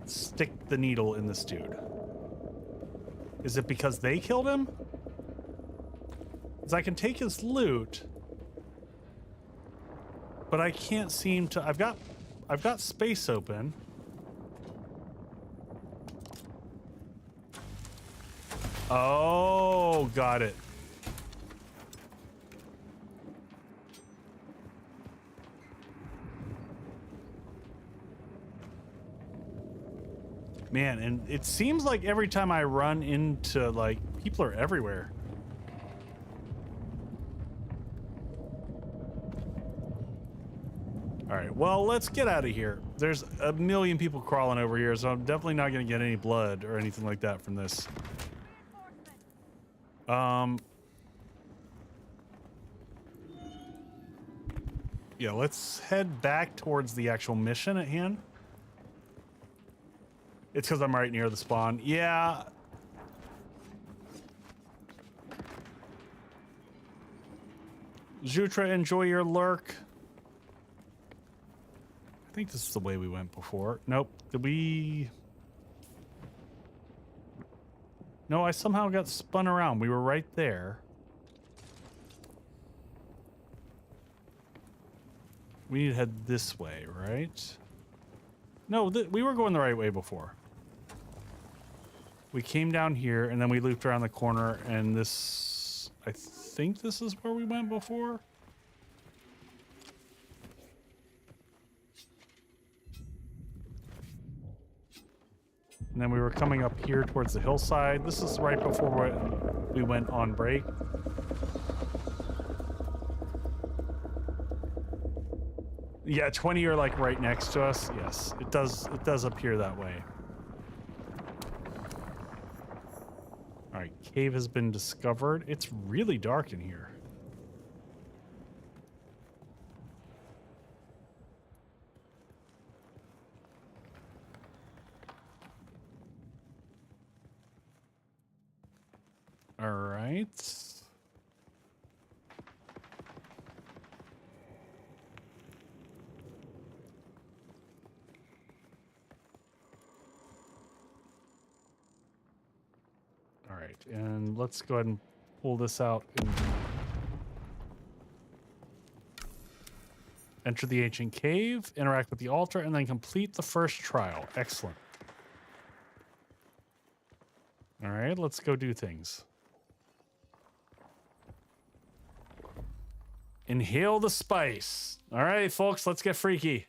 stick the needle in this dude? Is it because they killed him? Because I can take his loot, but I can't seem to. I've got space open. Oh, got it. Man, and it seems like every time I run into, like, people are everywhere. All right, well, let's get out of here. There's a million people crawling over here, so I'm definitely not going to get any blood or anything like that from this. Yeah, let's head back towards the actual mission at hand. It's because I'm right near the spawn. Yeah. Jutra, enjoy your lurk. I think this is the way we went before. Nope. Did we... No, I somehow got spun around. We were right there. We need to head this way, right? No, we were going the right way before. We came down here, and then we looped around the corner, and this... I think this is where we went before? And then we were coming up here towards the hillside. This is right before we went on break. Yeah, 20 are like right next to us. Yes, it does appear that way. All right, cave has been discovered. It's really dark in here. All right. All right, and let's go ahead and pull this out and enter the ancient cave, interact with the altar, and then complete the first trial. Excellent. All right, let's go do things. Inhale the spice. All right, folks, let's get freaky.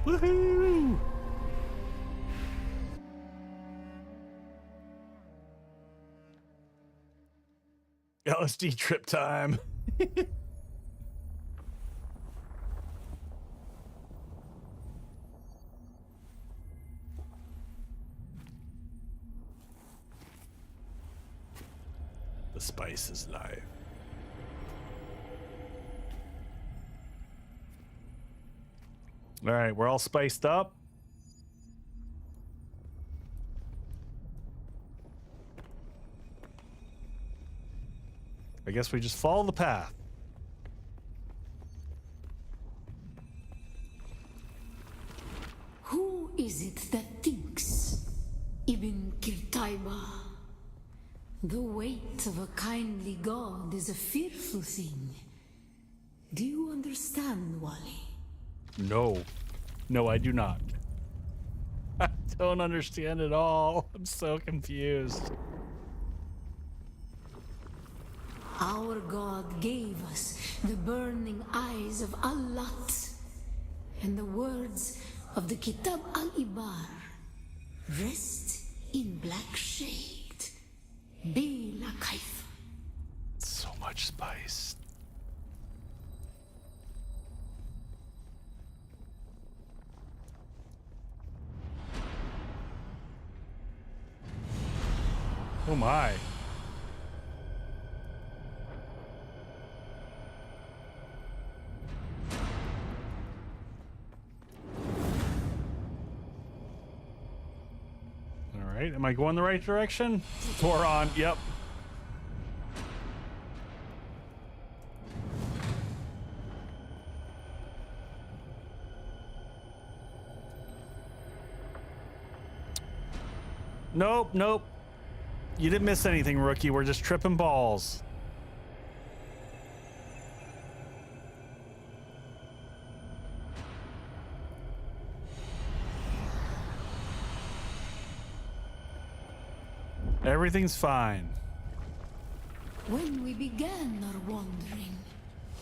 Woohoo! LSD trip time. The spice is live. All right, we're all spiced up. I guess we just follow the path. Who is it that thinks? Ibn Kirtaiba. The weight of a kindly god is a fearful thing. Do you understand, Wally? No. No, I do not. I don't understand at all. I'm so confused. Our God gave us the burning eyes of Allat and the words of the Kitab al-Ibar. Rest in black shade. Bila kaif. So much spice. Oh my. All right, am I going the right direction? Toron, yep. Nope, nope. You didn't miss anything, rookie. We're just tripping balls. Everything's fine. When we began our wandering,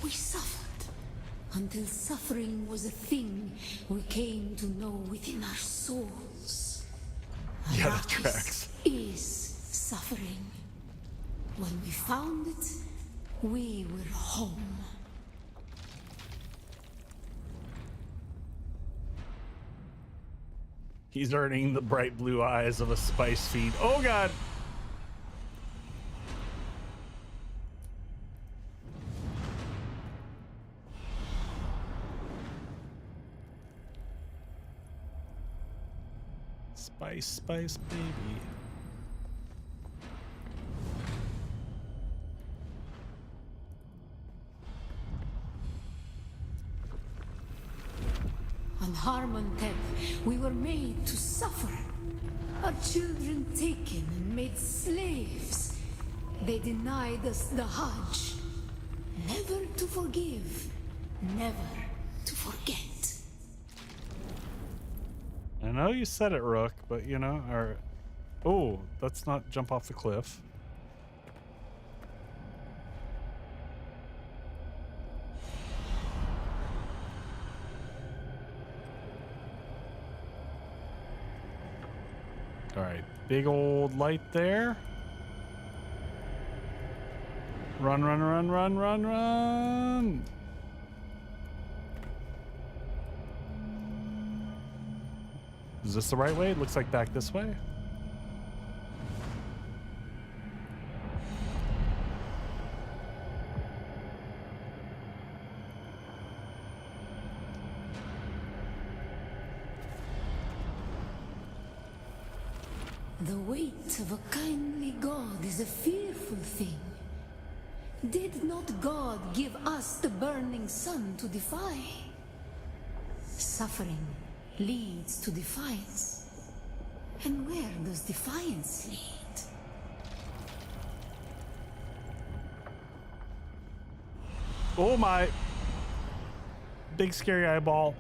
we suffered. Until suffering was a thing we came to know within our souls. Yeah, that Arrakis tracks. is suffering. When we found it, we were home. He's earning the bright blue eyes of a spice feed. Oh god! Spice, spice, baby. On Harmontep, we were made to suffer. Our children taken and made slaves. They denied us the Hajj. Never to forgive, never to forget. I know you said it, Rook, but you know, or oh, let's not jump off the cliff. All right, big old light there. Run, run, run, run, run, run. Is this the right way? It looks like back this way. The weight of a kindly God is a fearful thing. Did not God give us the burning sun to defy? Suffering leads to defiance. And where does defiance lead? Oh my! Big scary eyeball.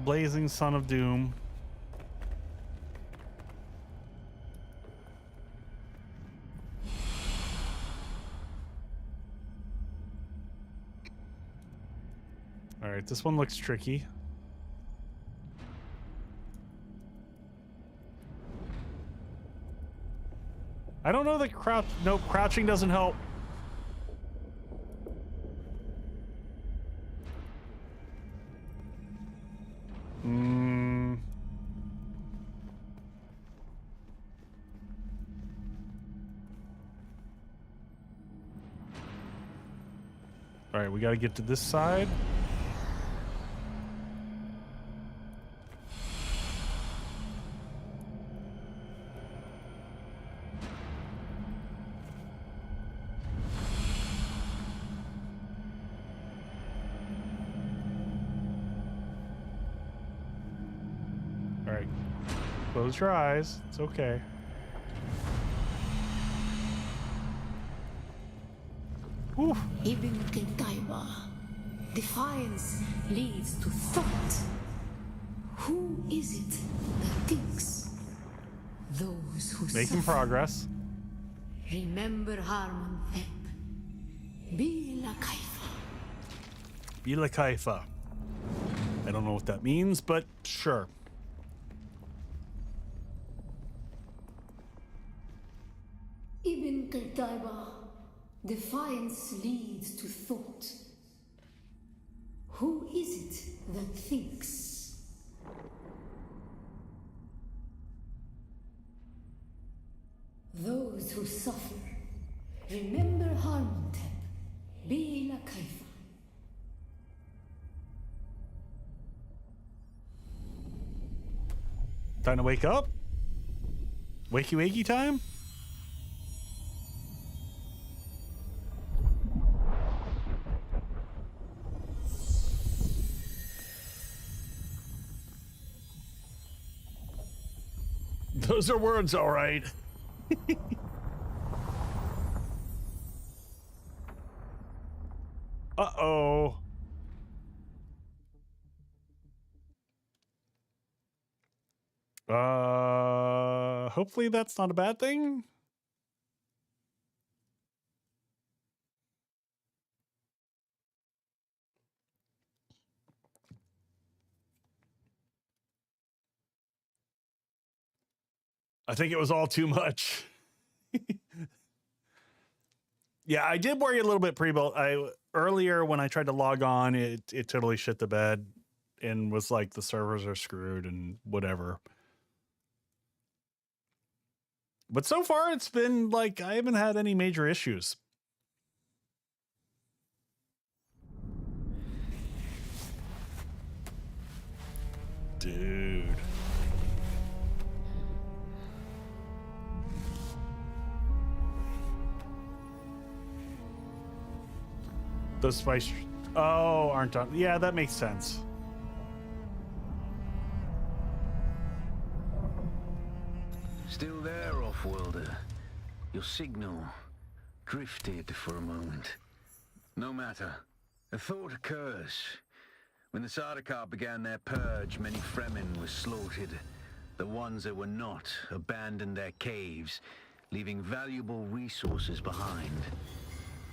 Blazing son of doom. All right, this one looks tricky. I don't know that crouch. Nope, crouching doesn't help. All right, we got to get to this side. All right, close your eyes. It's okay. Whew. Ibn Qutayba. Defiance leads to thought. Who is it that thinks? Those who Making suffer. progress. Remember Harmontep. Bila Kaifa. Bila Kaifa. I don't know what that means, but sure. Ibn Qutayba. Defiance leads to thought. Who is it that thinks? Those who suffer. Remember Harmontep. Bila Kaifa. Time to wake up? Wakey wakey time? Those are words, all right. Uh-oh. hopefully that's not a bad thing. I think it was all too much. Yeah, I did worry a little bit pre-built. Earlier when I tried to log on, it totally shit the bed and was like the servers are screwed and whatever. But so far it's been like I haven't had any major issues. Dude. Those spice, aren't on. Yeah, that makes sense. Still there, off-worlder. Your signal drifted for a moment. No matter. A thought occurs. When the Sardaukar began their purge, many Fremen were slaughtered. The ones that were not abandoned their caves, leaving valuable resources behind.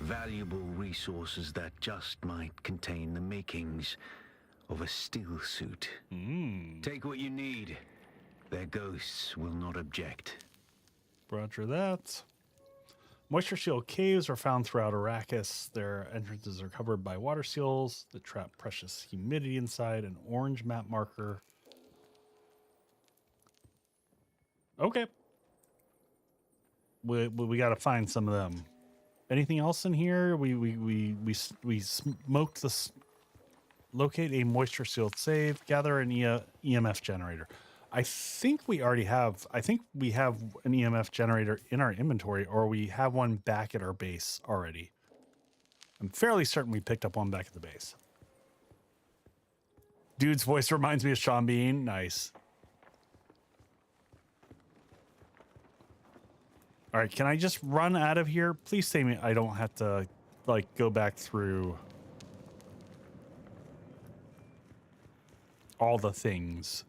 Valuable resources that just might contain the makings of a steel suit. Take what you need. Their ghosts will not object. Roger that. Moisture shield caves are found throughout Arrakis. Their entrances are covered by water seals that trap precious humidity inside an orange map marker. Okay. We got to find some of them. Anything else in here? We smoked this. Locate a moisture sealed save. Gather an EMF generator. I think we already have. I think we have an EMF generator in our inventory, or we have one back at our base already. I'm fairly certain we picked up one back at the base. Dude's voice reminds me of Sean Bean. Nice. All right, can I just run out of here? Please say me I don't have to, like, go back through all the things.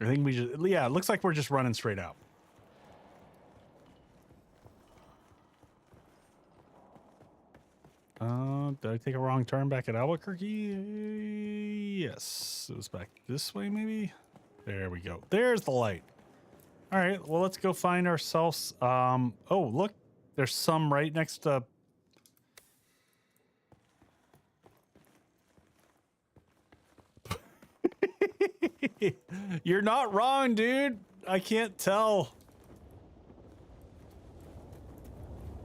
I think we just, yeah, it looks like we're just running straight out. Did I take a wrong turn back at Albuquerque? Yes, it was back this way, maybe? There we go. There's the light. All right, well, let's go find ourselves. Oh, look, there's some right next to. You're not wrong, dude. I can't tell.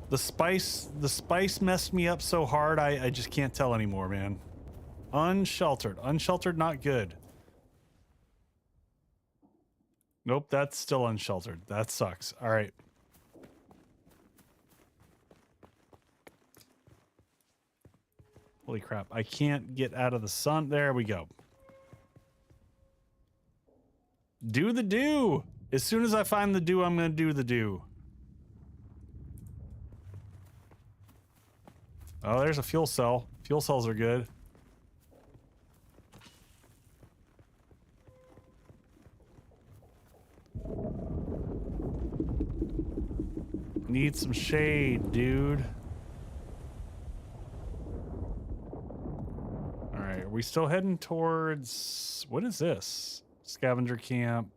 The spice messed me up so hard, I just can't tell anymore, man. Unsheltered. Unsheltered, not good. Nope, that's still unsheltered. That sucks. All right. Holy crap. I can't get out of the sun. There we go. Do the do. As soon as I find the do, I'm going to do the do. Oh, there's a fuel cell. Fuel cells are good. Need some shade, dude. All right, are we still heading towards... What is this? Scavenger camp,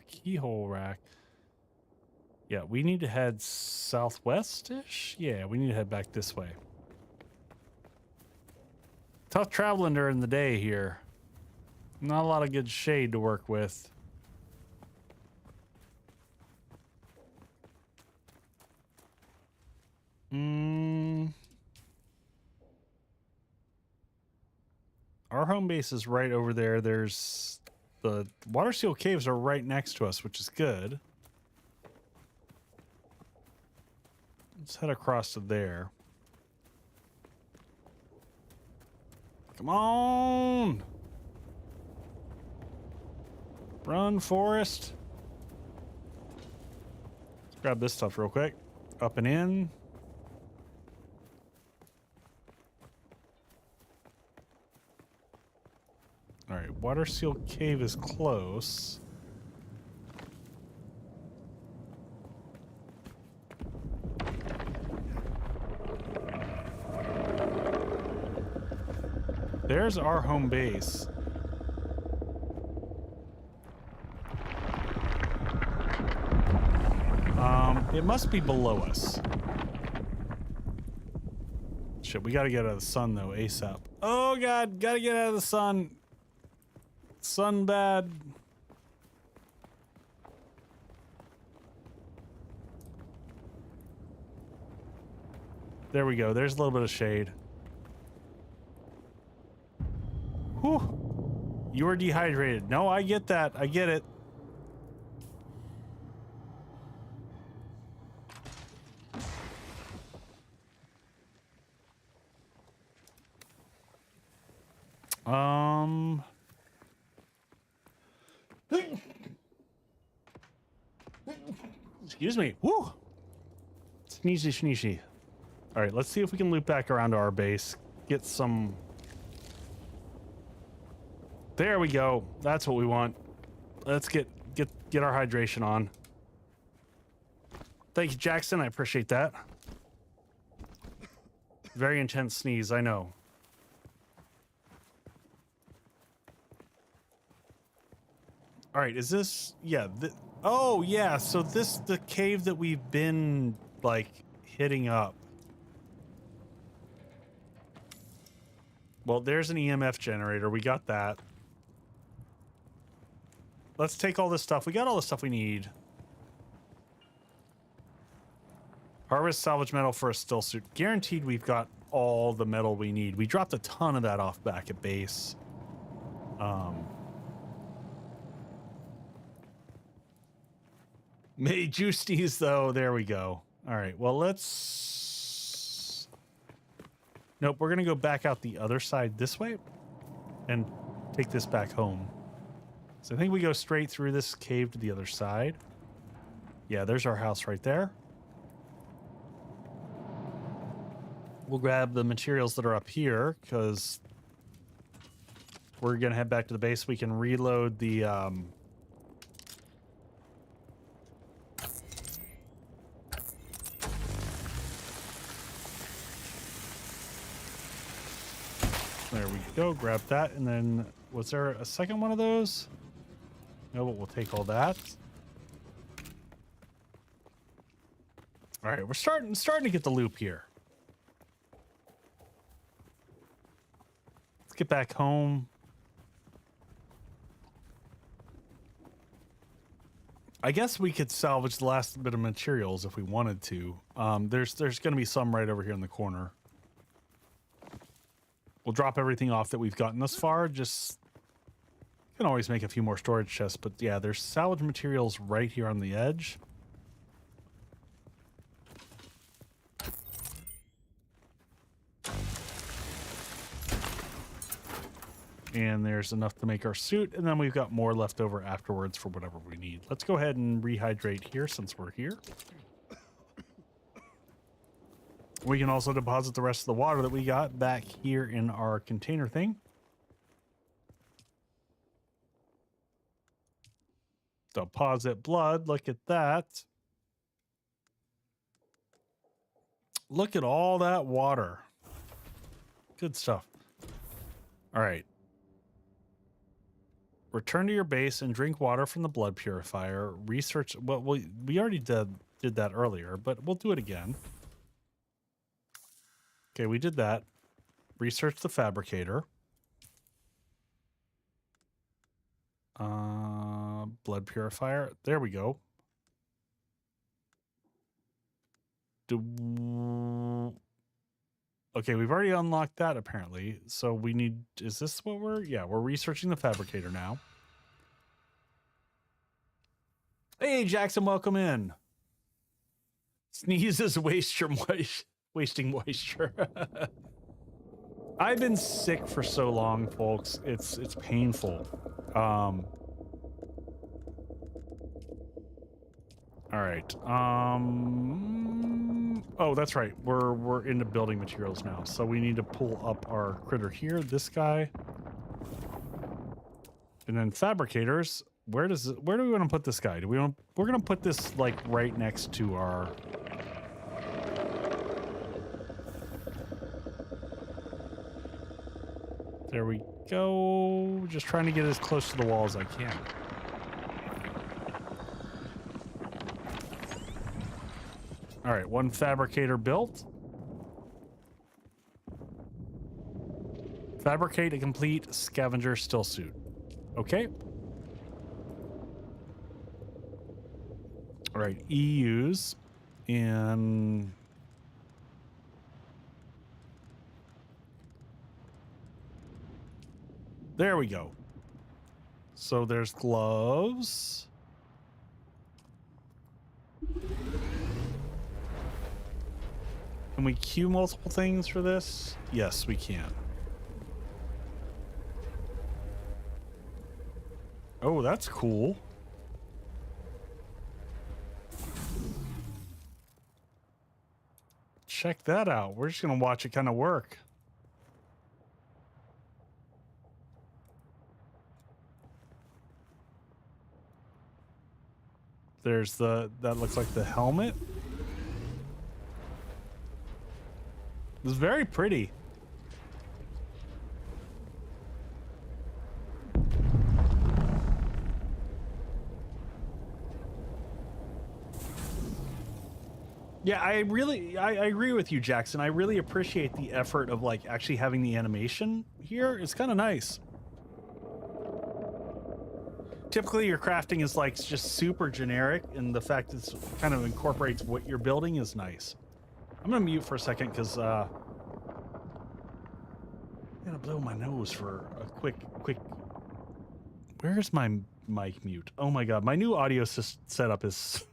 keyhole rack. Yeah, we need to head southwest-ish? Yeah, we need to head back this way. Tough traveling during the day here. Not a lot of good shade to work with. Our home base is right over there. There's the water seal caves are right next to us, which is good. Let's head across to there. Come on! Run, Forest. Let's grab this stuff real quick. Up and in. All right, Water Seal Cave is close. There's our home base. It must be below us. Shit, we gotta get out of the sun though, ASAP. Oh god, gotta get out of the sun. Sun bad. There we go, there's a little bit of shade. Whew. You are dehydrated. No, I get that. I get it. Excuse me. Woo! Sneezy sneezy. All right, let's see if we can loop back around to our base. Get some... There we go. That's what we want. Let's get our hydration on. Thank you, Jackson. I appreciate that. Very intense sneeze, I know. All right, is this... Yeah. Oh, yeah. So this the cave that we've been, like, hitting up. Well, there's an EMF generator. We got that. Let's take all this stuff. We got all the stuff we need. Harvest salvage metal for a still suit. Guaranteed we've got all the metal we need. We dropped a ton of that off back at base. Made you sneeze though. There we go. All right. Well, let's... Nope. We're going to go back out the other side this way and take this back home. So I think we go straight through this cave to the other side. Yeah, there's our house right there. We'll grab the materials that are up here because we're going to head back to the base. We can reload the... There we go. Grab that. And then was there a second one of those? No, but we'll take all that. All right, we're starting to get the loop here. Let's get back home. I guess we could salvage the last bit of materials if we wanted to. There's going to be some right over here in the corner. We'll drop everything off that we've gotten thus far. Just can always make a few more storage chests, but yeah, there's salvage materials right here on the edge. And there's enough to make our suit, and then we've got more left over afterwards for whatever we need. Let's go ahead and rehydrate here since we're here. We can also deposit the rest of the water that we got back here in our container thing. Deposit blood. Look at that. Look at all that water. Good stuff. All right. Return to your base and drink water from the blood purifier. Research. Well, we already did that earlier, but we'll do it again. Okay, we did that. Research the fabricator. Blood purifier. There we go. Okay, we've already unlocked that apparently. So we need... Is this what we're... Yeah, we're researching the fabricator now. Hey, Jackson, welcome in. Sneezes, wasting moisture. I've been sick for so long, folks. It's painful. All right. Oh, that's right. We're into building materials now. So we need to pull up our critter here. This guy. And then fabricators, where do we want to put this guy? We're going to put this like right next to our... There we go. Just trying to get as close to the wall as I can. All right, one fabricator built. Fabricate a complete scavenger still suit. Okay. All right, EUs and there we go. So there's gloves. Can we queue multiple things for this? Yes, we can. Oh, that's cool. Check that out. We're just going to watch it kind of work. There's that looks like the helmet. It's very pretty. Yeah, I agree with you, Jackson. I really appreciate the effort of like actually having the animation here. It's kind of nice. Typically your crafting is like just super generic, and the fact that it kind of incorporates what you're building is nice. I'm gonna mute for a second because I'm gonna blow my nose for a quick. Where's my mic mute? Oh my god, my new audio setup is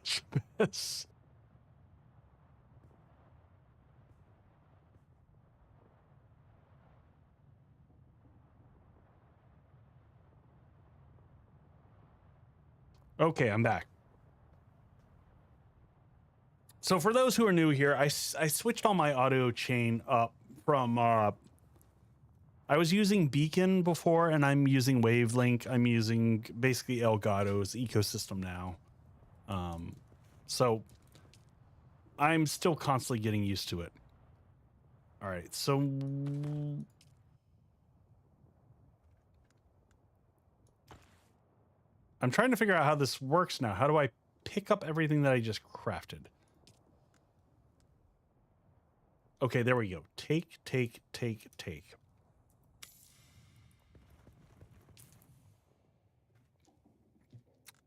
Okay, I'm back. So for those who are new here, I switched all my audio chain up from, I was using Beacon before, and I'm using Wavelink. I'm using basically Elgato's ecosystem now. So I'm still constantly getting used to it. All right, so I'm trying to figure out how this works now. How do I pick up everything that I just crafted? Okay, there we go. Take.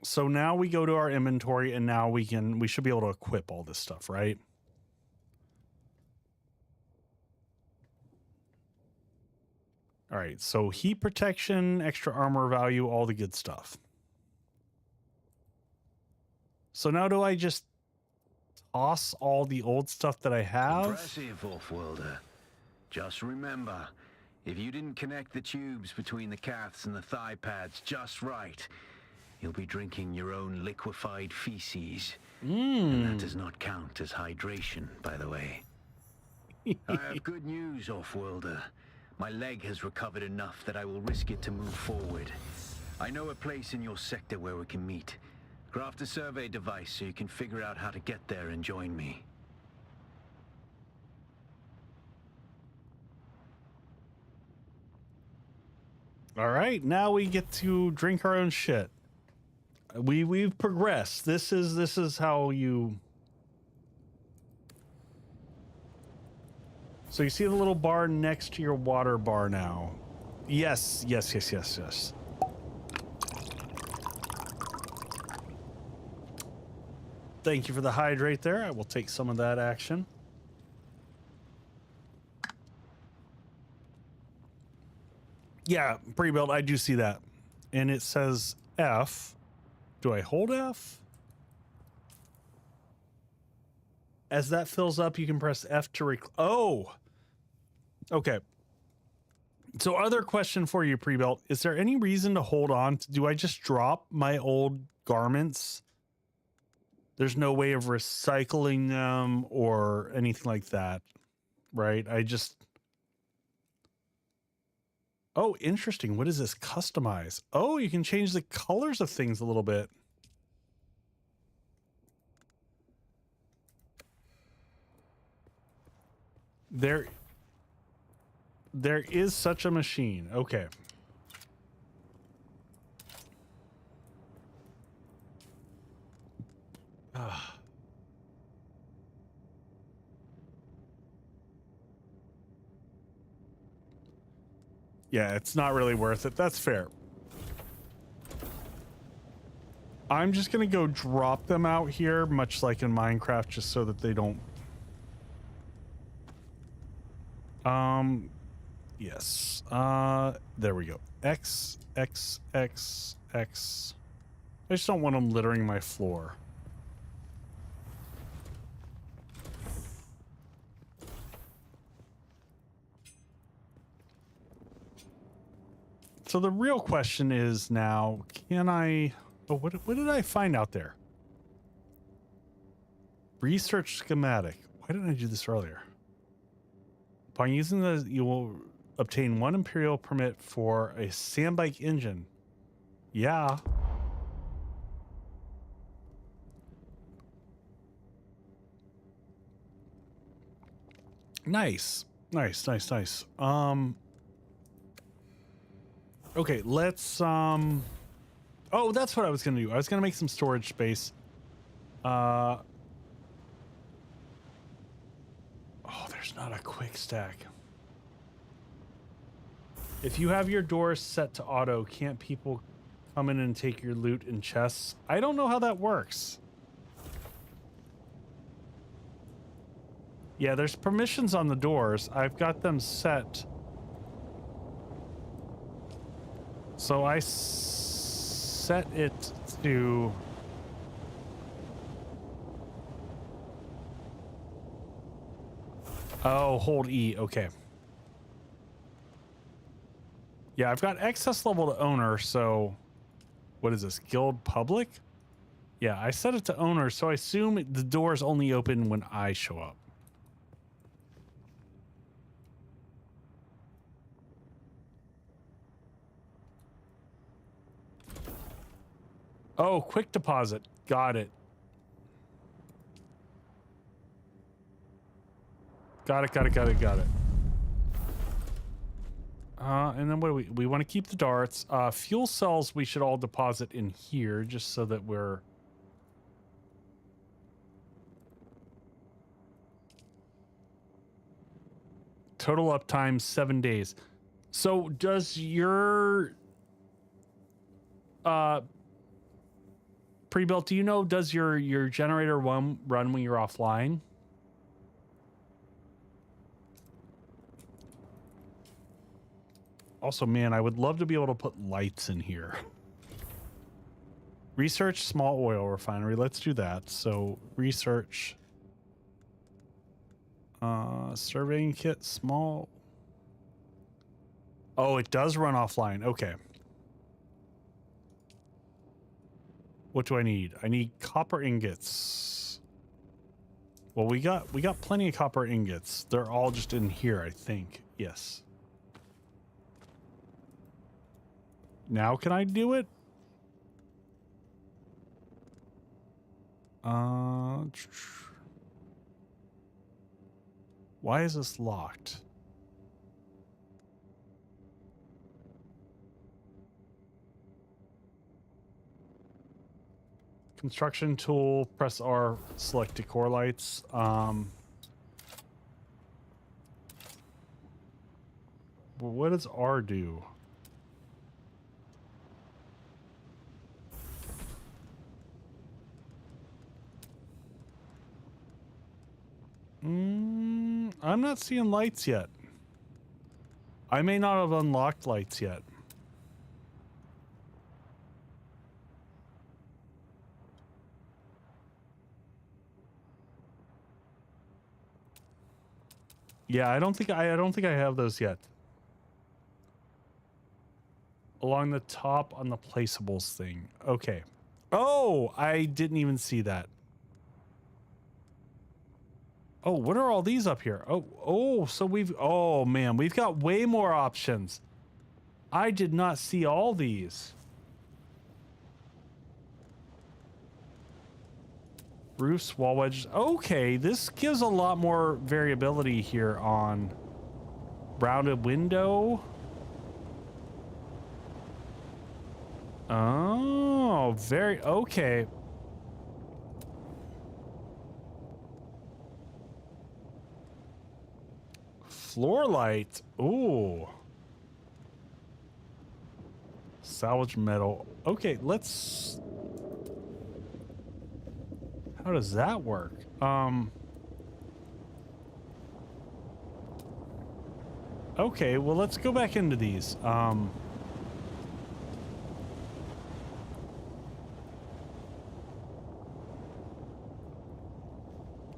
So now we go to our inventory, and now we should be able to equip all this stuff, right? All right, so heat protection, extra armor value, all the good stuff. So now do I just toss all the old stuff that I have? Impressive, Off-worlder. Just remember, if you didn't connect the tubes between the calves and the thigh pads just right, you'll be drinking your own liquefied feces. And that does not count as hydration, by the way. I have good news, Off-worlder. My leg has recovered enough that I will risk it to move forward. I know a place in your sector where we can meet. Craft a survey device so you can figure out how to get there and join me. All right, now we get to drink our own shit. We've progressed. This is how you. So you see the little bar next to your water bar now. Yes. Thank you for the hydrate there. I will take some of that action. Yeah, pre-built, I do see that. And it says F. Do I hold F? As that fills up, you can press F to oh! Okay. So other question for you, pre-built. Is there any reason to hold on? Do I just drop my old garments? There's no way of recycling them or anything like that, right? Oh, interesting. What is this? Customize. Oh, you can change the colors of things a little bit. There is such a machine. Okay. Yeah, it's not really worth it. That's fair. I'm just gonna go drop them out here, much like in Minecraft, just so that they don't. Yes. There we go. X, X, X, X. I just don't want them littering my floor. So the real question is now, can I... Oh, what did I find out there? Research schematic. Why didn't I do this earlier? Upon using the, you will obtain 1 Imperial permit for a sandbike engine. Yeah. Nice. Nice, nice, nice. Okay, let's oh, that's what I was gonna do. I was gonna make some storage space. Oh, there's not a quick stack. If you have your doors set to auto, can't people come in and take your loot and chests? I don't know how that works. Yeah, there's permissions on the doors. I've got them set. So I set it to... Oh, hold E. Okay. Yeah, I've got excess level to owner, so... What is this? Guild public? Yeah, I set it to owner, so I assume the doors only open when I show up. Oh, quick deposit. Got it. Got it. And then what do we want to keep the darts. Fuel cells we should all deposit in here just so that we're... Total uptime 7 days. So does your pre-built, do you know, does your generator run when you're offline? Also, man, I would love to be able to put lights in here. Research small oil refinery. Let's do that. So research, surveying kit, small. Oh, it does run offline. Okay. What do I need? I need copper ingots. Well, we got plenty of copper ingots. They're all just in here, I think. Yes. Now can I do it? Why is this locked? Construction tool, press R, select decor lights. What does R do? I'm not seeing lights yet. I may not have unlocked lights yet. Yeah, I don't think I have those yet. Along the top on the placeables thing. Okay. Oh, I didn't even see that. Oh, what are all these up here? Oh, so oh man, we've got way more options. I did not see all these. Roofs, wall wedges. Okay, this gives a lot more variability here on rounded window. Oh, very okay. Floor light. Ooh. Salvage metal. Okay, let's... How does that work? Okay, well, let's go back into these.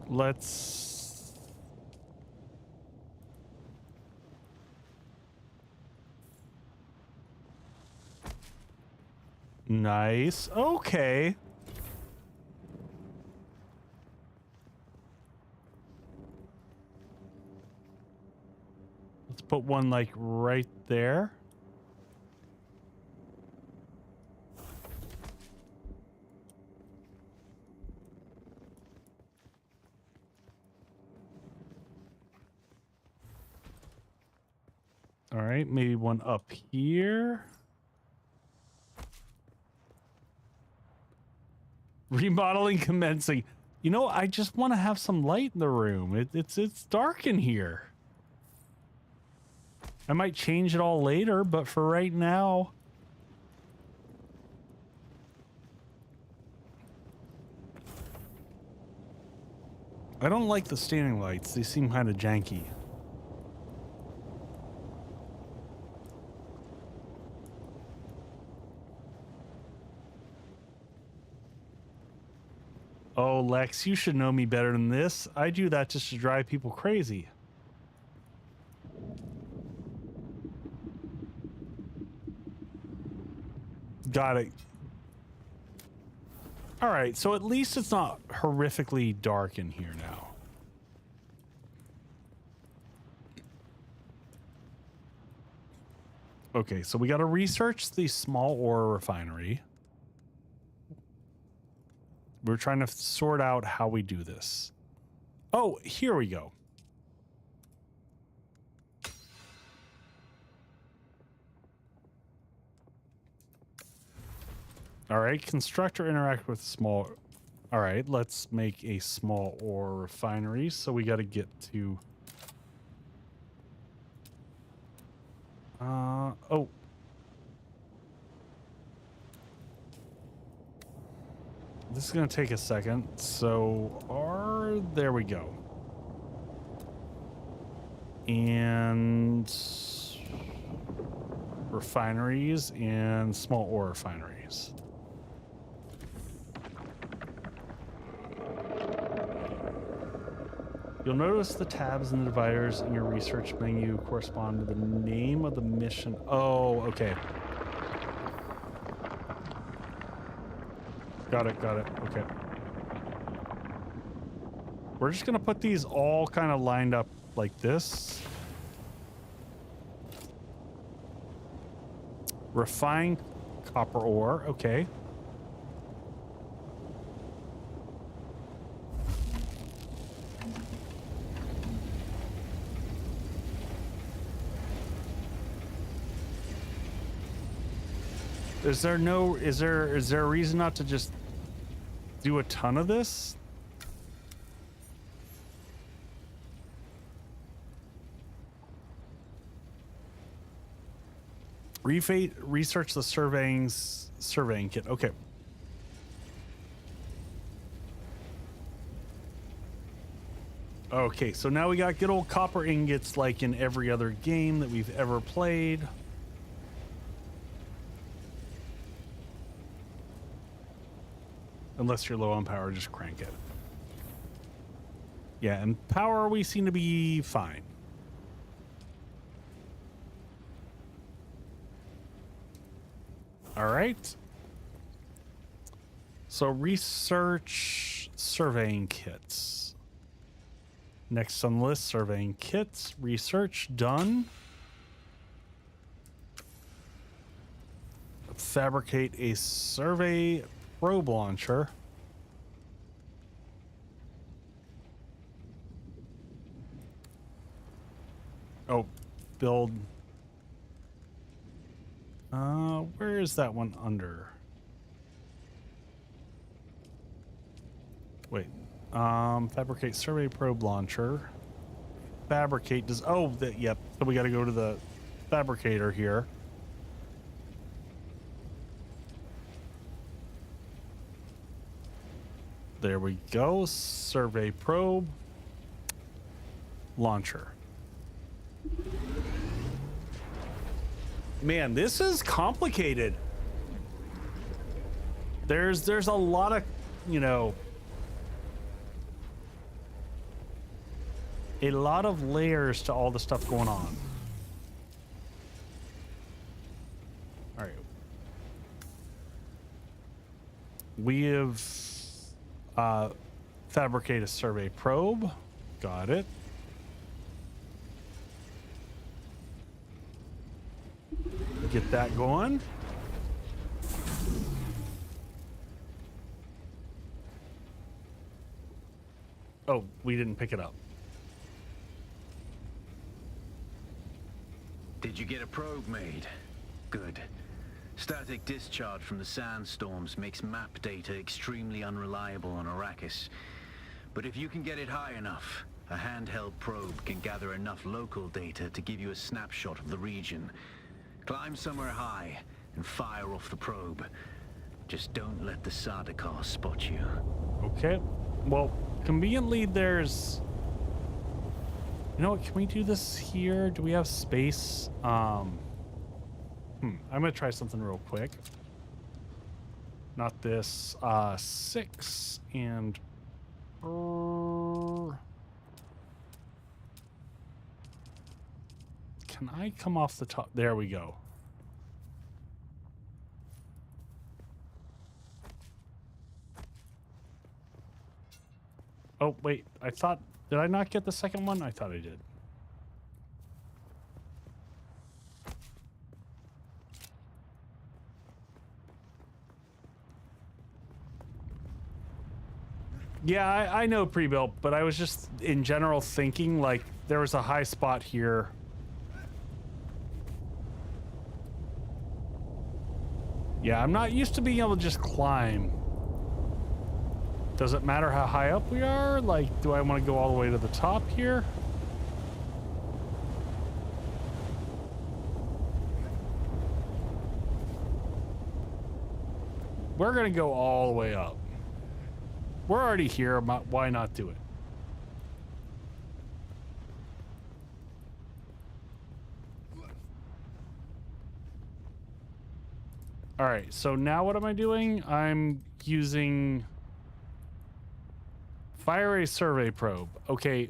Let's... Nice. Okay. Let's put one like right there. All right, maybe one up here. Remodeling commencing. You know, I just want to have some light in the room. It's dark in here. I might change it all later, but for right now... I don't like the standing lights. They seem kind of janky. Oh, Lex, you should know me better than this. I do that just to drive people crazy. Got it. All right, so at least it's not horrifically dark in here now. Okay, so we got to research the small ore refinery. We're trying to sort out how we do this. Oh, here we go. All right, construct or interact with small... All right, let's make a small ore refinery. So we got to get to... Oh. This is going to take a second. So, there we go. And refineries and small ore refineries. You'll notice the tabs and the dividers in your research menu correspond to the name of the mission. Oh, okay. Got it, okay. We're just gonna put these all kind of lined up like this. Refined copper ore, okay. Is there a reason not to just do a ton of this? Research the surveying kit. Okay. Okay, so now we got good old copper ingots like in every other game that we've ever played. Unless you're low on power, just crank it. Yeah, and power we seem to be fine. All right. So research surveying kits. Next on the list, surveying kits. Research done. fabricate a survey probe launcher. Oh, build. Where is that one under? Wait. Fabricate survey probe launcher. Fabricate does. Oh, yep. So we got to go to the fabricator here. There we go. Survey probe launcher. Man, this is complicated. There's a lot of, you know, a lot of layers to all the stuff going on. All right. We have fabricate a survey probe. Got it. Get that going. Oh, we didn't pick it up. Did you get a probe made? Good. Static discharge from the sandstorms makes map data extremely unreliable on Arrakis. But if you can get it high enough, a handheld probe can gather enough local data to give you a snapshot of the region. Climb somewhere high and fire off the probe. Just don't let the Sardaukar spot you. Okay. Well, conveniently there's... You know what, can we do this here? Do we have space? I'm gonna try something real quick. Not this. 6 and... Can I come off the top? There we go. Oh, wait. I thought... Did I not get the second one? I thought I did. Yeah, I know pre-built, but I was just in general thinking like there was a high spot here. Yeah, I'm not used to being able to just climb. Does it matter how high up we are? Like, do I want to go all the way to the top here? We're gonna go all the way up. We're already here, why not do it? All right, so now what am I doing? I'm using fire a survey probe. Okay.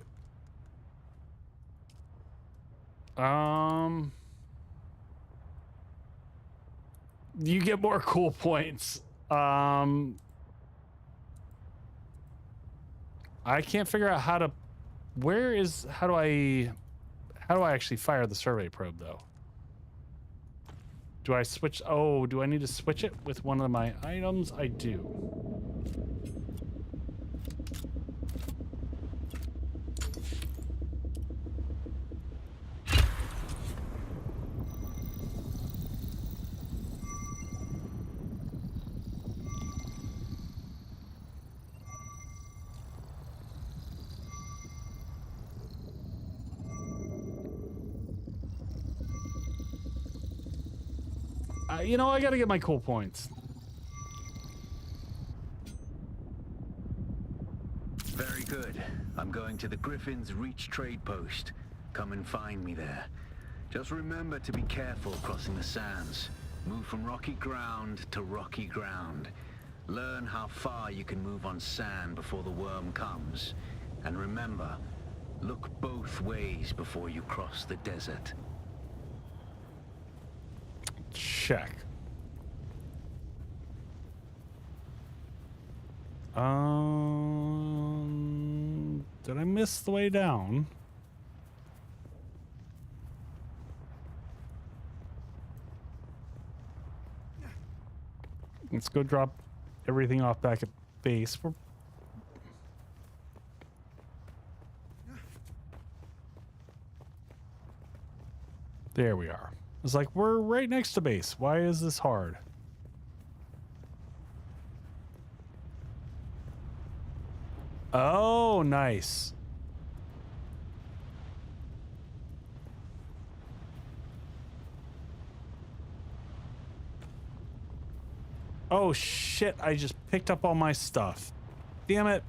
You get more cool points. I can't figure out how to, how do I actually fire the survey probe though? Do I switch? Oh, do I need to switch it with one of my items? I do. You know, I gotta get my cool points. Very good. I'm going to the Griffin's Reach trade post. Come and find me there. Just remember to be careful crossing the sands. Move from rocky ground to rocky ground. Learn how far you can move on sand before the worm comes. And remember, look both ways before you cross the desert. Check. Did I miss the way down? Let's go drop everything off back at base. There we are. It's like we're right next to base. Why is this hard? Oh, nice. Oh shit, I just picked up all my stuff. Damn it.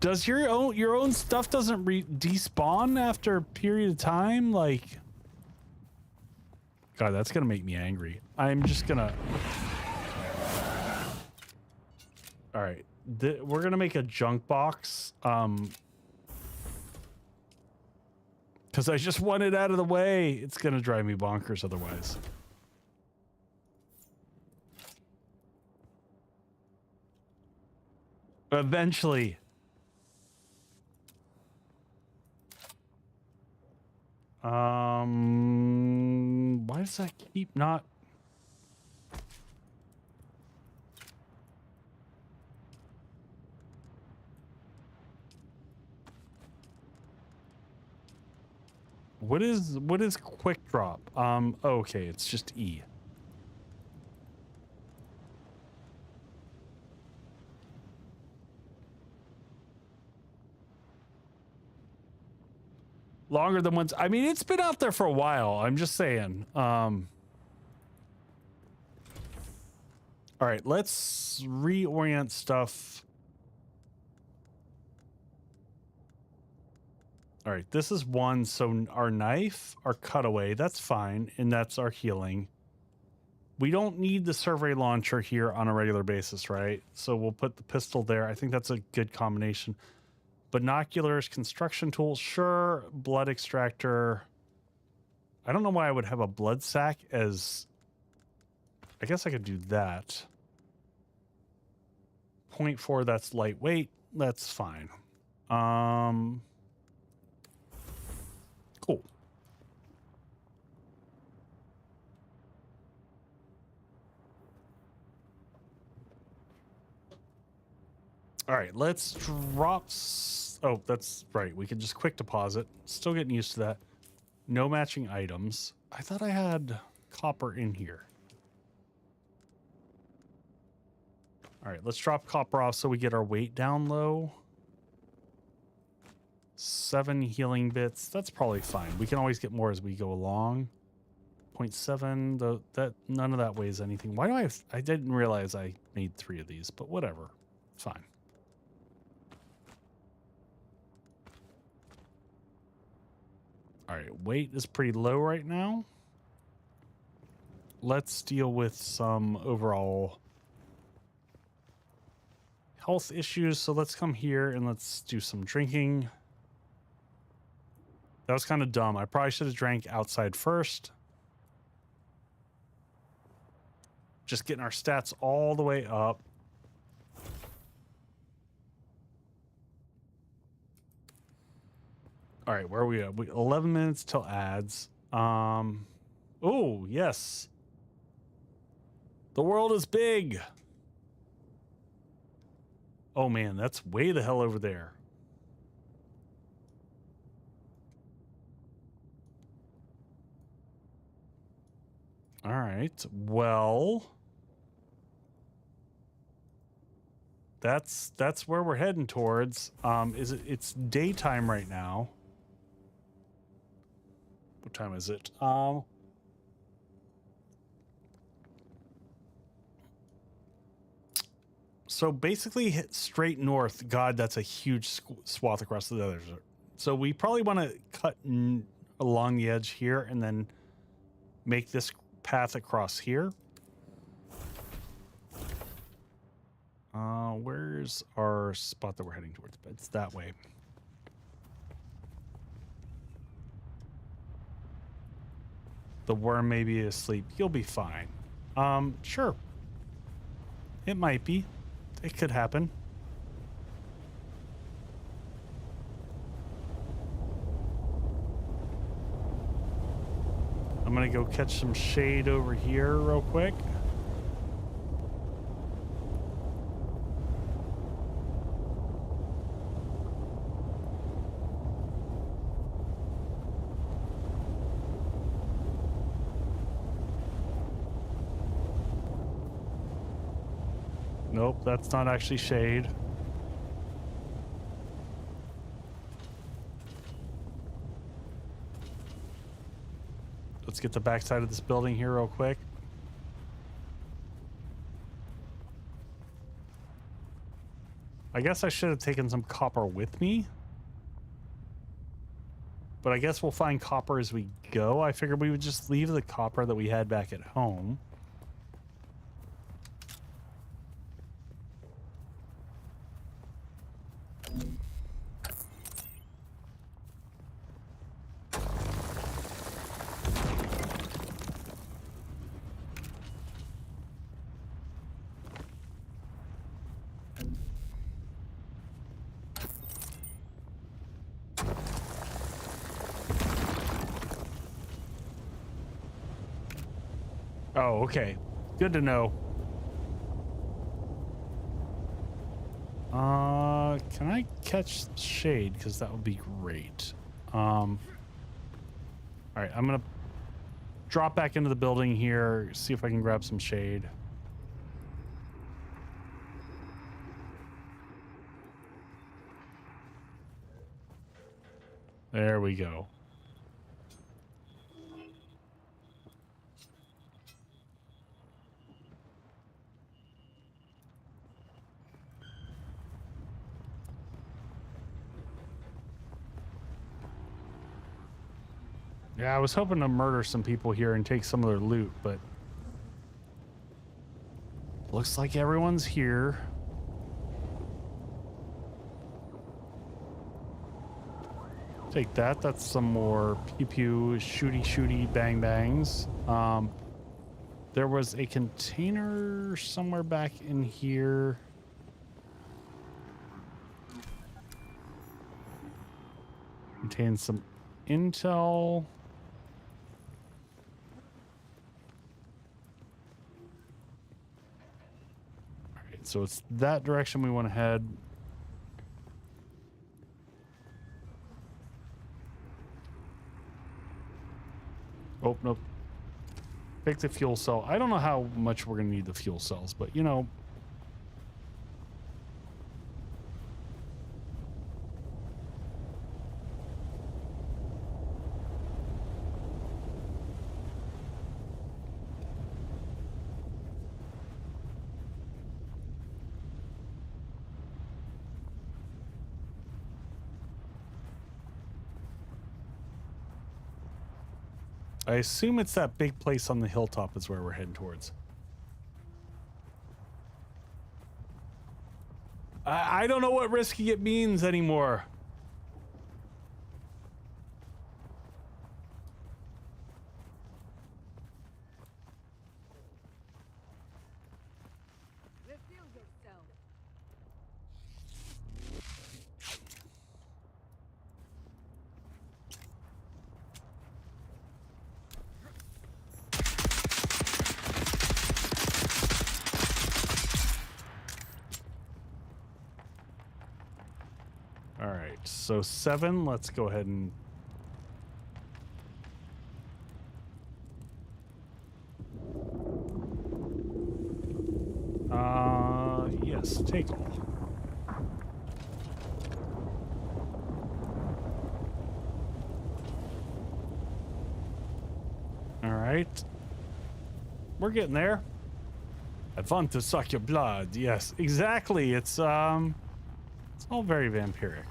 Does your own stuff doesn't despawn after a period of time? Like, God, that's gonna make me angry. I'm just gonna... All right, we're gonna make a junk box. Because I just want it out of the way. It's gonna drive me bonkers otherwise. Eventually. Why does that keep not... What is quick drop? Okay, it's just E. Longer than once. I mean, it's been out there for a while. I'm just saying. All right, let's reorient stuff. All right, this is one. So our knife, our cutaway, that's fine. And that's our healing. We don't need the survey launcher here on a regular basis, right? So we'll put the pistol there. I think that's a good combination. Binoculars, construction tools, sure. Blood extractor. I don't know why I would have a blood sack as... I guess I could do that. 0.4, that's lightweight. That's fine. Cool. All right, let's drop... Oh, that's right. We can just quick deposit. Still getting used to that. No matching items. I thought I had copper in here. All right, let's drop copper off so we get our weight down low. 7 healing bits. That's probably fine. We can always get more as we go along. 0.7. That none of that weighs anything. Why do I didn't realize I made 3 of these, but whatever. Fine. All right, weight is pretty low right now. Let's deal with some overall health issues. So let's come here and let's do some drinking. That was kind of dumb. I probably should have drank outside first. Just getting our stats all the way up. All right, where are we at? 11 minutes till ads. Oh, yes. The world is big. Oh, man, that's way the hell over there. All right, well... That's where we're heading towards. It's daytime right now. What time is it? So basically hit straight north. God, that's a huge swath across the desert. So we probably want to cut along the edge here and then make this path across here. Where's our spot that we're heading towards? It's that way. The worm may be asleep. You'll be fine. Sure. It might be. It could happen. I'm gonna go catch some shade over here real quick. Nope, that's not actually shade. Let's get the backside of this building here real quick. I guess I should have taken some copper with me. But I guess we'll find copper as we go. I figured we would just leave the copper that we had back at home. Oh, okay. Good to know. Can I catch shade? Because that would be great. All right, I'm gonna drop back into the building here, see if I can grab some shade. There we go. Yeah, I was hoping to murder some people here and take some of their loot, but looks like everyone's here. Take that. That's some more pew-pew, shooty-shooty, bang-bangs. There was a container somewhere back in here. Contains some intel. So it's that direction we want to head. Oh, nope. Pick the fuel cell. I don't know how much we're going to need the fuel cells, but you know. I assume it's that big place on the hilltop is where we're heading towards. I don't know what risky it means anymore. So 7, let's go ahead and yes, take all. All right. We're getting there. I want to suck your blood. Yes, exactly. It's all very vampiric.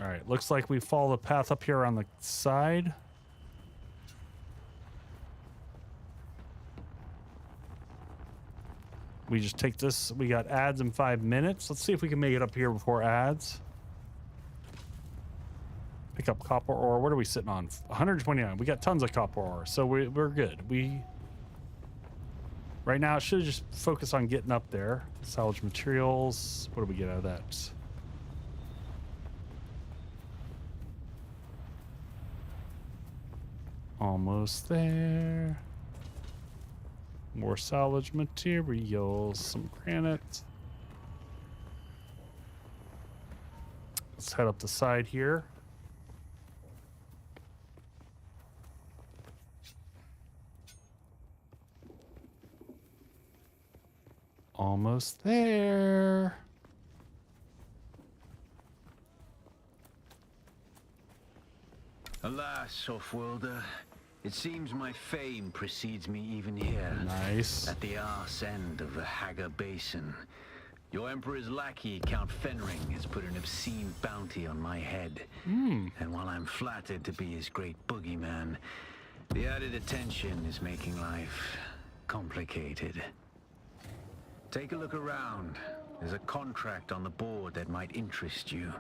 All right, looks like we follow the path up here on the side. We just take this. We got ads in 5 minutes. Let's see if we can make it up here before ads. Pick up copper ore. What are we sitting on? 129. We got tons of copper ore, so we're good. Right now, I should just focus on getting up there. Salvage materials. What do we get out of that? Almost there. More salvage materials. Some granite. Let's head up the side here. Almost there. Alas, Offworlder, it seems my fame precedes me even here. Nice. At the arse end of the Haga Basin. Your Emperor's lackey, Count Fenring, has put an obscene bounty on my head. And while I'm flattered to be his great boogeyman, the added attention is making life complicated. Take a look around. There's a contract on the board that might interest you.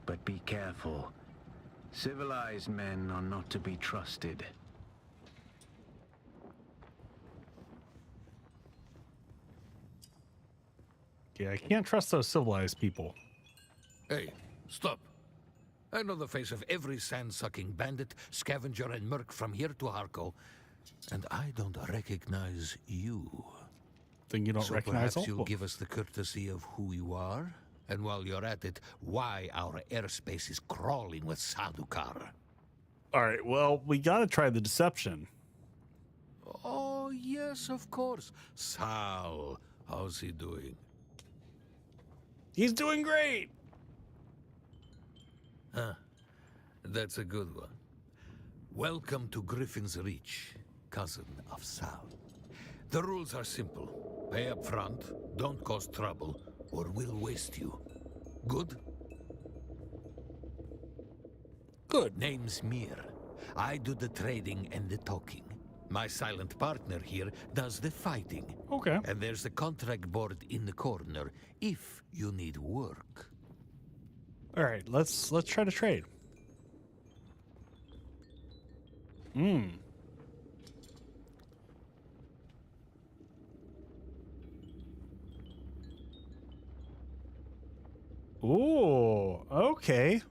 But be careful. Civilized men are not to be trusted. Yeah, I can't trust those civilized people. Hey, stop. I know the face of every sand-sucking bandit, scavenger, and merc from here to Harko, and I don't recognize you. Then you don't So recognize perhaps all you'll of them. give us the courtesy of who you are, and while you're at it, why our airspace is crawling with Sadukar. All right, well, we got to try the deception. Oh, yes, of course. Sal, how's he doing? He's doing great. Huh. That's a good one. Welcome to Griffin's Reach, cousin of Sal. The rules are simple. Pay up front, don't cause trouble, or we'll waste you. Good? Good. Name's Mir. I do the trading and the talking. My silent partner here does the fighting. Okay. And there's the contract board in the corner if you need work. All right, let's try to trade. Ooh, okay.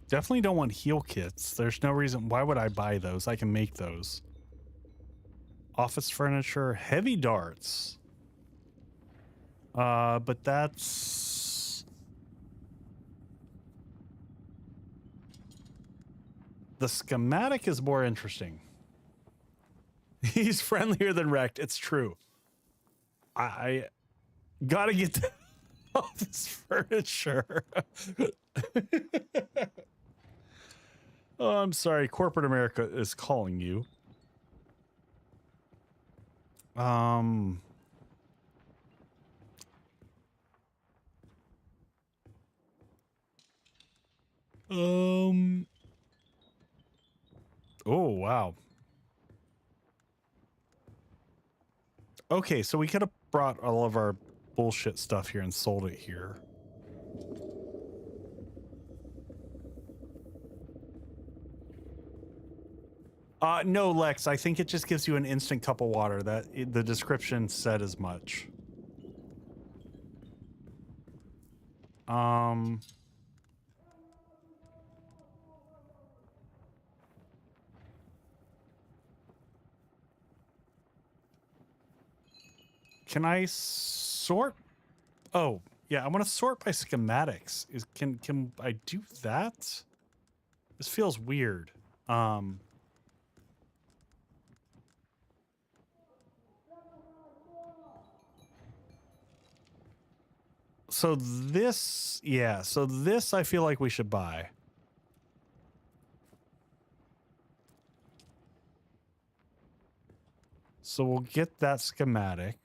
Definitely don't want heal kits. There's no reason. Why would I buy those? I can make those. Office furniture, heavy darts. But that's... The schematic is more interesting. He's friendlier than wrecked. It's true. I gotta get the office furniture. Oh, I'm sorry. Corporate America is calling you. Oh, wow. Okay, so we could have brought all of our bullshit stuff here and sold it here. No, Lex, I think it just gives you an instant cup of water. The description said as much. Can I sort? Oh, yeah, I want to sort by schematics. Can I do that? This feels weird. So this, yeah, so this I feel like we should buy. So we'll get that schematic.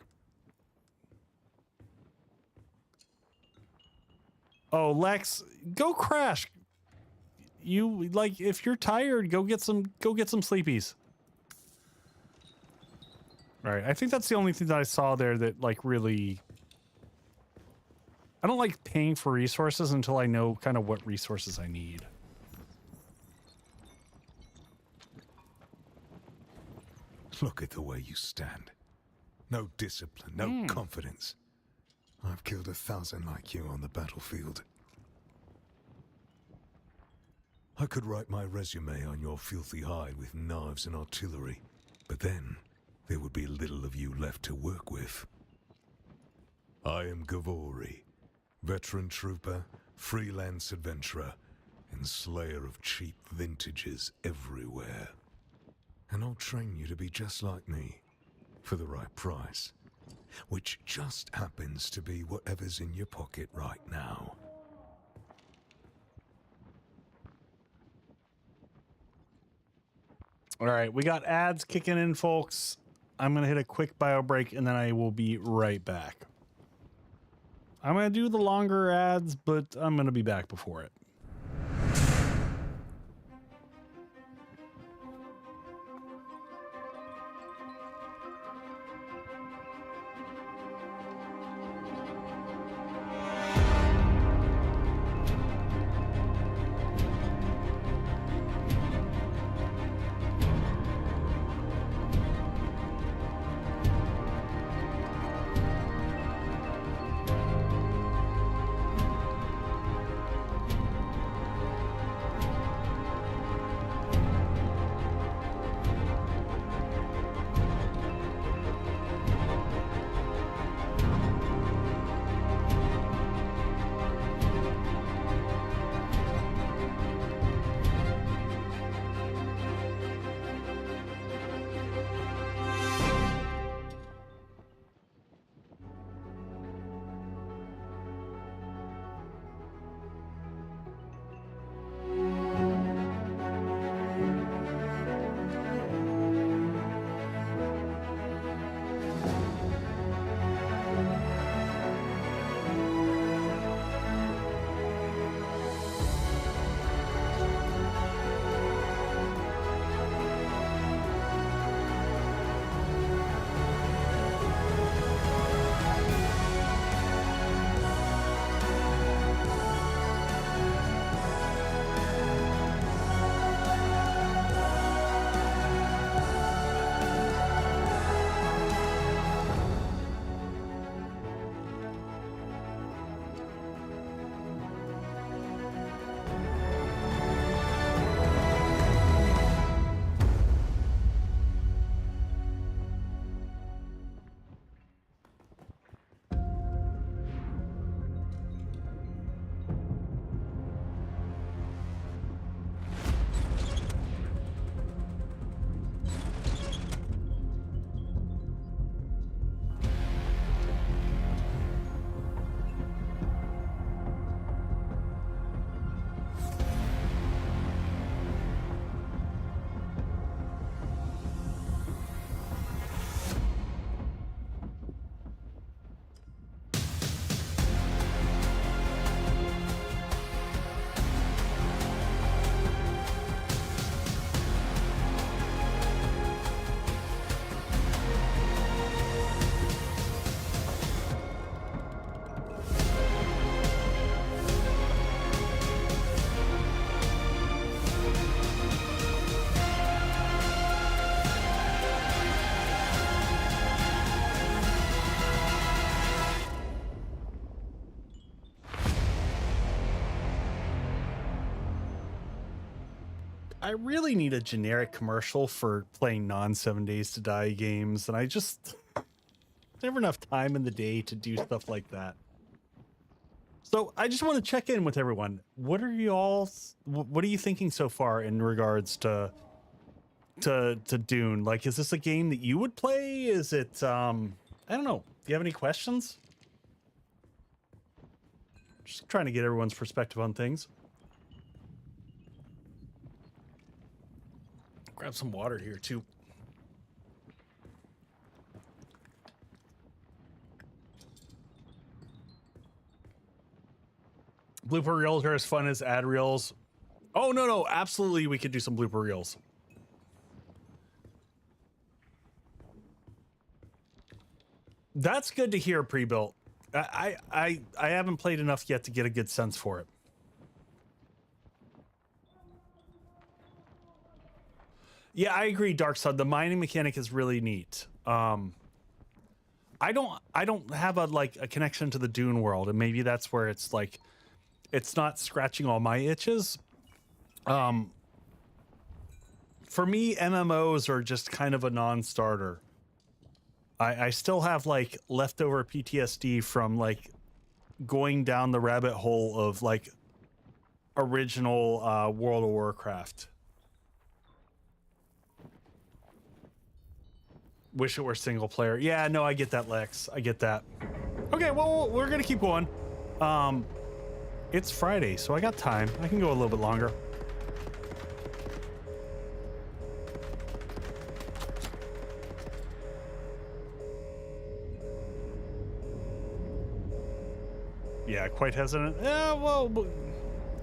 Oh, Lex, go crash. You, like, if you're tired, go get some sleepies. All right, I think that's the only thing that I saw there that, like, really... I don't like paying for resources until I know kind of what resources I need. Look at the way you stand. No discipline, no confidence. I've killed 1,000 like you on the battlefield. I could write my resume on your filthy hide with knives and artillery, but then there would be little of you left to work with. I am Gavori, veteran trooper, freelance adventurer, and slayer of cheap vintages everywhere. And I'll train you to be just like me, for the right price, which just happens to be whatever's in your pocket right now. All right, we got ads kicking in, folks. I'm going to hit a quick bio break, and then I will be right back. I'm going to do the longer ads, but I'm going to be back before it. I really need a generic commercial for playing non-7 Days to Die games, and I just never enough time in the day to do stuff like that. So I just want to check in with everyone. What are you thinking so far in regards to Dune? Like, is this a game that you would play? Is it I don't know. Do you have any questions? Just trying to get everyone's perspective on things. Grab some water here too. Blooper reels are as fun as ad reels. Oh, no, absolutely. We could do some blooper reels. That's good to hear, pre-built. I haven't played enough yet to get a good sense for it. Yeah, I agree, Dark Side. The mining mechanic is really neat. I don't have a connection to the Dune world, and maybe that's where it's like it's not scratching all my itches. For me, MMOs are just kind of a non-starter. I still have like leftover PTSD from like going down the rabbit hole of like original World of Warcraft. Wish it were single player. Yeah, no, I get that, Lex. I get that. Okay, well, we're gonna keep going. It's Friday, so I got time. I can go a little bit longer. Yeah, quite hesitant. Yeah, well,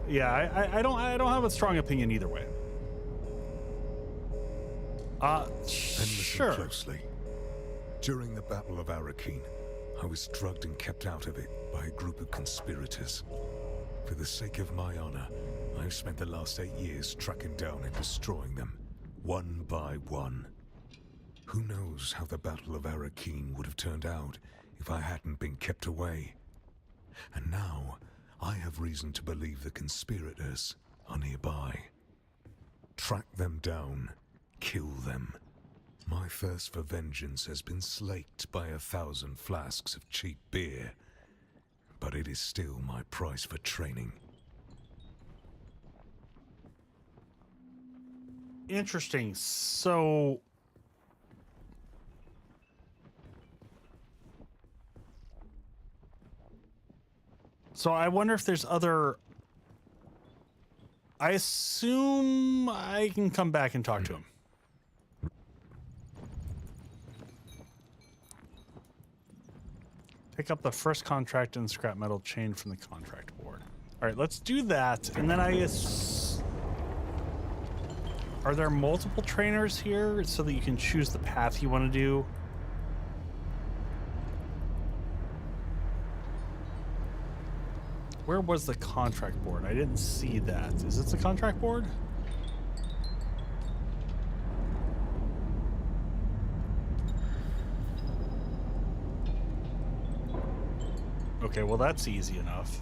yeah, I don't have a strong opinion either way. Sure. Closely. During the Battle of Arrakis, I was drugged and kept out of it by a group of conspirators. For the sake of my honor, I've spent the last 8 years tracking down and destroying them, one by one. Who knows how the Battle of Arrakis would have turned out if I hadn't been kept away. And now, I have reason to believe the conspirators are nearby. Track them down. Kill them. My thirst for vengeance has been slaked by 1,000 flasks of cheap beer, but it is still my price for training. Interesting. So I wonder if there's other. I assume I can come back and talk to him. Pick up the first contract and scrap metal chain from the contract board. All right, let's do that. And then are there multiple trainers here so that you can choose the path you want to do? Where was the contract board? I didn't see that. Is this the contract board? Okay, well that's easy enough.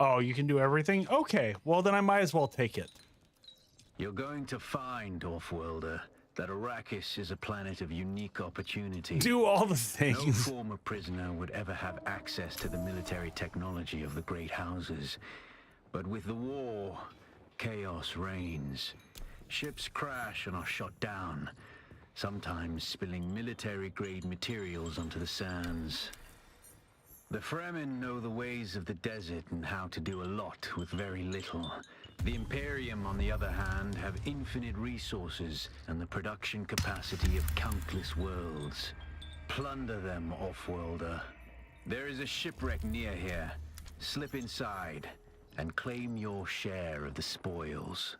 Oh, you can do everything? Okay, well then I might as well take it. You're going to find, Offworlder, that Arrakis is a planet of unique opportunity. Do all the things. No former prisoner would ever have access to the military technology of the Great Houses. But with the war, chaos reigns. Ships crash and are shot down, sometimes spilling military-grade materials onto the sands. The Fremen know the ways of the desert and how to do a lot with very little. The Imperium, on the other hand, have infinite resources and the production capacity of countless worlds. Plunder them, Offworlder. There is a shipwreck near here. Slip inside and claim your share of the spoils.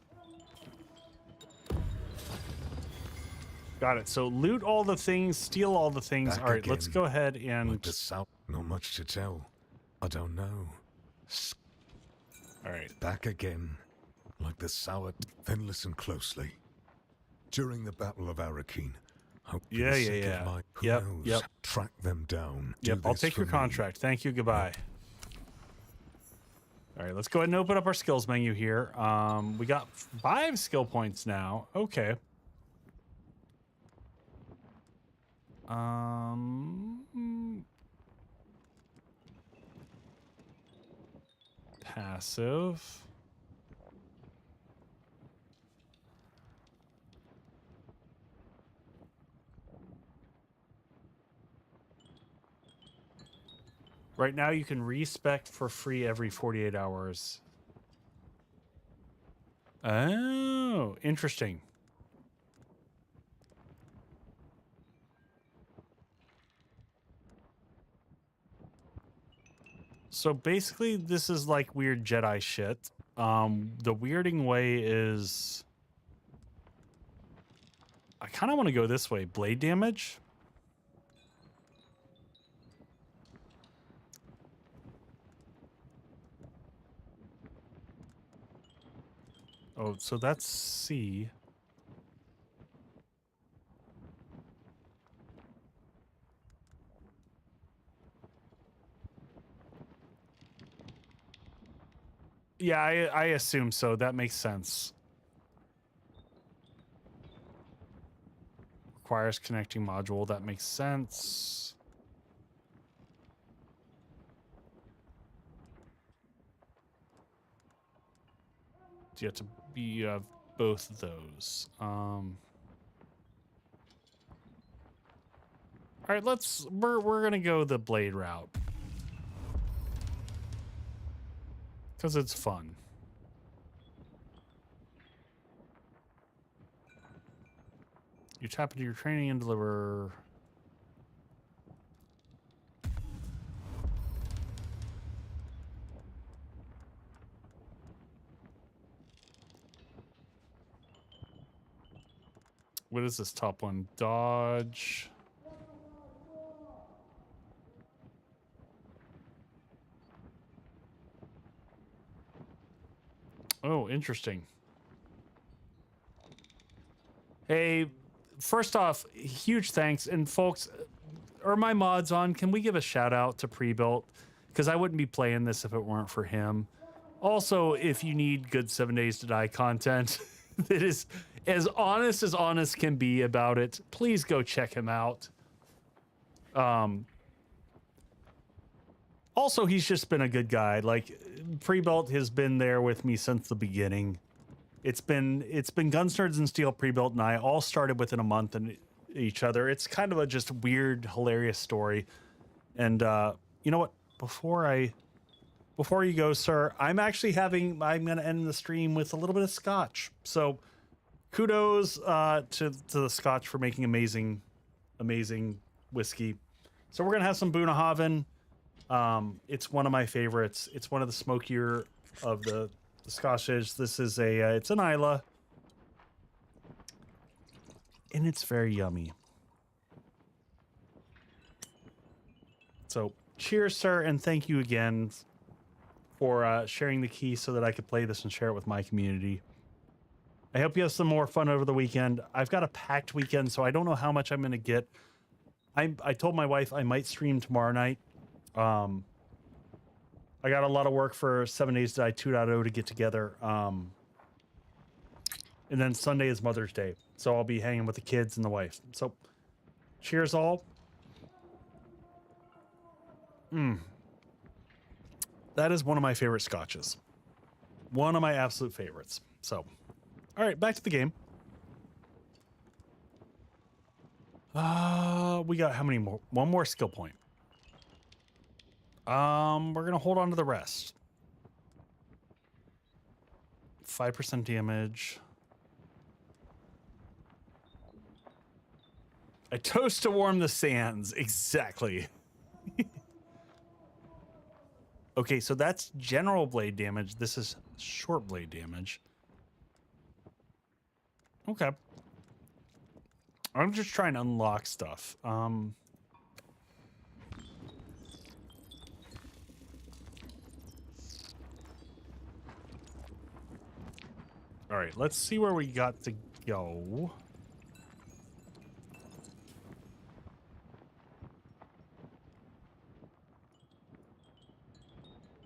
Got it. So loot all the things, steal all the things. Back all right, again. let's go ahead and... Like the south, not much to tell. I don't know. All right. Back again. Like the sour... Then listen closely. During the Battle of Arrakis, Yeah. Yep. Track them down. Yep, I'll take your contract. Thank you, goodbye. All right, let's go ahead and open up our skills menu here. We got 5 skill points now. Okay. Passive. Right now you can respec for free every 48 hours. Oh, interesting. So basically, this is like weird Jedi shit. The weirding way is... I kind of want to go this way. Blade damage? Oh, so that's C. Yeah, I assume so. That makes sense. Requires connecting module. That makes sense. So you have to be both of those. All right, we're gonna go the blade route because it's fun. You tap into your training and deliver. What is this top one? Dodge. Oh, interesting. Hey, first off, huge thanks. And folks, are my mods on? Can we give a shout out to Pre-Built? Because I wouldn't be playing this if it weren't for him. Also, if you need good 7 Days to Die content that is as honest can be about it, please go check him out. Also, he's just been a good guy. Like, Pre-Built has been there with me since the beginning. It's been Guns, Nerds, and Steel, Pre-Built, and I all started within a month and each other. It's kind of a just weird, hilarious story. And you know what? Before you go, sir, I'm gonna end the stream with a little bit of scotch. So kudos to the scotch for making amazing whiskey. So we're gonna have some Bunnahabhain. It's one of my favorites. It's one of the smokier of the Scotches. This is it's an Isla, and it's very yummy. So cheers, sir, and thank you again for sharing the key so that I could play this and share it with my community. I hope you have some more fun over the weekend. I've got a packed weekend, so I don't know how much I'm going to get. I told my wife I might stream tomorrow night. I got a lot of work for 7 Days to Die 2.0 to get together. And then Sunday is Mother's Day. So I'll be hanging with the kids and the wife. So cheers all. That is one of my favorite scotches. One of my absolute favorites. So, all right, back to the game. We got how many more? One more skill point. We're gonna hold on to the rest. 5% damage. I toast to warm the sands. Exactly. Okay, so that's general blade damage. This is short blade damage. Okay. I'm just trying to unlock stuff. All right, let's see where we got to go.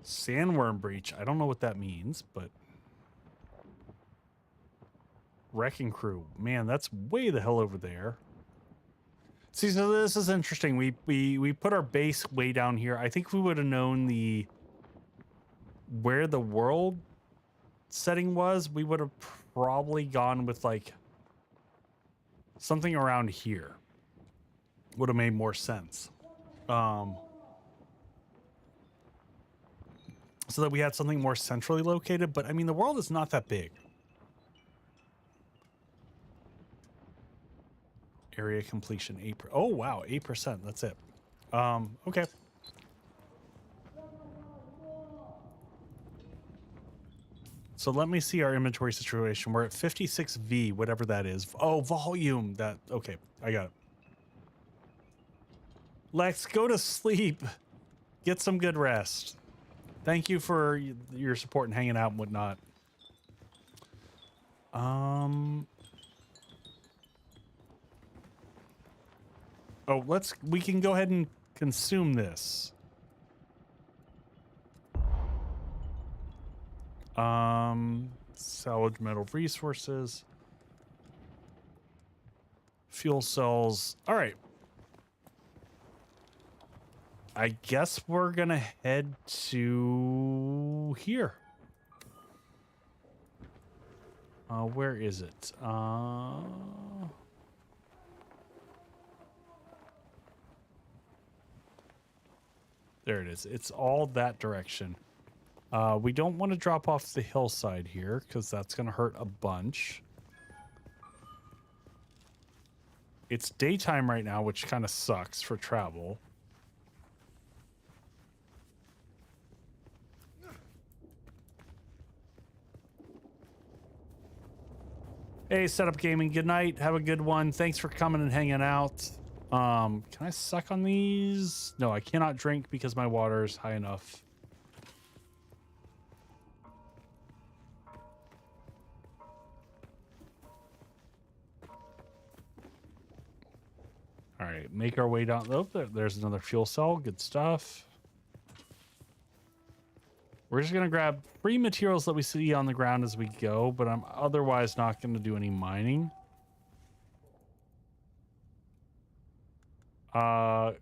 Sandworm breach. I don't know what that means, but wrecking crew. Man, that's way the hell over there. See, so this is interesting. We put our base way down here. I think we would have known where the world setting was. We would have probably gone with like something around here. Would have made more sense. So that we had something more centrally located, but I mean, the world is not that big. Area completion 8%. Oh wow, 8%. That's it. Okay. So let me see our inventory situation. We're at 56V, whatever that is. Oh, volume. That okay, I got it. Lex, go to sleep. Get some good rest. Thank you for your support and hanging out and whatnot. Oh, we can go ahead and consume this. Salvage metal resources. Fuel cells. All right. I guess we're gonna head to here. Where is it? There it is. It's all that direction. We don't want to drop off the hillside here because that's going to hurt a bunch. It's daytime right now, which kind of sucks for travel. Hey, Setup Gaming, good night. Have a good one. Thanks for coming and hanging out. Can I suck on these? No, I cannot drink because my water is high enough. All right, make our way down. Oh, there's another fuel cell. Good stuff. We're just going to grab free materials that we see on the ground as we go, but I'm otherwise not going to do any mining. Oh,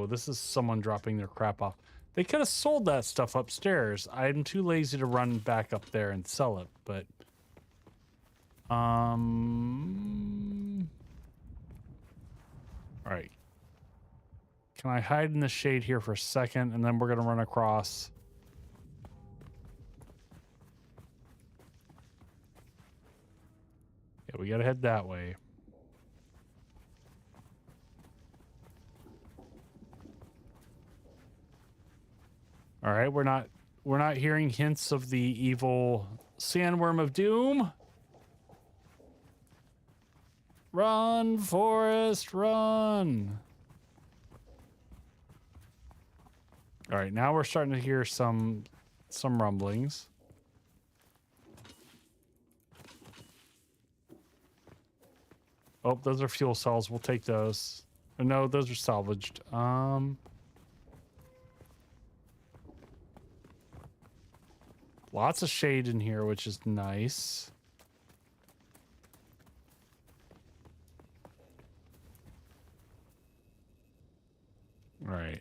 this is someone dropping their crap off. They could have sold that stuff upstairs. I'm too lazy to run back up there and sell it, but... All right. Can I hide in the shade here for a second, and then we're going to run across... Yeah, we got to head that way. All right, we're not hearing hints of the evil sandworm of doom. Run, Forest, run. All right, now we're starting to hear some rumblings. Oh, those are fuel cells. We'll take those. Oh, no, those are salvaged. Lots of shade in here, which is nice. All right.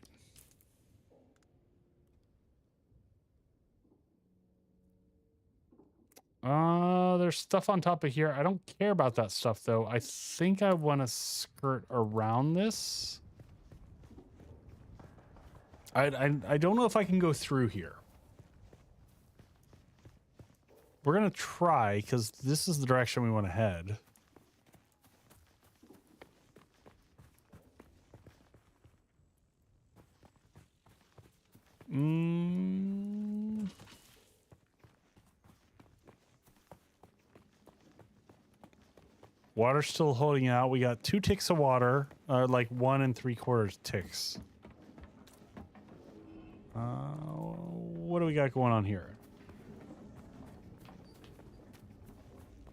There's stuff on top of here. I don't care about that stuff, though. I think I want to skirt around this. I don't know if I can go through here. We're going to try, because this is the direction we want to head. Water's still holding out. We got 2 ticks of water, like 1 3/4 ticks. What do we got going on here?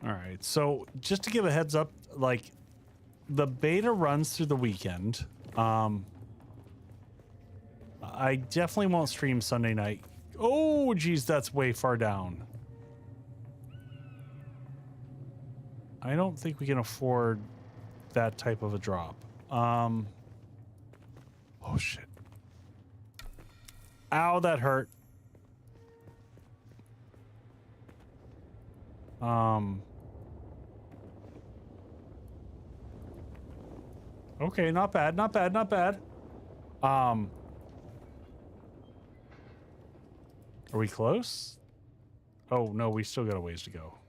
All right, so just to give a heads up, like the beta runs through the weekend. I definitely won't stream Sunday night. Oh, geez, that's way far down. I don't think we can afford that type of a drop. Oh, shit. Ow, that hurt. Okay, not bad, not bad, not bad. Are we close? Oh, no, we still got a ways to go.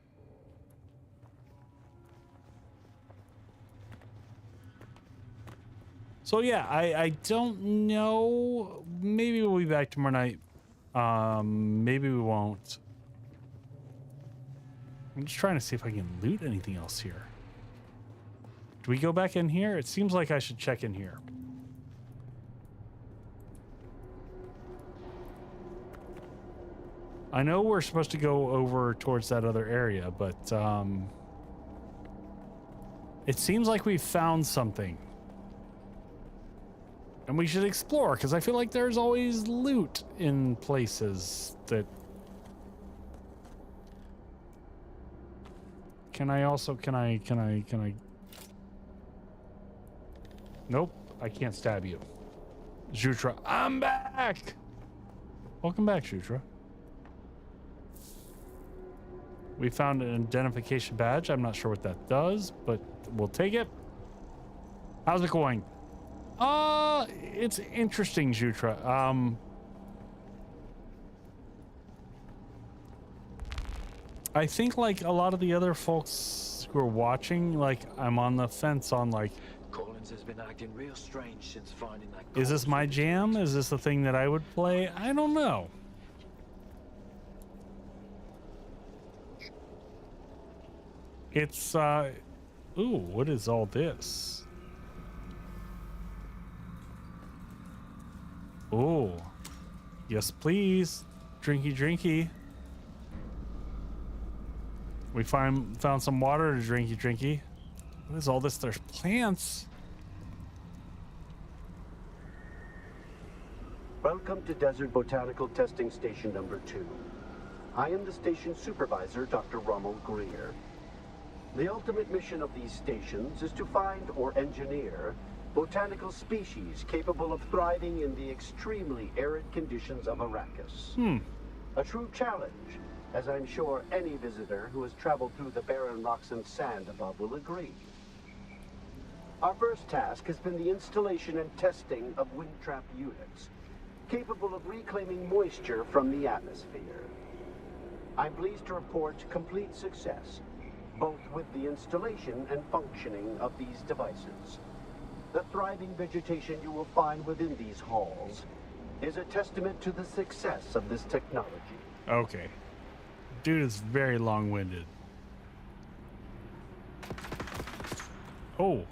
So yeah, I don't know. Maybe we'll be back tomorrow night. Maybe we won't. I'm just trying to see if I can loot anything else here. Do we go back in here? It seems like I should check in here. I know we're supposed to go over towards that other area, but it seems like we've found something. And we should explore, because I feel like there's always loot in places that... Can I... Nope, I can't stab you. Jutra, I'm back! Welcome back, Jutra. We found an identification badge. I'm not sure what that does, but we'll take it. How's it going? It's interesting, Jutra. I think like a lot of the other folks who are watching, like I'm on the fence on like, Collins has been acting real strange since finding that. Is this my jam? Is this the thing that I would play? I don't know. It's, ooh, what is all this? Oh, yes, please. Drinky, drinky. We found some water to drinky, drinky. What is all this? There's plants. Welcome to Desert Botanical Testing Station number 2. I am the station supervisor, Dr. Rommel Greer. The ultimate mission of these stations is to find or engineer botanical species capable of thriving in the extremely arid conditions of Arrakis. A true challenge, as I'm sure any visitor who has traveled through the barren rocks and sand above will agree. Our first task has been the installation and testing of wind trap units, capable of reclaiming moisture from the atmosphere. I'm pleased to report complete success, both with the installation and functioning of these devices. The thriving vegetation you will find within these halls is a testament to the success of this technology. Okay. Dude is very long-winded. Oh.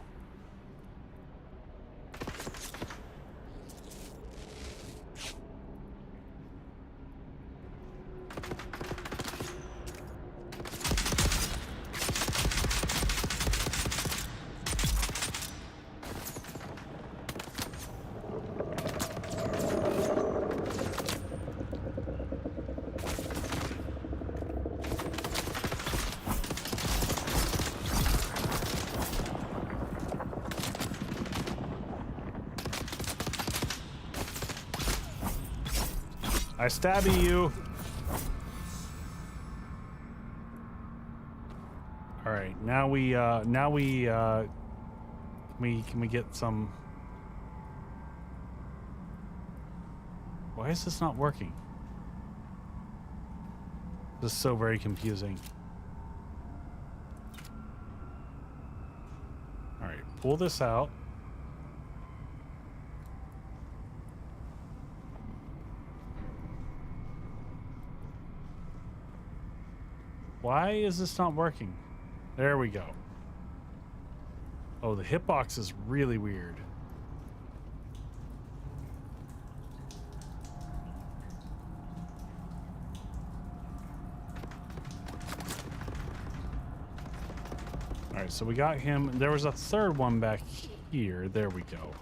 I stabby you. All right, now we can we get some? Why is this not working? This is so very confusing. All right, pull this out. Why is this not working? There we go. Oh, the hitbox is really weird. All right, so we got him. There was a third one back here. There we go.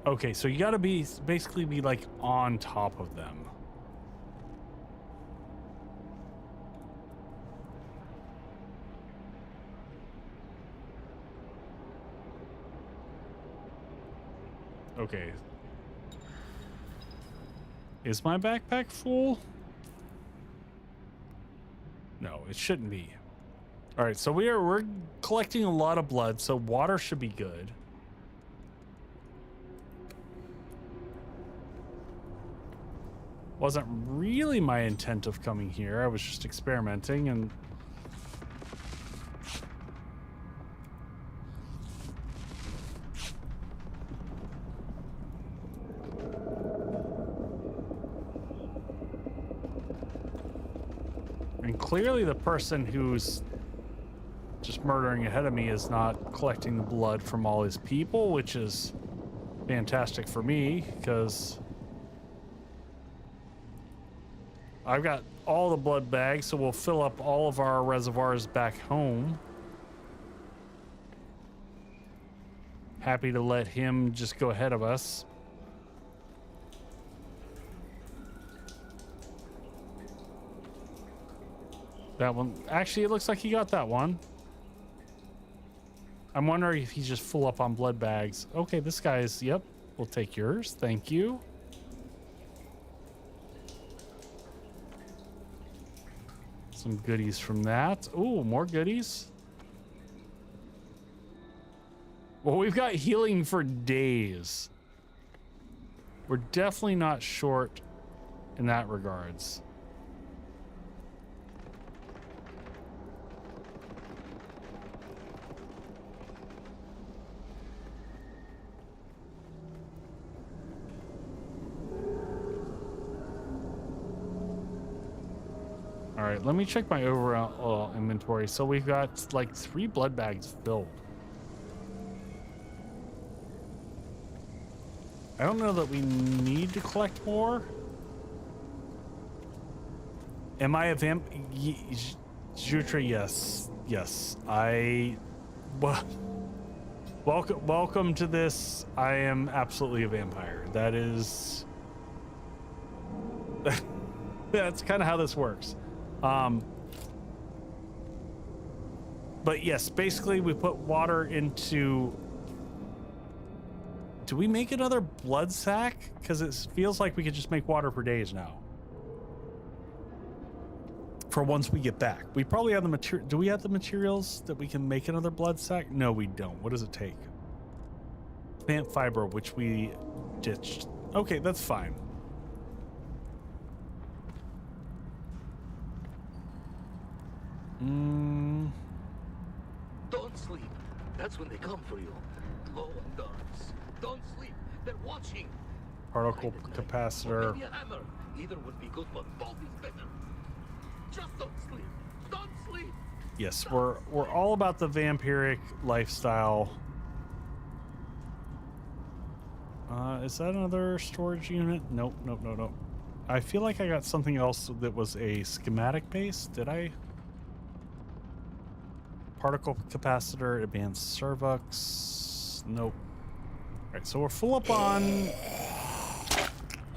Okay, so you gotta basically be like on top of them. Okay. Is my backpack full? No, it shouldn't be. All right, so we're collecting a lot of blood, so water should be good. Wasn't really my intent of coming here. I was just experimenting and clearly the person who's just murdering ahead of me is not collecting the blood from all his people, which is fantastic for me because I've got all the blood bags, so we'll fill up all of our reservoirs back home. Happy to let him just go ahead of us. That one, actually, it looks like he got that one. I'm wondering if he's just full up on blood bags. Okay, this guy's, yep, we'll take yours. Thank you. Some goodies from that. Ooh, more goodies. Well, we've got healing for days. We're definitely not short in that regards. All right, let me check my overall inventory. So we've got like 3 blood bags filled. I don't know that we need to collect more. Am I a vamp? Jutra, yes. Yes. Welcome to this. I am absolutely a vampire. That is... That's kind of how this works. But yes, basically we put water into... Do we make another blood sack? Because it feels like we could just make water for days now. For once we get back. We probably have the material. Do we have the materials that we can make another blood sack? No, we don't. What does it take? Plant fiber, which we ditched. Okay, that's fine. Don't sleep. That's when they come for you. Low on guards. Don't sleep. They're watching. Particle capacitor. Maybe a hammer. Either would be good, but both is better. Just don't sleep. Don't sleep. Yes, we're all about the vampiric lifestyle. Is that another storage unit? Nope, nope, nope, nope. I feel like I got something else that was a schematic base. Did I? Particle capacitor, advanced servux. Nope. All right, so we're full up on...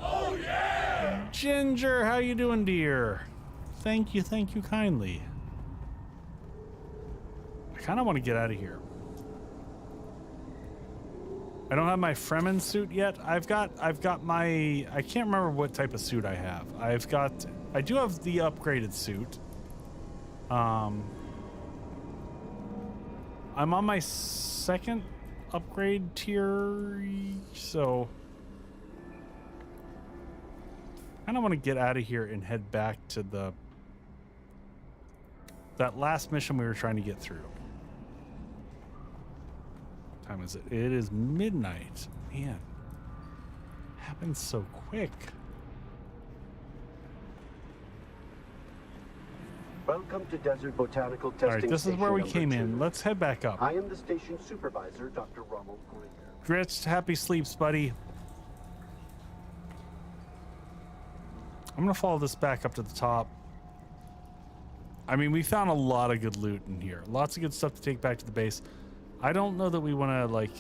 Oh, yeah! Ginger, how you doing, dear? Thank you kindly. I kind of want to get out of here. I don't have my Fremen suit yet. I've got my... I can't remember what type of suit I have. I do have the upgraded suit. I'm on my 2nd upgrade tier, so I kind of want to get out of here and head back to that last mission we were trying to get through. What time is it? It is midnight. Man, happens so quick. Welcome to Desert Botanical Testing. All right, this is where we came in. Let's head back up. I am the station supervisor, Dr. Rommel Greer. Grits, happy sleeps, buddy. I'm gonna follow this back up to the top. I mean, we found a lot of good loot in here. Lots of good stuff to take back to the base. I don't know that we want to, like...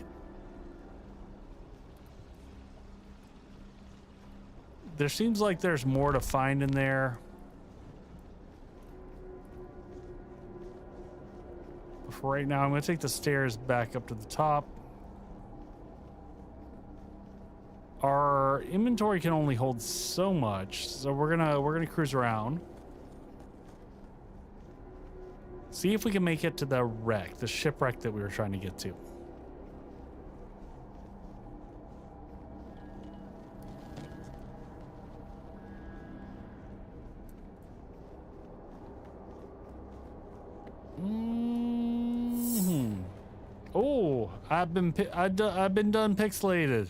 There seems like there's more to find in there. For right now, I'm going to take the stairs back up to the top. Our inventory can only hold so much, so we're gonna cruise around. See if we can make it to the wreck, the shipwreck that we were trying to get to. Oh, I've been done pixelated.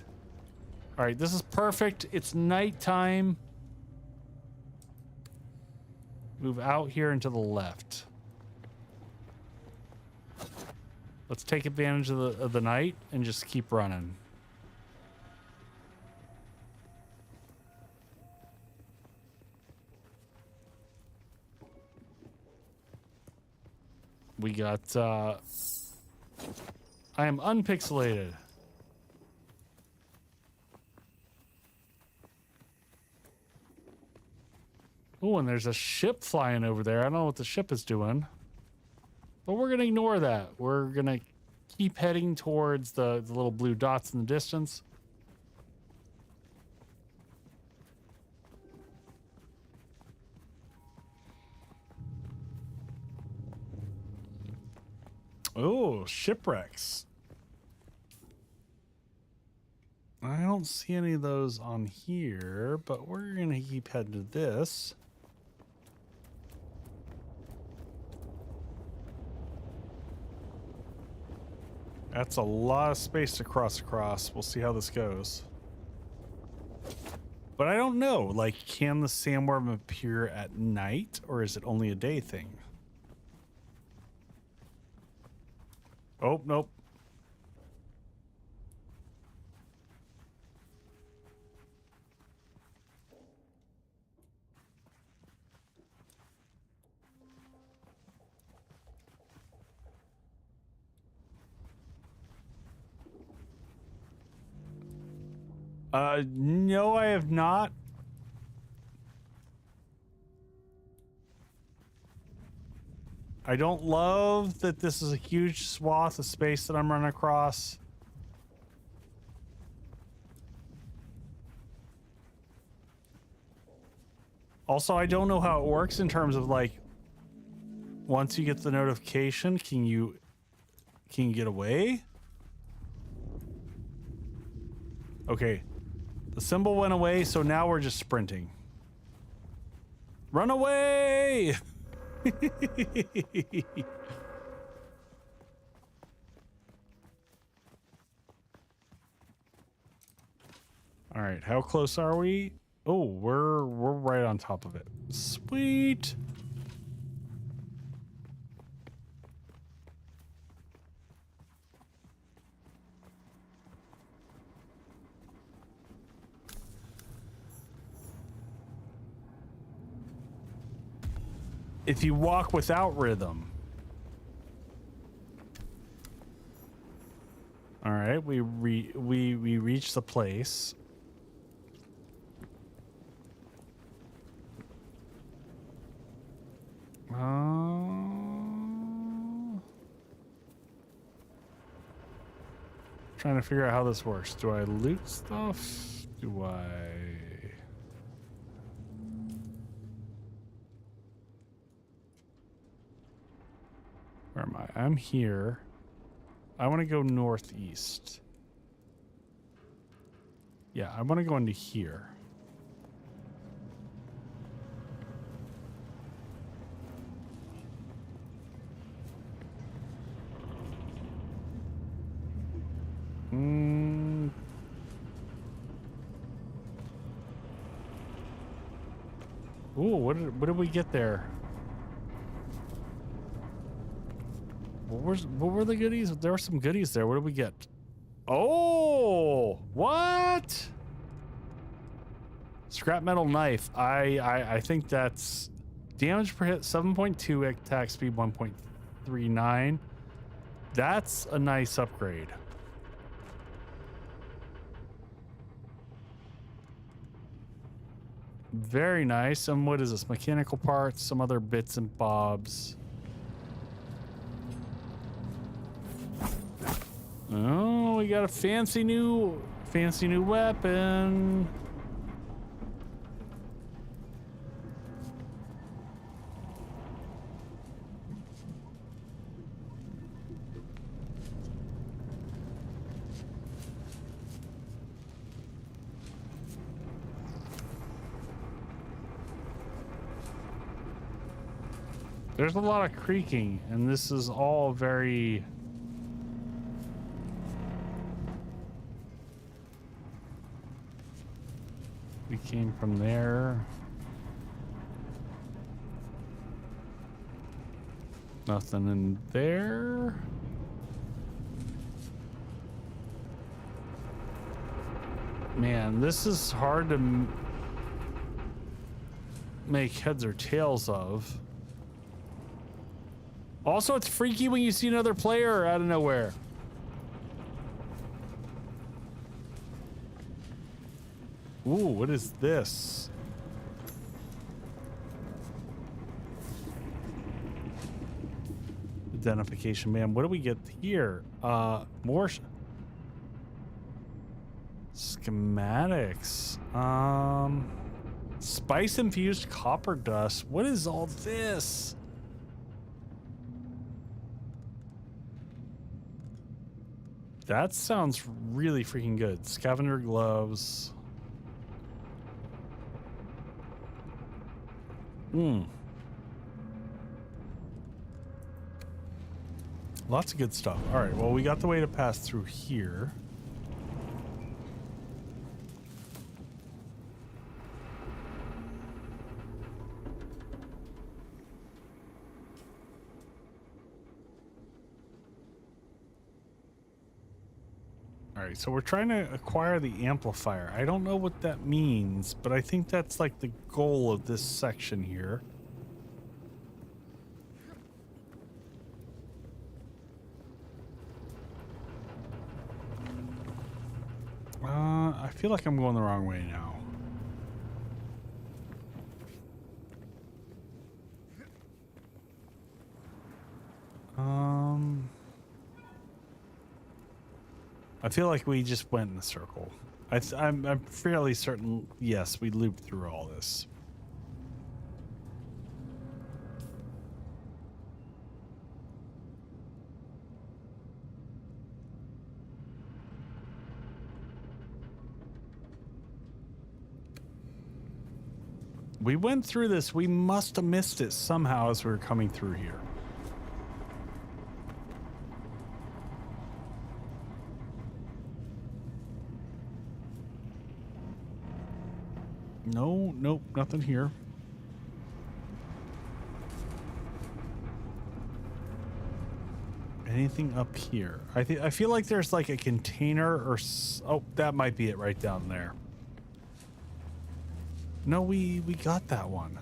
All right, this is perfect. It's nighttime. Move out here and to the left. Let's take advantage of the night and just keep running. We got, I am unpixelated. Oh, and there's a ship flying over there. I don't know what the ship is doing. But we're going to ignore that. We're going to keep heading towards the little blue dots in the distance. Oh, shipwrecks. I don't see any of those on here, but we're going to keep heading to this. That's a lot of space to cross across. We'll see how this goes. But I don't know, like, can the sandworm appear at night, or is it only a day thing? Oh, nope. No, I have not. I don't love that this is a huge swath of space that I'm running across. Also, I don't know how it works in terms of, like, once you get the notification, can you get away? Okay. The symbol went away, so now we're just sprinting. Run away! All right, how close are we? Oh, we're right on top of it. Sweet. If you walk without rhythm. All right, we reach the place. Trying to figure out how this works. Do I loot stuff? Do I... Where am I? I'm here. I want to go northeast. Yeah, I want to go into here. Ooh, what did we get there? What were the goodies? There were some goodies there. What did we get? Oh, what? Scrap metal knife. I think that's damage per hit 7.2, attack speed 1.39. That's a nice upgrade. Very nice. And what is this? Mechanical parts, some other bits and bobs. Oh, we got a fancy new weapon. There's a lot of creaking, and this is all very... We came from there. Nothing in there. Man, this is hard to make heads or tails of. Also, it's freaky when you see another player out of nowhere. Ooh, what is this? Identification, man. What do we get here? More schematics. Spice infused copper dust. What is all this? That sounds really freaking good. Scavenger gloves. Lots of good stuff. All right, well, we got the way to pass through here. All right, so we're trying to acquire the amplifier. I don't know what that means, but I think that's like the goal of this section here. I feel like I'm going the wrong way now. I feel like we just went in a circle. I'm fairly certain, yes, we looped through all this. We went through this. We must have missed it somehow as we were coming through here. No, nope, nothing here. Anything up here? I feel like there's like a container or oh, that might be it right down there. No, we got that one.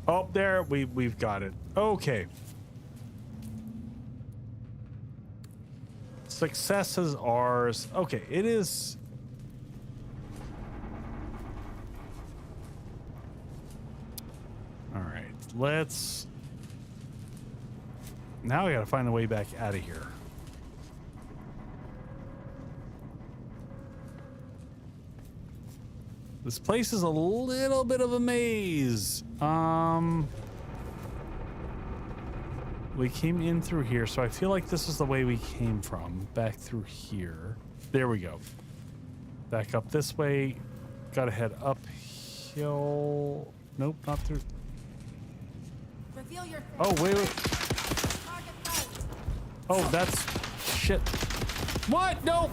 Oh, there we've got it. Okay. Success is ours. Okay, it is. All right, let's. Now we gotta find a way back out of here. This place is a little bit of a maze. We came in through here, so I feel like this is the way we came from. Back through here. There we go. Back up this way. Gotta head uphill. Nope, not through. Oh, wait. Oh, that's shit. What? No!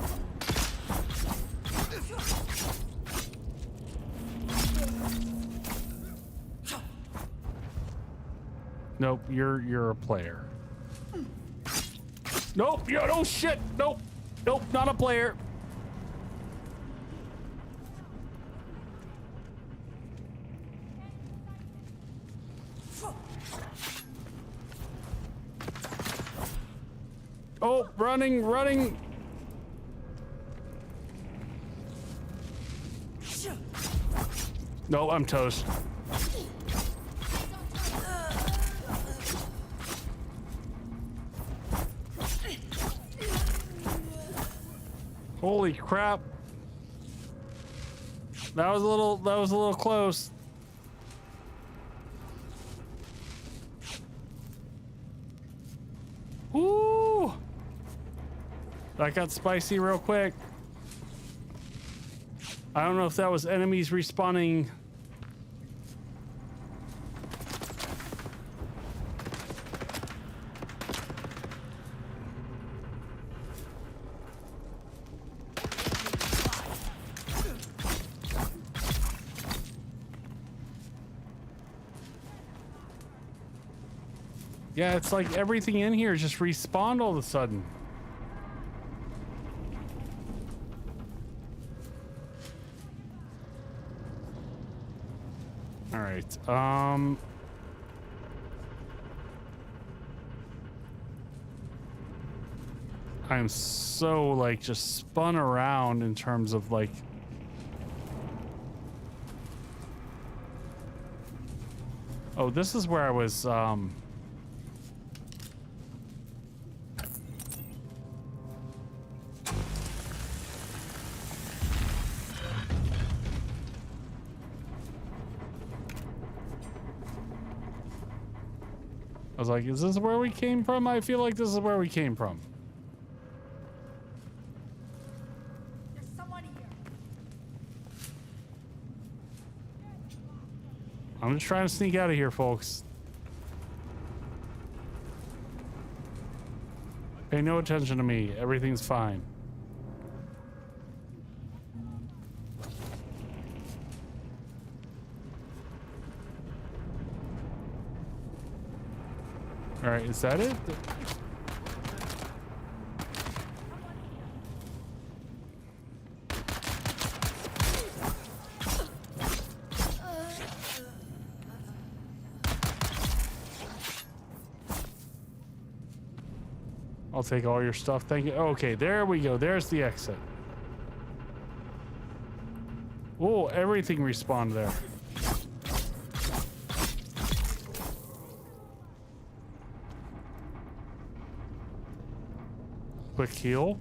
Nope, you're a player. Nope, oh shit! Nope, nope, not a player. Oh, running. No, I'm toast. Holy crap. That was a little close. Woo! That got spicy real quick. I don't know if that was enemies respawning. Yeah, it's like everything in here just respawned all of a sudden. All right. I'm so like just spun around in terms of like oh, this is where I was I was like, is this where we came from? I feel like this is where we came from. There's someone here. I'm just trying to sneak out of here, folks. Pay no attention to me. Everything's fine. All right, is that it? I'll take all your stuff. Thank you. Okay, there we go. There's the exit. Oh, everything respawned there. Quick heal.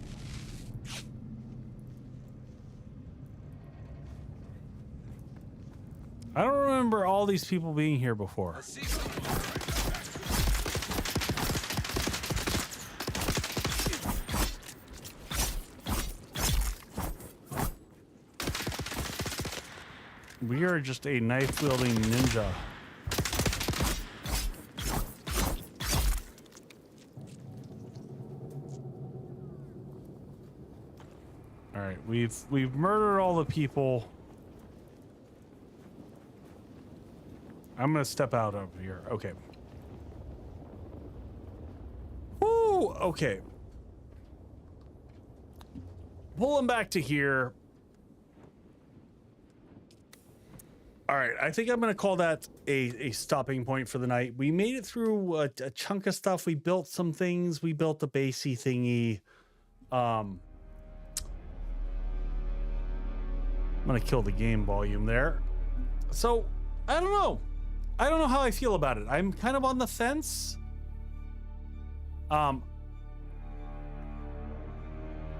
I don't remember all these people being here before. We are just a knife-wielding ninja. All right, we've murdered all the people. I'm gonna step out of here. Okay. Woo! Okay. Pulling back to here. All right, I think I'm going to call that a stopping point for the night. We made it through a chunk of stuff. We built some things. We built the basey thingy. I'm going to kill the game volume there. So, I don't know. I don't know how I feel about it. I'm kind of on the fence.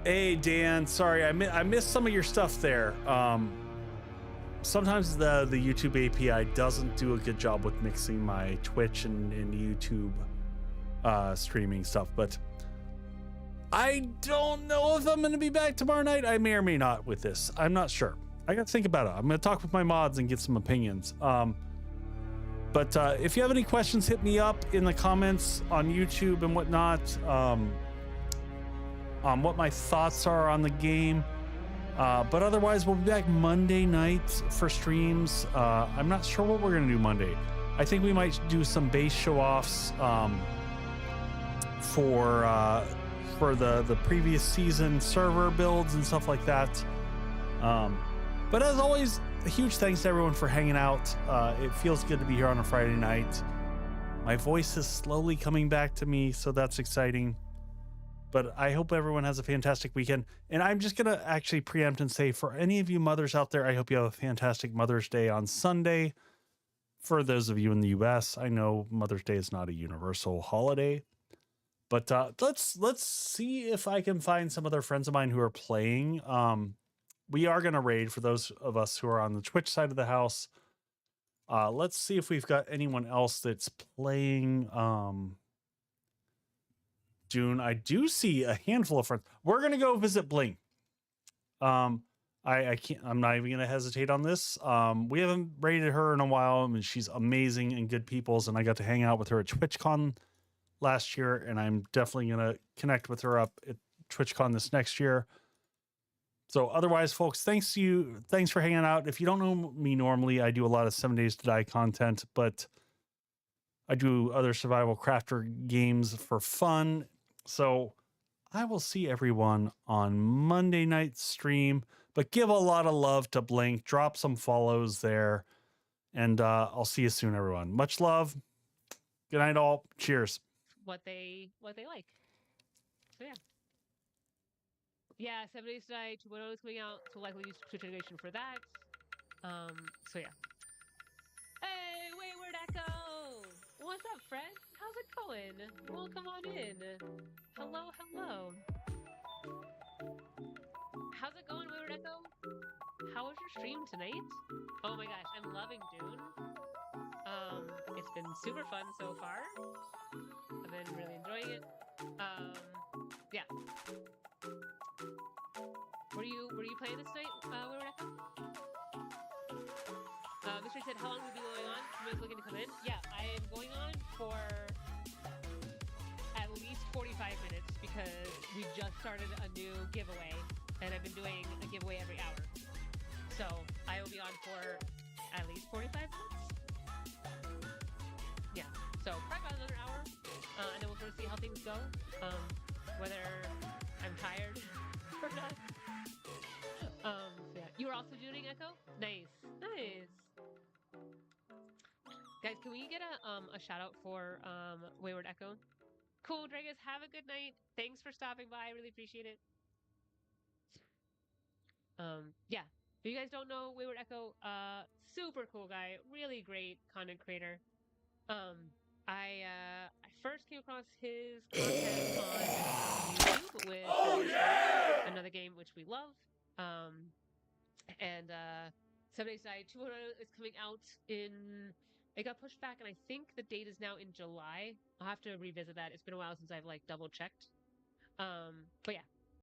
Hey, Dan. Sorry, I missed some of your stuff there. Sometimes the YouTube API doesn't do a good job with mixing my Twitch and YouTube streaming stuff, but I don't know if I'm going to be back tomorrow night. I may or may not with this. I'm not sure. I got to think about it. I'm going to talk with my mods and get some opinions. But if you have any questions, hit me up in the comments on YouTube and whatnot. What my thoughts are on the game. But otherwise, we'll be back Monday night for streams. I'm not sure what we're going to do Monday. I think we might do some base show-offs for the previous season server builds and stuff like that. But as always, a huge thanks to everyone for hanging out. It feels good to be here on a Friday night. My voice is slowly coming back to me, so that's exciting. But I hope everyone has a fantastic weekend. And I'm just going to actually preempt and say, for any of you mothers out there, I hope you have a fantastic Mother's Day on Sunday. For those of you in the US, I know Mother's Day is not a universal holiday. But let's see if I can find some other friends of mine who are playing. We are going to raid for those of us who are on the Twitch side of the house. Let's see if we've got anyone else that's playing Dune. I do see a handful of friends. We're gonna go visit Bling. I can't. I'm not even gonna hesitate on this. We haven't raided her in a while. I mean, she's amazing and good peoples, and I got to hang out with her at TwitchCon last year, and I'm definitely gonna connect with her up at TwitchCon this next year. So otherwise, folks, thanks for hanging out. If you don't know me normally, I do a lot of 7 Days to Die content, but I do other survival crafter games for fun. So I will see everyone on Monday night stream, but give a lot of love to Blink. Drop some follows there. And I'll see you soon, everyone. Much love. Good night, all. Cheers. What they like. So yeah. 7 days tonight. 2.0 is coming out, so likely use Switch integration for that. So yeah. Hey, Wayward Echo! What's up, friend? How's it going? Welcome on in. Hello. How's it going, Wayward Echo? How was your stream tonight? Oh my gosh, I'm loving Dune. It's been super fun so far. I've been really enjoying it. Yeah. Were you playing this night, Wayward Echo? Mystery said, how long will we be going on? Somebody's looking to come in? Yeah, I am going on for at least 45 minutes because we just started a new giveaway and I've been doing a giveaway every hour. So I will be on for at least 45 minutes. Yeah, so probably about another hour, and then we'll sort of see how things go, whether I'm tired or not. So yeah, you were also doing Echo? Nice. Guys, can we get a shout out for Wayward Echo? Cool, Dragus, have a good night. Thanks for stopping by. I really appreciate it. Yeah. If you guys don't know Wayward Echo, super cool guy, really great content creator. I first came across his content on YouTube with another game which we love. And 7 Days to Die 2.0 is coming out in. It got pushed back, and I think the date is now in July. I'll have to revisit that. It's been a while since I've like double checked. But yeah,